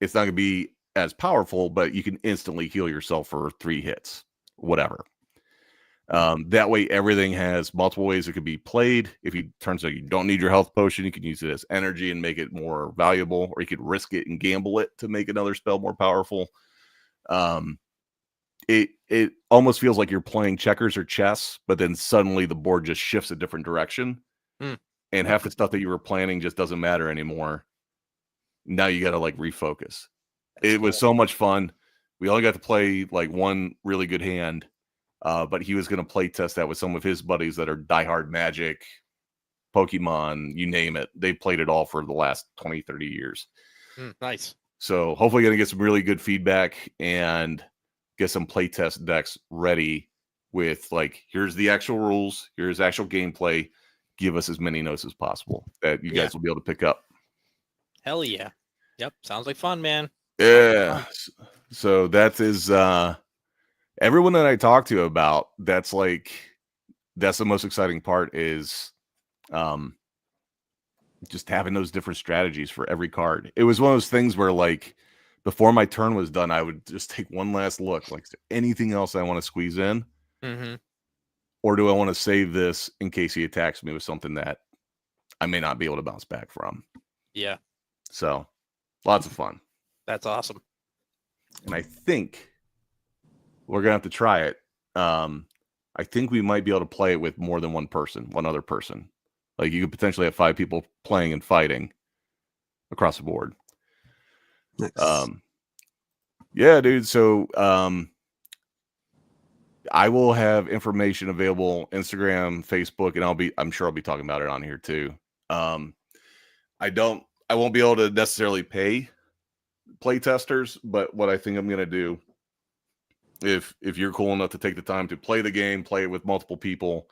it's not going to be as powerful, but you can instantly heal yourself for 3 hits, whatever. That way, everything has multiple ways it could be played. If you turns out you don't need your health potion, you can use it as energy and make it more valuable, or you could risk it and gamble it to make another spell more powerful. It almost feels like you're playing checkers or chess, but then suddenly the board just shifts a different direction, and half the stuff that you were planning just doesn't matter anymore. Now you got to like refocus. It was so much fun. We only got to play like one really good hand. But he was going to play test that with some of his buddies that are diehard Magic, Pokemon, you name it. They played it all for the last 20, 30 years. Nice. So hopefully going to get some really good feedback and get some playtest decks ready with like, here's the actual rules, here's actual gameplay. Give us as many notes as possible that you guys will be able to pick up. Hell yeah. Yep. Sounds like fun, man. Yeah. So that is everyone that I talk to about, that's the most exciting part is just having those different strategies for every card. It was one of those things where like before my turn was done, I would just take one last look, like, is there anything else I want to squeeze in? Or do I want to save this in case he attacks me with something that I may not be able to bounce back from? Yeah. So lots of fun. That's awesome. And I think we're gonna have to try it. I think we might be able to play it with more than one other person. Like you could potentially have 5 people playing and fighting across the board. Nice. Yeah, dude. So I will have information available Instagram, Facebook, and I'm sure I'll be talking about it on here too. I won't be able to necessarily pay play testers, but what I think I'm gonna do, if you're cool enough to take the time to play the game, play it with multiple people,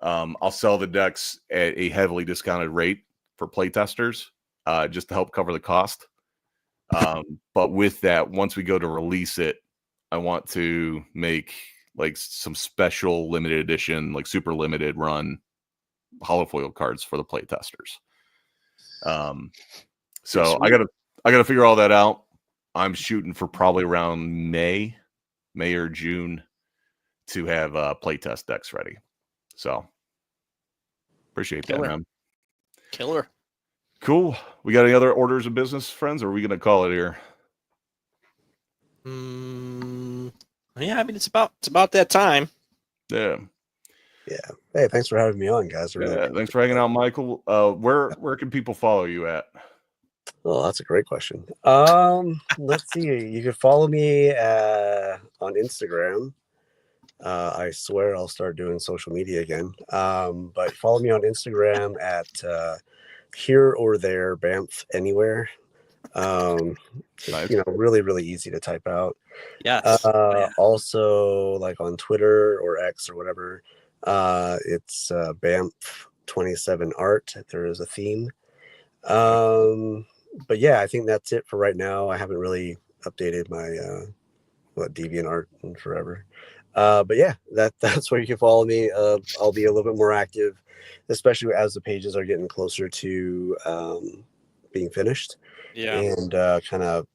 I'll sell the decks at a heavily discounted rate for play testers, just to help cover the cost. But with that, once we go to release it, I want to make like some special limited edition, like super limited run holofoil cards for the play testers. So I gotta figure all that out. I'm shooting for probably around May or June to have playtest decks ready. So appreciate that, man. Killer. Cool. We got any other orders of business, friends, or are we gonna call it here? Yeah, I mean it's about that time. Yeah. Yeah. Hey, thanks for having me on, guys. Yeah, thanks for hanging out, Michael. Where can people follow you at? Oh, that's a great question. Let's see. You can follow me on Instagram. I swear I'll start doing social media again. But follow me on Instagram at Here or There Banff Anywhere. Nice. Really, really easy to type out. Yes. Also, like on Twitter or X or whatever, it's Banff 27 Art. There is a theme. But yeah, I think that's it for right now. I haven't really updated my DeviantArt in forever. But yeah, that's where you can follow me. I'll be a little bit more active, especially as the pages are getting closer to being finished. Yeah. And kind of,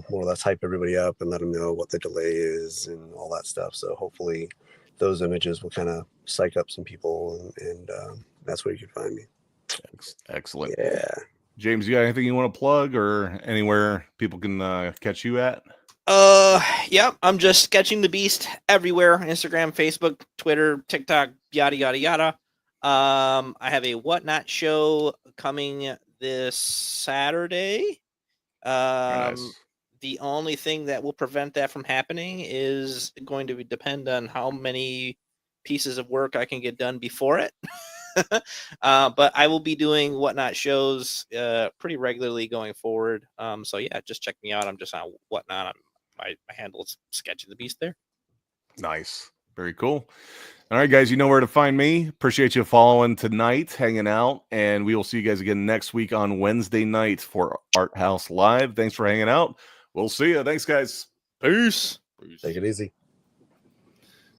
more or less hype everybody up and let them know what the delay is and all that stuff. So hopefully those images will kind of psych up some people, and that's where you can find me. Excellent. Yeah. James, you got anything you want to plug or anywhere people can catch you at? Yeah, I'm just sketching the beast everywhere: Instagram, Facebook, Twitter, TikTok, yada yada yada. I have a Whatnot show coming this Saturday. Nice. The only thing that will prevent that from happening is going to depend on how many pieces of work I can get done before it. But I will be doing Whatnot shows pretty regularly going forward. So yeah, just check me out. I'm just on Whatnot. My handle is Sketching the Beast there. Nice. Very cool. All right, guys, you know where to find me. Appreciate you following tonight, hanging out, and we will see you guys again next week on Wednesday night for Art House Live. Thanks for hanging out. We'll see you. Thanks, guys. Peace. Take it easy.